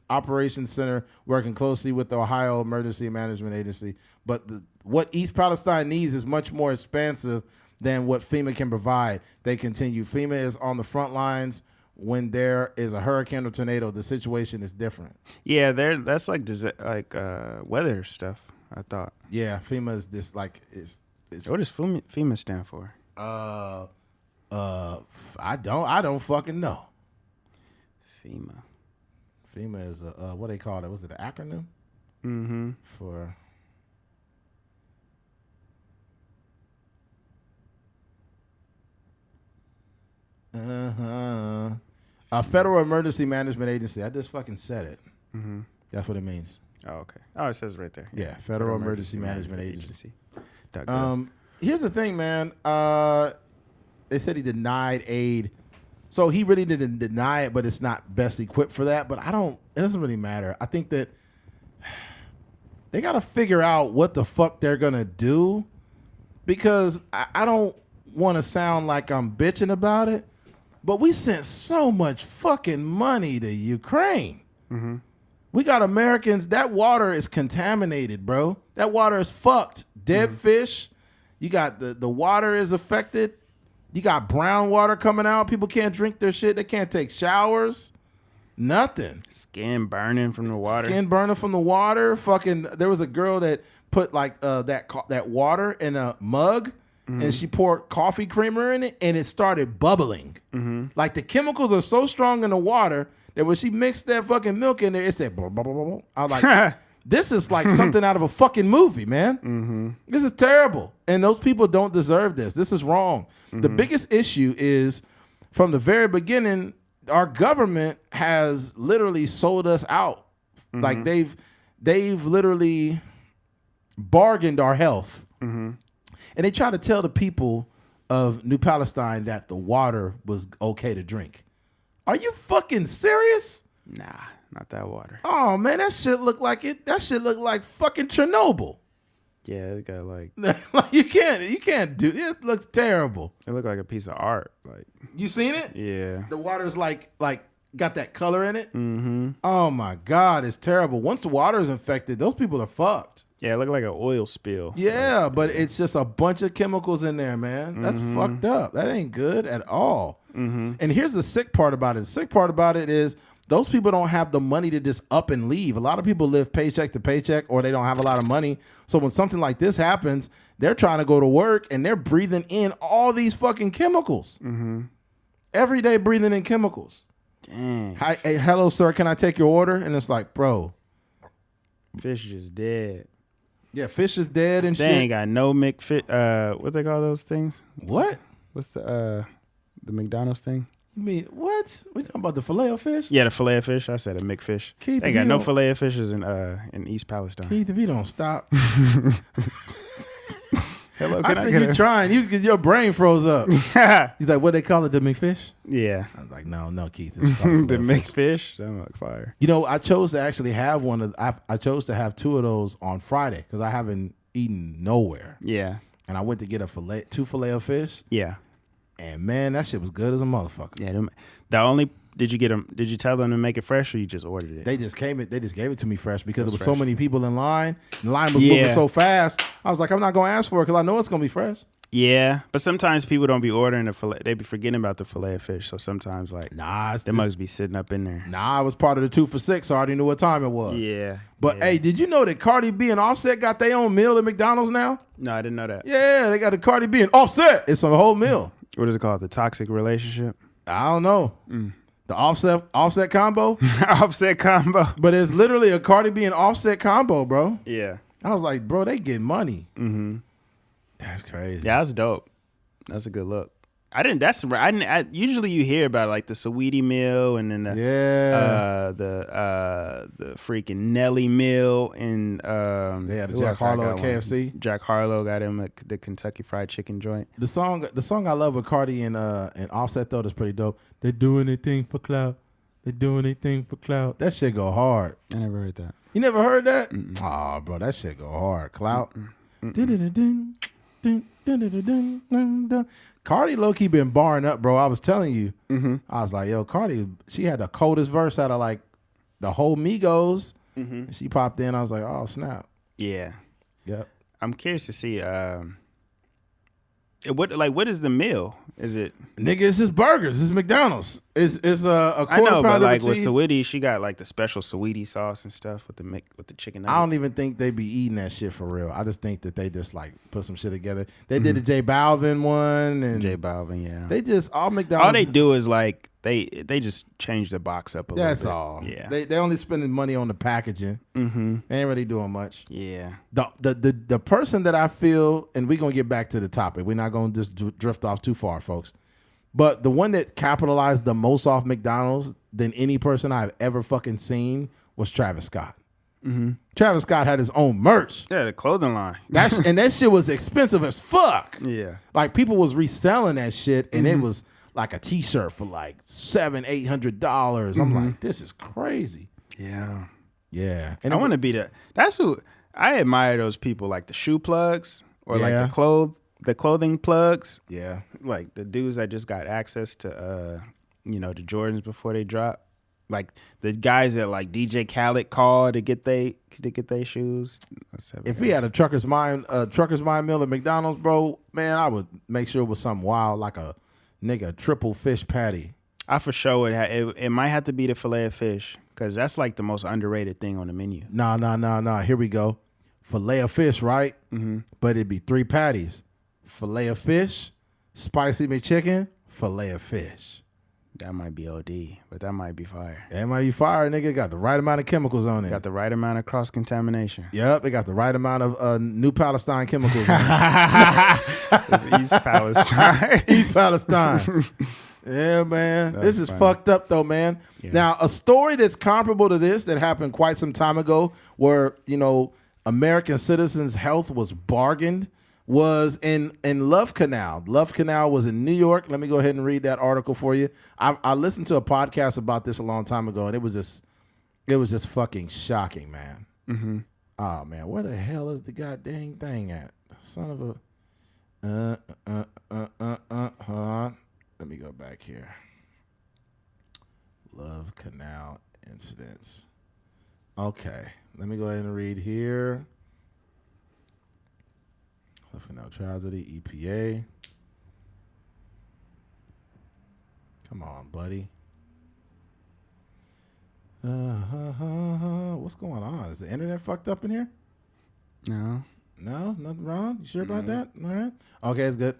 Center, working closely with the Ohio Emergency Management Agency. But what East Palestine needs is much more expansive than what FEMA can provide. They continue. FEMA is on the front lines when there is a hurricane or tornado. The situation is different. Yeah, that's like weather stuff, I thought. Yeah, FEMA is this like it's What does FEMA stand for? I don't fucking know. FEMA is a what they call it? Was it an acronym? For a Federal Emergency Management Agency. I just fucking said it. That's what it means. Oh, okay. Oh, it says right there. Yeah, Federal Emergency Management Agency. .gov. Here's the thing, man. They said he denied aid. So he really didn't deny it, but it's not best equipped for that. But it doesn't really matter. I think that they got to figure out what the fuck they're going to do, because I don't want to sound like I'm bitching about it, but we sent so much fucking money to Ukraine. We got Americans. That water is contaminated, bro. That water is fucked. Dead fish. You got the water is affected. You got brown water coming out. People can't drink their shit. They can't take showers. Nothing. Skin burning from the water. Skin burning from the water. Fucking. There was a girl that put like that water in a mug, and she poured coffee creamer in it, and it started bubbling. Like the chemicals are so strong in the water that when she mixed that fucking milk in there, it said blah, blah, blah, blah. I was like, this is like something out of a fucking movie, man. This is terrible. And those people don't deserve this. This is wrong. The biggest issue is from the very beginning, our government has literally sold us out. Like they've literally bargained our health. And they try to tell the people of New Palestine that the water was okay to drink. Are you fucking serious? Nah, not that water. Oh man, that shit look like fucking Chernobyl. Yeah, it got like you can't do this. It looks terrible. It looked like a piece of art. Like, you seen it? Yeah. The water's like got that color in it. Oh my God, it's terrible. Once the water is infected, those people are fucked. Yeah, it looked like an oil spill. Yeah, but it's just a bunch of chemicals in there, man. That's fucked up. That ain't good at all. And here's the sick part about it. The sick part about it is those people don't have the money to just up and leave. A lot of people live paycheck to paycheck, or they don't have a lot of money. So when something like this happens, they're trying to go to work and they're breathing in all these fucking chemicals. Mm-hmm. Every day breathing in chemicals. Dang. Hi, hey, hello, sir. Can I take your order? And it's like, bro. Fish just dead. Yeah, fish is dead and They shit. ain't got no McFish. What they call those things? What? What's the McDonald's thing? You mean, what? We talking about the filet of fish? Yeah, the fillet of fish. I said a McFish. Keith, They ain't got no fillet of fishes in East Palestine. Keith, if you don't stop. Hello, I said you trying. Your brain froze up. He's like, what they call it, the McFish? Yeah. I was like, no, Keith. It's called The filet of fish. McFish? That like fire. You know, I chose to actually have one of. I chose to have two of those on Friday because I haven't eaten nowhere, Yeah. and I went to get two fillet of fish, Yeah. and man, that shit was good as a motherfucker. Yeah. Did you get them? Did you tell them to make it fresh, or you just ordered it? They just gave it to me fresh because there was so fresh. many people in line. The line was moving so fast. I was like, I'm not gonna ask for it because I know it's gonna be fresh. Yeah, but sometimes people don't be ordering the fillet. They be forgetting about the fillet of fish. So sometimes like they must be sitting up in there. I was part of the 2 for $6. So I already knew what time it was. Yeah. But hey, did you know that Cardi B and Offset got their own meal at McDonald's now? No, I didn't know that. Yeah, they got a Cardi B and Offset. It's a whole meal. What is it called? The toxic relationship? I don't know. The Offset combo. Offset combo. But it's literally a Cardi B and Offset combo, bro. Yeah. I was like, bro, they get money. Mm-hmm. That's crazy. Yeah, that's dope. That's a good look. Usually you hear about like the Saweetie meal and then the freaking Nelly meal and they had a who Jack else I Harlow got at one? KFC. Jack Harlow got him at the Kentucky Fried Chicken joint. The song I love with Cardi and Offset though, that's pretty dope. They do anything for clout. They do anything for clout. That shit go hard. I never heard that. You never heard that? Oh, bro, that shit go hard. Clout. Cardi low-key been barring up, bro. I was telling you. Mm-hmm. I was like, yo, Cardi, she had the coldest verse out of like the whole Migos. Mm-hmm. She popped in. I was like, oh, snap. Yeah. Yep. I'm curious to see what is the meal? Is it nigga? It's just burgers. It's McDonald's. It's a quarter I know, but pounder like with with cheese. Saweetie, she got like the special Saweetie sauce and stuff with the chicken nuggets. I don't even think they be eating that shit for real. I just think that they just like put some shit together. They did the J Balvin one and J Balvin, yeah. They just all McDonald's. All they do is like they just change the box up a little bit. That's all. Yeah. They only spending money on the packaging. Mm-hmm. They ain't really doing much. Yeah. The person that I feel, and we're gonna get back to the topic. We're not gonna just drift off too far, folks. But the one that capitalized the most off McDonald's than any person I've ever fucking seen was Travis Scott. Mm-hmm. Travis Scott had his own merch. Yeah, the clothing line. And that shit was expensive as fuck. Yeah. Like people was reselling that shit, and it was like a T-shirt for like $700-800. I'm like, this is crazy. Yeah. Yeah. And I want to be that's who I admire those people like the shoe plugs or like the clothing plugs. Yeah. Like the dudes that just got access to the Jordans before they drop. Like the guys that like DJ Khaled called to get they shoes. If we had a trucker's mind meal at McDonald's, bro, man, I would make sure it was something wild, like a nigga triple fish patty. I for sure it might have to be the filet of fish because that's like the most underrated thing on the menu. Nah. Here we go. Filet of fish, right? Mm-hmm. But it'd be 3 patties. Filet of fish, spicy McChicken, filet of fish. That might be OD, but that might be fire. That might be fire, nigga. Got the right amount of chemicals on it. Got the right amount of cross-contamination. Yep, it got the right amount of New Palestine chemicals on it. It's East Palestine. East Palestine. Yeah, man. This is funny. Fucked up, though, man. Yeah. Now, a story that's comparable to this that happened quite some time ago where, American citizens' health was bargained was in Love Canal. Love Canal was in New York. Let me go ahead and read that article for you. I listened to a podcast about this a long time ago, and it was just fucking shocking, man. Mm-hmm. Oh, man, where the hell is the goddamn thing at? Son of a... Hold on. Let me go back here. Love Canal incidents. Okay, let me go ahead and read here. Love Canal tragedy, EPA. Come on, buddy. What's going on? Is the internet fucked up in here? No. No, nothing wrong. You sure about that? All right. Okay, it's good.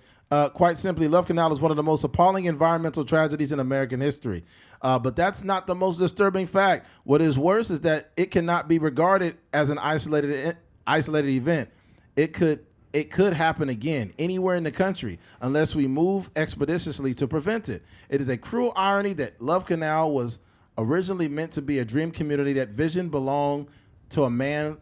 Quite simply, Love Canal is one of the most appalling environmental tragedies in American history. But that's not the most disturbing fact. What is worse is that it cannot be regarded as an isolated event. It could happen again anywhere in the country unless we move expeditiously to prevent it. It is a cruel irony that Love Canal was originally meant to be a dream community. That vision belonged to a man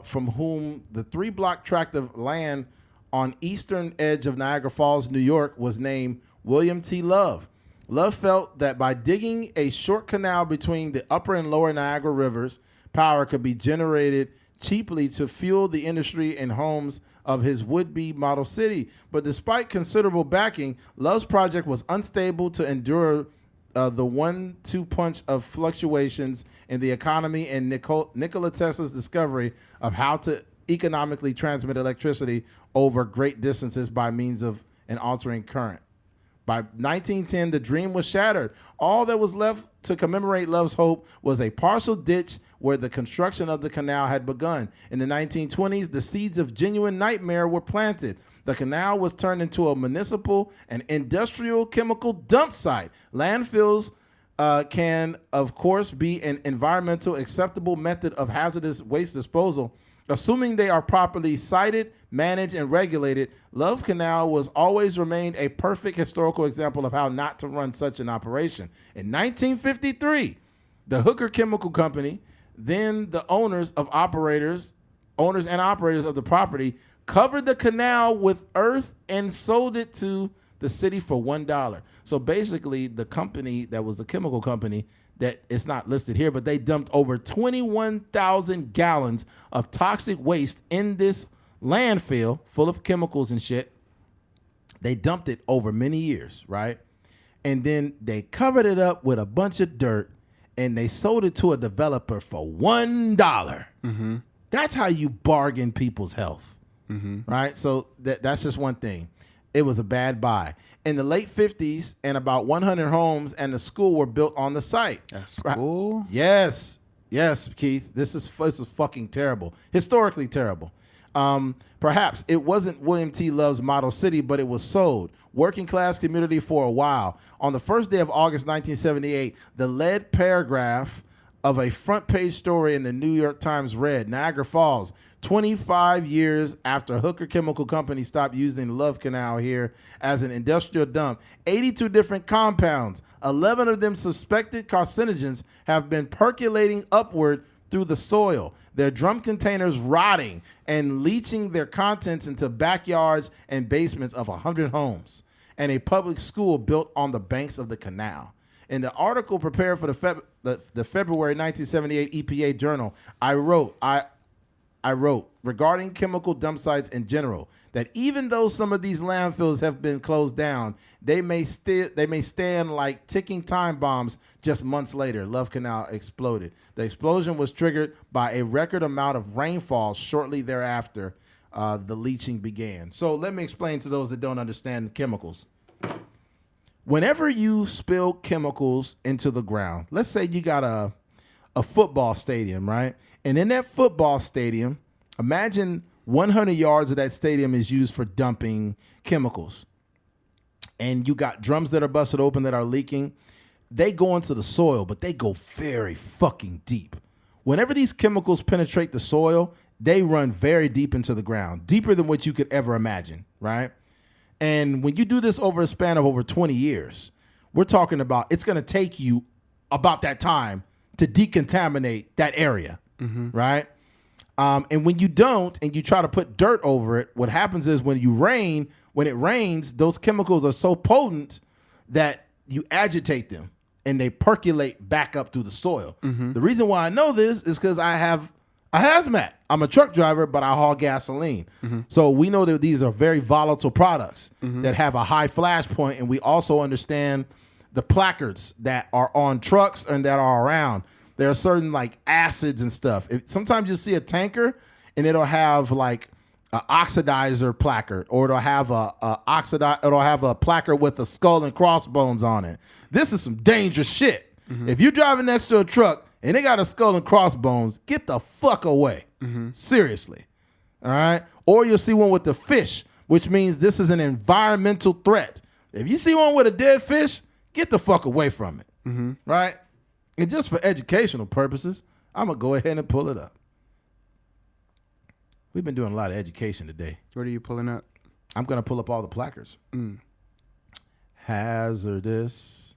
from whom the 3-block tract of land on eastern edge of Niagara Falls, New York, was named William T. Love. Love felt that by digging a short canal between the upper and lower Niagara rivers, power could be generated cheaply to fuel the industry and homes of his would-be model city. But despite considerable backing, Love's project was unstable to endure the 1-2 punch of fluctuations in the economy and Nikola Tesla's discovery of how to economically transmit electricity over great distances by means of an altering current. By 1910, the dream was shattered. All that was left to commemorate Love's hope was a partial ditch where the construction of the canal had begun. In the 1920s, the seeds of genuine nightmare were planted. The canal was turned into a municipal and industrial chemical dump site. Landfills can, of course, be an environmental acceptable method of hazardous waste disposal. Assuming they are properly sited, managed, and regulated, Love Canal was always remained a perfect historical example of how not to run such an operation. In 1953, the Hooker Chemical Company, then the owners and operators of the property, covered the canal with earth and sold it to the city for $1. So basically, the company that was the chemical company, that it's not listed here, but they dumped over 21,000 gallons of toxic waste in this landfill full of chemicals and shit. They dumped it over many years, right? And then they covered it up with a bunch of dirt and they sold it to a developer for $1. Mm-hmm. That's how you bargain people's health. Mm-hmm. Right? So that's just one thing. It was a bad buy. In the late 50s, and about 100 homes and a school were built on the site. A school? Right? Yes, Keith. This is fucking terrible. Historically terrible. Perhaps it wasn't William T. Love's model city, but it was sold. Working class community for a while. On the first day of August 1978, the lead paragraph of a front page story in the New York Times read, Niagara Falls, 25 years after Hooker Chemical Company stopped using the Love Canal here as an industrial dump, 82 different compounds, 11 of them suspected carcinogens, have been percolating upward through the soil, their drum containers rotting and leaching their contents into backyards and basements of 100 homes, and a public school built on the banks of the canal. In the article prepared for the February 1978 EPA Journal, I wrote regarding chemical dump sites in general that even though some of these landfills have been closed down, they may stand like ticking time bombs. Just months later, Love Canal exploded. The explosion was triggered by a record amount of rainfall shortly thereafter. The leaching began. So let me explain to those that don't understand chemicals. Whenever you spill chemicals into the ground, let's say you got a football stadium, right? And in that football stadium, imagine 100 yards of that stadium is used for dumping chemicals. And you got drums that are busted open that are leaking. They go into the soil, but they go very fucking deep. Whenever these chemicals penetrate the soil, they run very deep into the ground, deeper than what you could ever imagine, right? And when you do this over a span of over 20 years, we're talking about it's going to take you about that time to decontaminate that area, right? And when you don't and you try to put dirt over it, what happens is when it rains, those chemicals are so potent that you agitate them and they percolate back up through the soil. Mm-hmm. The reason why I know this is because I have a hazmat. I'm a truck driver, but I haul gasoline. Mm-hmm. So we know that these are very volatile products that have a high flash point, and we also understand the placards that are on trucks and that are around. There are certain like acids and stuff. Sometimes you'll see a tanker and it'll have like an oxidizer placard, or it'll have a placard with a skull and crossbones on it. This is some dangerous shit. Mm-hmm. If you're driving next to a truck and they got a skull and crossbones, get the fuck away. Seriously. All right? Or you'll see one with the fish, which means this is an environmental threat. If you see one with a dead fish, get the fuck away from it. Right? And just for educational purposes, I'm going to go ahead and pull it up. We've been doing a lot of education today. What are you pulling up? I'm going to pull up all the placards. Hazardous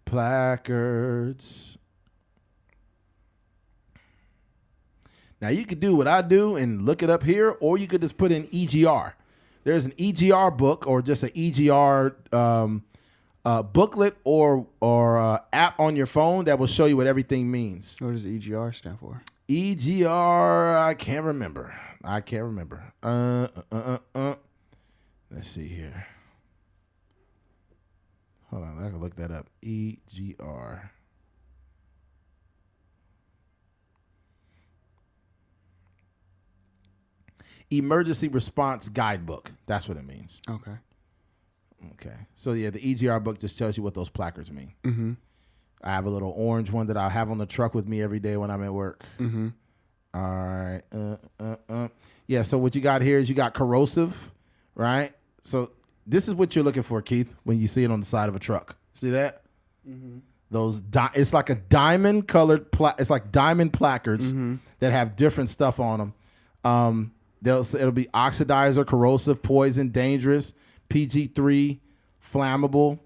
placards. Now, you could do what I do and look it up here, or you could just put in EGR. There's an EGR book or just an EGR booklet or app on your phone that will show you what everything means. What does EGR stand for? EGR, I can't remember. Let's see here. Hold on, I can look that up. EGR. Emergency Response Guidebook. That's what it means. Okay. So yeah, the EGR book just tells you what those placards mean. I have a little orange one that I have on the truck with me every day when I'm at work. All right. Yeah, so what you got here is you got corrosive, right? So this is what you're looking for, Keith, when you see it on the side of a truck. See that? Those it's like a diamond colored it's like diamond placards that have different stuff on them. It'll be oxidizer, corrosive, poison, dangerous, PG3, flammable.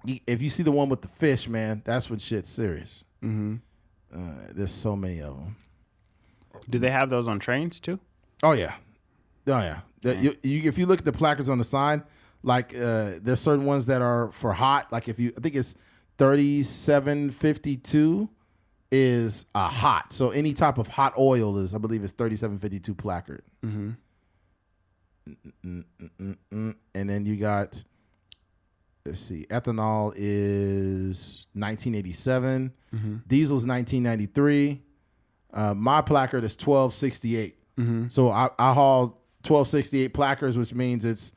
If you see the one with the fish, man, that's when shit's serious. There's so many of them. Do they have those on trains too? Oh yeah. If you look at the placards on the sign, like there's certain ones that are for hot. Like I think it's 3752 is hot. So any type of hot oil is, I believe, it's 3752 placard. And then you got, let's see, ethanol is 1987. Diesel's 1993. My placard is 1268. So I haul 1268 placards, which means it's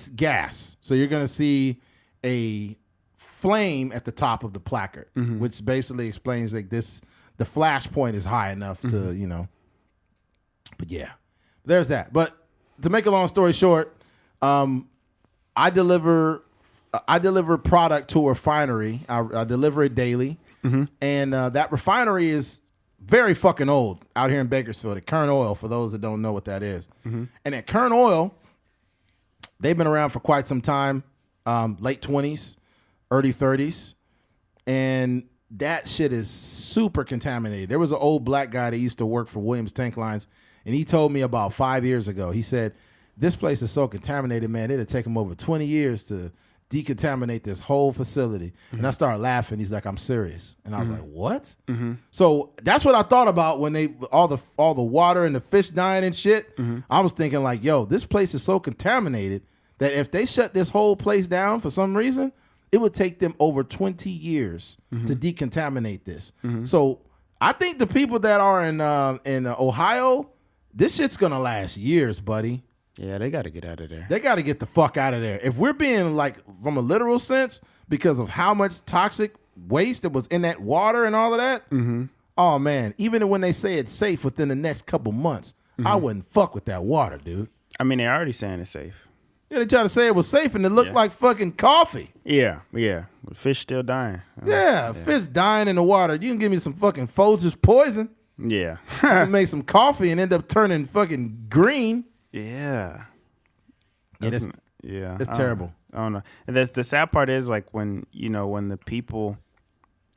gas. So you're gonna see a flame at the top of the placard, which basically explains like the flash point is high enough to, but yeah, there's that. But to make a long story short, I deliver product to a refinery. I deliver it daily. And that refinery is very fucking old out here in Bakersfield at Kern Oil, for those that don't know what that is. And at Kern Oil, they've been around for quite some time, late 20s, early 30s. And that shit is super contaminated. There was an old black guy that used to work for Williams Tank Lines, and he told me about 5 years ago, he said, this place is so contaminated, man, it'll take him over 20 years to decontaminate this whole facility. And I started laughing. He's like, I'm serious. And I was like, what? So that's what I thought about when they all the water and the fish dying and shit. I was thinking like, yo, this place is so contaminated that if they shut this whole place down for some reason, it would take them over 20 years to decontaminate this. So I think the people that are in Ohio, this shit's gonna last years, buddy. Yeah, they got to get out of there. They got to get the fuck out of there. If we're being like from a literal sense, because of how much toxic waste that was in that water and all of that, oh man, even when they say it's safe within the next couple months, I wouldn't fuck with that water, dude. I mean, they're already saying it's safe. Yeah, they try to say it was safe and it looked like fucking coffee. Yeah. But fish still dying. Fish dying in the water. You can give me some fucking Folgers poison. Yeah. Make some coffee and end up turning fucking green. Yeah. It's terrible. I don't know. And the sad part is like when the people,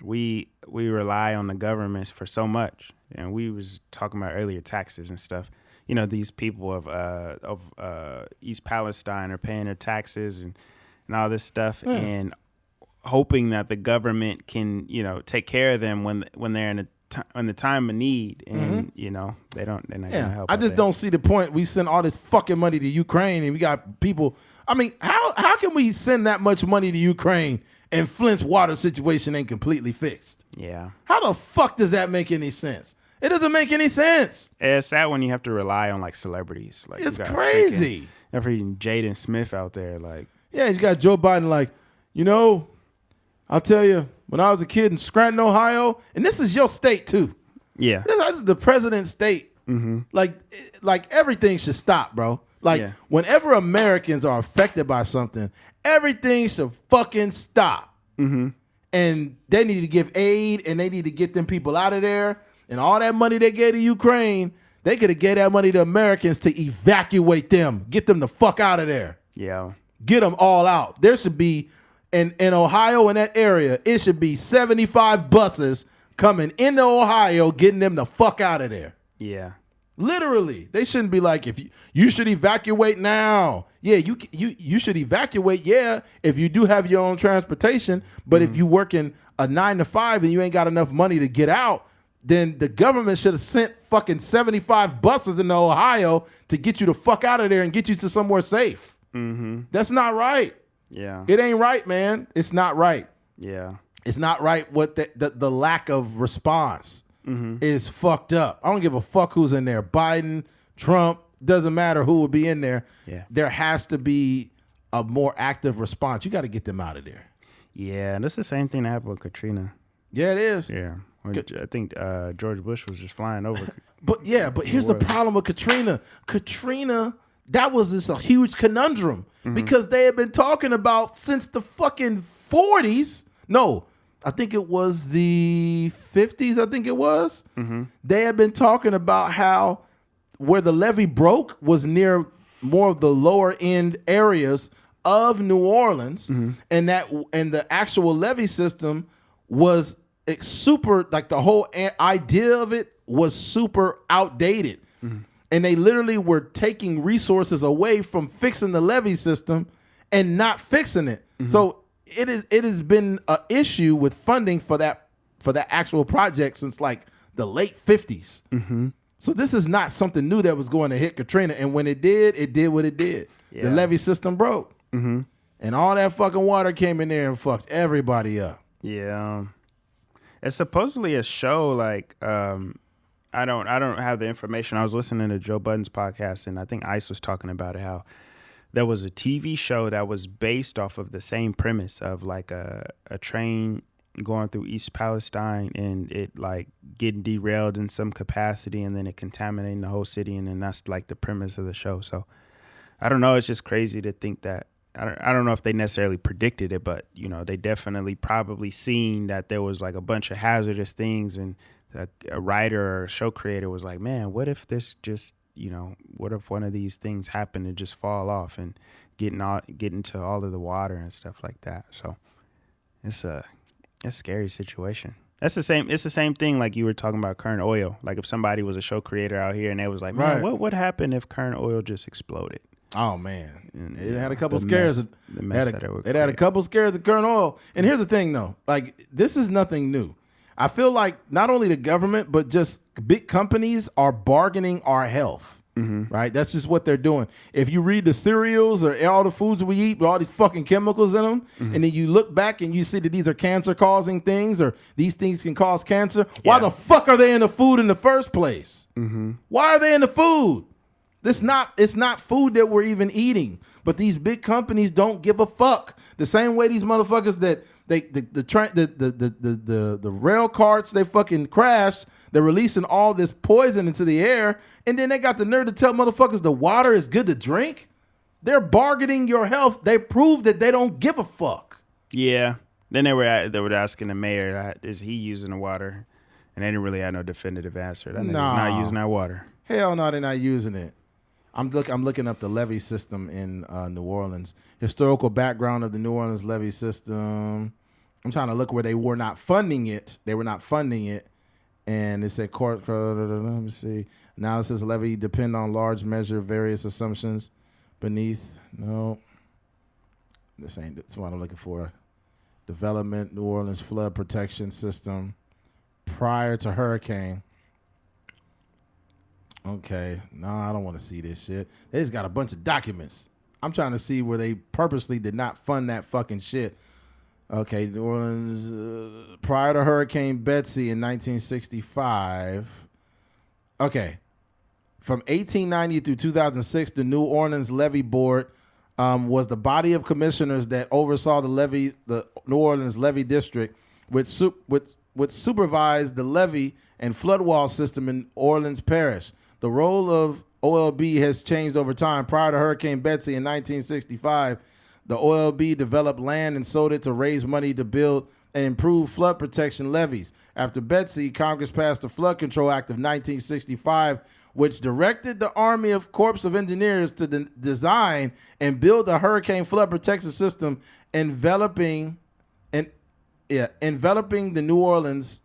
we rely on the governments for so much. And we was talking about earlier taxes and stuff. These people of East Palestine are paying their taxes and all this stuff and hoping that the government can, take care of them when they're in the time of need, and they're not gonna help. I just don't see the point. We send all this fucking money to Ukraine, and we got people. I mean, how can we send that much money to Ukraine and Flint's water situation ain't completely fixed? Yeah. How the fuck does that make any sense? It doesn't make any sense. It's sad when you have to rely on like celebrities. Like it's crazy. Every Jaden Smith out there, like you got Joe Biden, like, I'll tell you, when I was a kid in Scranton, Ohio, and this is your state too. Yeah. This is the president's state. Like everything should stop, bro. Like whenever Americans are affected by something, everything should fucking stop. And they need to give aid, and they need to get them people out of there. And all that money they gave to Ukraine, they could have gave that money to Americans to evacuate them, get them the fuck out of there. Yeah. Get them all out. There should be, in Ohio, in that area, it should be 75 buses coming into Ohio, getting them the fuck out of there. Yeah. Literally. They shouldn't be like, if you should evacuate now. Yeah, you should evacuate, yeah, if you do have your own transportation. But if you working a 9 to 5 and you ain't got enough money to get out, then the government should have sent fucking 75 buses into Ohio to get you the fuck out of there and get you to somewhere safe. That's not right. Yeah. It ain't right, man. It's not right. Yeah. It's not right. What the lack of response is fucked up. I don't give a fuck who's in there. Biden, Trump, doesn't matter who would be in there. Yeah. There has to be a more active response. You got to get them out of there. Yeah, and that's the same thing that happened with Katrina. Yeah, it is. Yeah. I think George Bush was just flying over. But here's the problem with Katrina. Katrina, that was just a huge conundrum because they had been talking about since the fucking 40s. No, I think it was the 50s, I think it was. They had been talking about how where the levee broke was near more of the lower end areas of New Orleans, and the actual levee system was super, like the whole idea of it was super outdated. And they literally were taking resources away from fixing the levee system and not fixing it. So it has been an issue with funding for that actual project since like the late 50s. So this is not something new that was going to hit Katrina. And when it did what it did. Yeah. The levee system broke. And all that fucking water came in there and fucked everybody up. Yeah. It's supposedly a show like I don't have the information. I was listening to Joe Budden's podcast, and I think Ice was talking about it, how there was a TV show that was based off of the same premise of like a train going through East Palestine and it like getting derailed in some capacity and then it contaminating the whole city, and then that's like the premise of the show. So I don't know. It's just crazy to think that. I don't know if they necessarily predicted it, but you know, they definitely probably seen that there was like a bunch of hazardous things, and a writer or a show creator was like, man, what if this just, you know, what if one of these things happened and just fall off and get into all of the water and stuff like that. So it's a scary situation. It's the same thing like you were talking about Current Oil. Like if somebody was a show creator out here and they was like, man, what would happen if Current Oil just exploded? Oh man, it had a couple the scares. Mess It had a couple scares of Current Oil. And here's the thing, though, like this is nothing new. I feel like not only the government but just big companies are bargaining our health. Right, that's just what they're doing. If you read the cereals or all the foods we eat with all these fucking chemicals in them, and then you look back and you see that these are cancer-causing things or these things can cause cancer, why the fuck are they in the food in the first place? Why are they in the food? It's not food that we're even eating, but these big companies don't give a fuck. The same way these motherfuckers that the rail carts they fucking crashed, they're releasing all this poison into the air, and then they got the nerve to tell motherfuckers the water is good to drink. They're bargaining your health. They prove that they don't give a fuck. Yeah. Then they were asking the mayor, is he using the water? And they didn't really have no definitive answer. That nigga's not using that water. Hell no, they're not using it. I'm looking up the levee system in New Orleans. Historical background of the New Orleans levee system. I'm trying to look where they were not funding it. They were not funding it. And it said, let me see. Analysis levee depend on large measure, various assumptions beneath. No. That's what I'm looking for. Development, New Orleans flood protection system prior to hurricane. Okay. No, I don't want to see this shit. They just got a bunch of documents. I'm trying to see where they purposely did not fund that fucking shit. Okay, New Orleans, prior to Hurricane Betsy in 1965. Okay. From 1890 through 2006, the New Orleans Levee Board was the body of commissioners that oversaw the New Orleans Levee District, which supervised the levee and flood wall system in Orleans Parish. The role of OLB has changed over time. Prior to Hurricane Betsy in 1965, the OLB developed land and sold it to raise money to build and improve flood protection levees. After Betsy, Congress passed the Flood Control Act of 1965, which directed the Army Corps of Engineers to design and build a hurricane flood protection system enveloping New Orleans.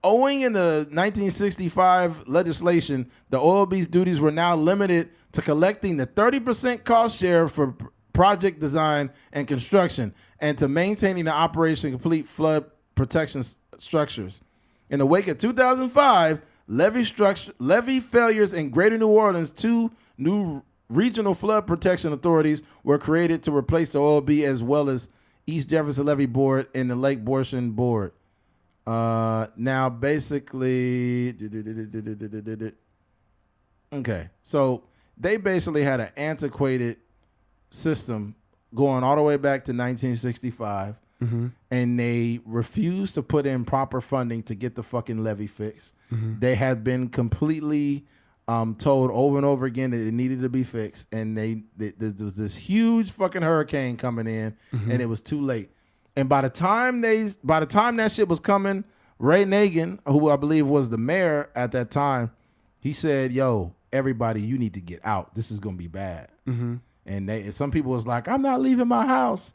Owing in the 1965 legislation, the OLB's duties were now limited to collecting the 30% cost share for project design and construction, and to maintaining the operation of complete flood protection structures. In the wake of 2005, levee failures in Greater New Orleans, 2 new regional flood protection authorities were created to replace the OLB, as well as East Jefferson Levee Board and the Lake Borson Board. Now, basically, okay, so they basically had an antiquated system going all the way back to 1965, and they refused to put in proper funding to get the fucking levee fixed. They had been completely told over and over again that it needed to be fixed, and there was this huge fucking hurricane coming in, and it was too late. And by the time that shit was coming, Ray Nagin, who I believe was the mayor at that time, he said, "Yo, everybody, you need to get out. This is gonna be bad." And some people was like, "I'm not leaving my house,"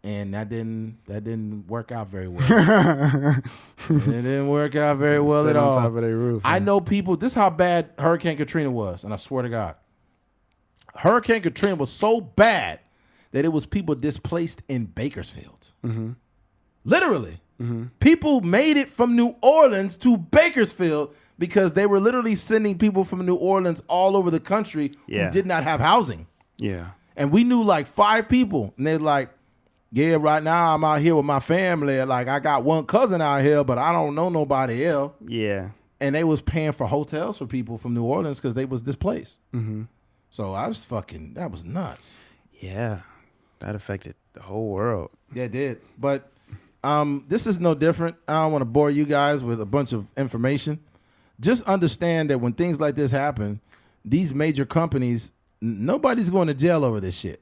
and that didn't work out very well. It didn't work out very well at all. On top of their roof. I know people. This is how bad Hurricane Katrina was, and I swear to God, Hurricane Katrina was so bad that it was people displaced in Bakersfield. Literally. People made it from New Orleans to Bakersfield because they were literally sending people from New Orleans all over the country who did not have housing. Yeah. And we knew like 5 people. And they're like, "Yeah, right now I'm out here with my family. Like, I got one cousin out here, but I don't know nobody else." Yeah. And they was paying for hotels for people from New Orleans because they was displaced. So that was nuts. Yeah. That affected the whole world. Yeah, it did. But this is no different. I don't want to bore you guys with a bunch of information. Just understand that when things like this happen, these major companies, nobody's going to jail over this shit.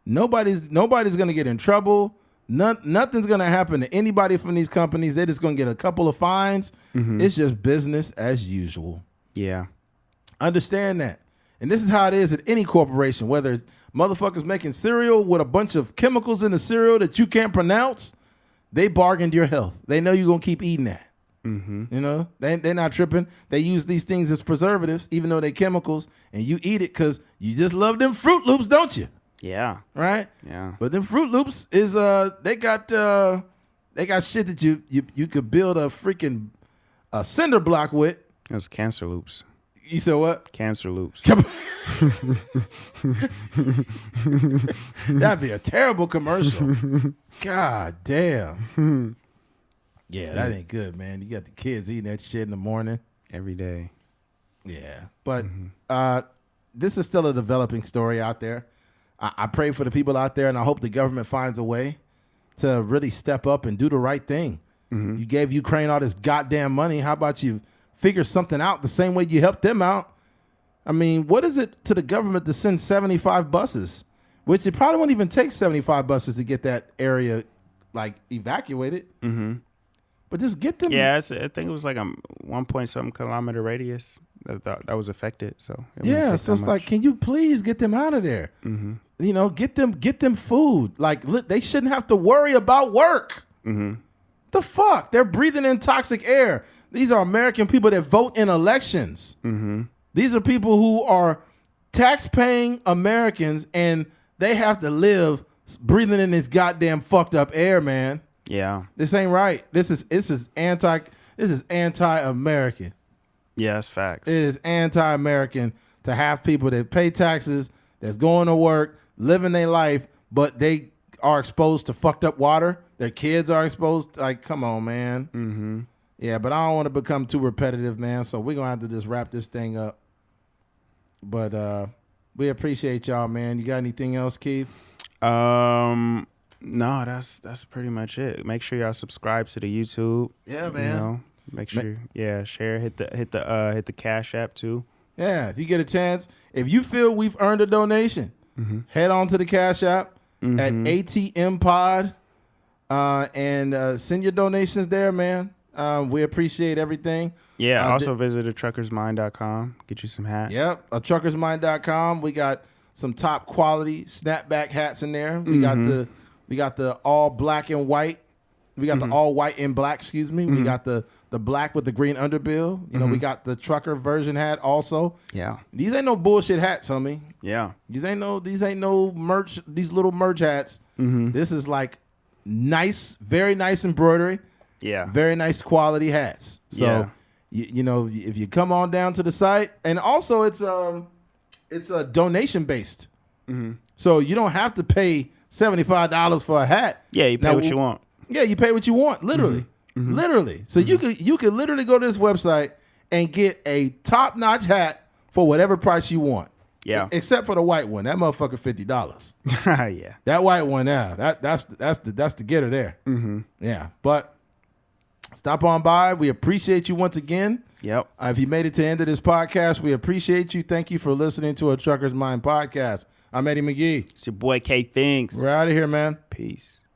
Nobody's going to get in trouble. Nothing's going to happen to anybody from these companies. They're just going to get a couple of fines. It's just business as usual. Yeah. Understand that. And this is how it is at any corporation, whether it's motherfuckers making cereal with a bunch of chemicals in the cereal that you can't pronounce. They bargained your health. They know you're going to keep eating that. You know, they're not tripping. They use these things as preservatives, even though they're chemicals, and you eat it because you just love them Fruit Loops, don't you? Yeah. Right? Yeah. But them Fruit Loops is they got shit that you could build a freaking cinder block with. It was cancer loops. You said what? Cancer loops. That'd be a terrible commercial. God damn. Yeah, that ain't good, man. You got the kids eating that shit in the morning. Every day. Yeah. But this is still a developing story out there. I pray for the people out there, and I hope the government finds a way to really step up and do the right thing. You gave Ukraine all this goddamn money. How about you figure something out the same way you helped them out? I mean, what is it to the government to send 75 buses? Which it probably won't even take 75 buses to get that area like evacuated. But just get them. Yeah, I think it was like a 1-point-something kilometer radius that was affected. So yeah, so it's like, can you please get them out of there? You know, get them food. Like, they shouldn't have to worry about work. The fuck? They're breathing in toxic air. These are American people that vote in elections. These are people who are tax-paying Americans, and they have to live breathing in this goddamn fucked up air, man. Yeah. This ain't right. This is anti-American. Yeah, that's facts. It is anti-American to have people that pay taxes, that's going to work, living their life, but they are exposed to fucked up water. Their kids are exposed. Like, come on, man. Yeah, but I don't want to become too repetitive, man. So we're going to have to just wrap this thing up. But we appreciate y'all, man. You got anything else, Keith? No, No, that's pretty much it. Make sure y'all subscribe to the YouTube. Yeah, man. You know, make sure, share. Hit the Cash App too. Yeah, if you get a chance, if you feel we've earned a donation, head on to the Cash App at ATMPOD and send your donations there, man. We appreciate everything. Yeah, also visit truckersmind.com. Get you some hats. Yep, truckersmind.com. We got some top quality snapback hats in there. We got the all black and white. We got the all white and black, excuse me. We got the black with the green underbill. You know, we got the trucker version hat also. Yeah. These ain't no bullshit hats, homie. Yeah. These ain't no merch, these little merch hats. This is like nice, very nice embroidery. Yeah. Very nice quality hats. So you know, if you come on down to the site, and also it's a donation based. So you don't have to pay $75 for a hat. Yeah, you pay what you want. Yeah, you pay what you want, literally. Literally. So you could literally go to this website and get a top-notch hat for whatever price you want. Yeah. Except for the white one. That motherfucker $50. Yeah. That white one now. That's the getter there. Yeah. But stop on by. We appreciate you once again. Yep. If you made it to the end of this podcast, we appreciate you. Thank you for listening to a Trucker's Mind podcast. I'm Eddie McGee. It's your boy K Things. We're out of here, man. Peace.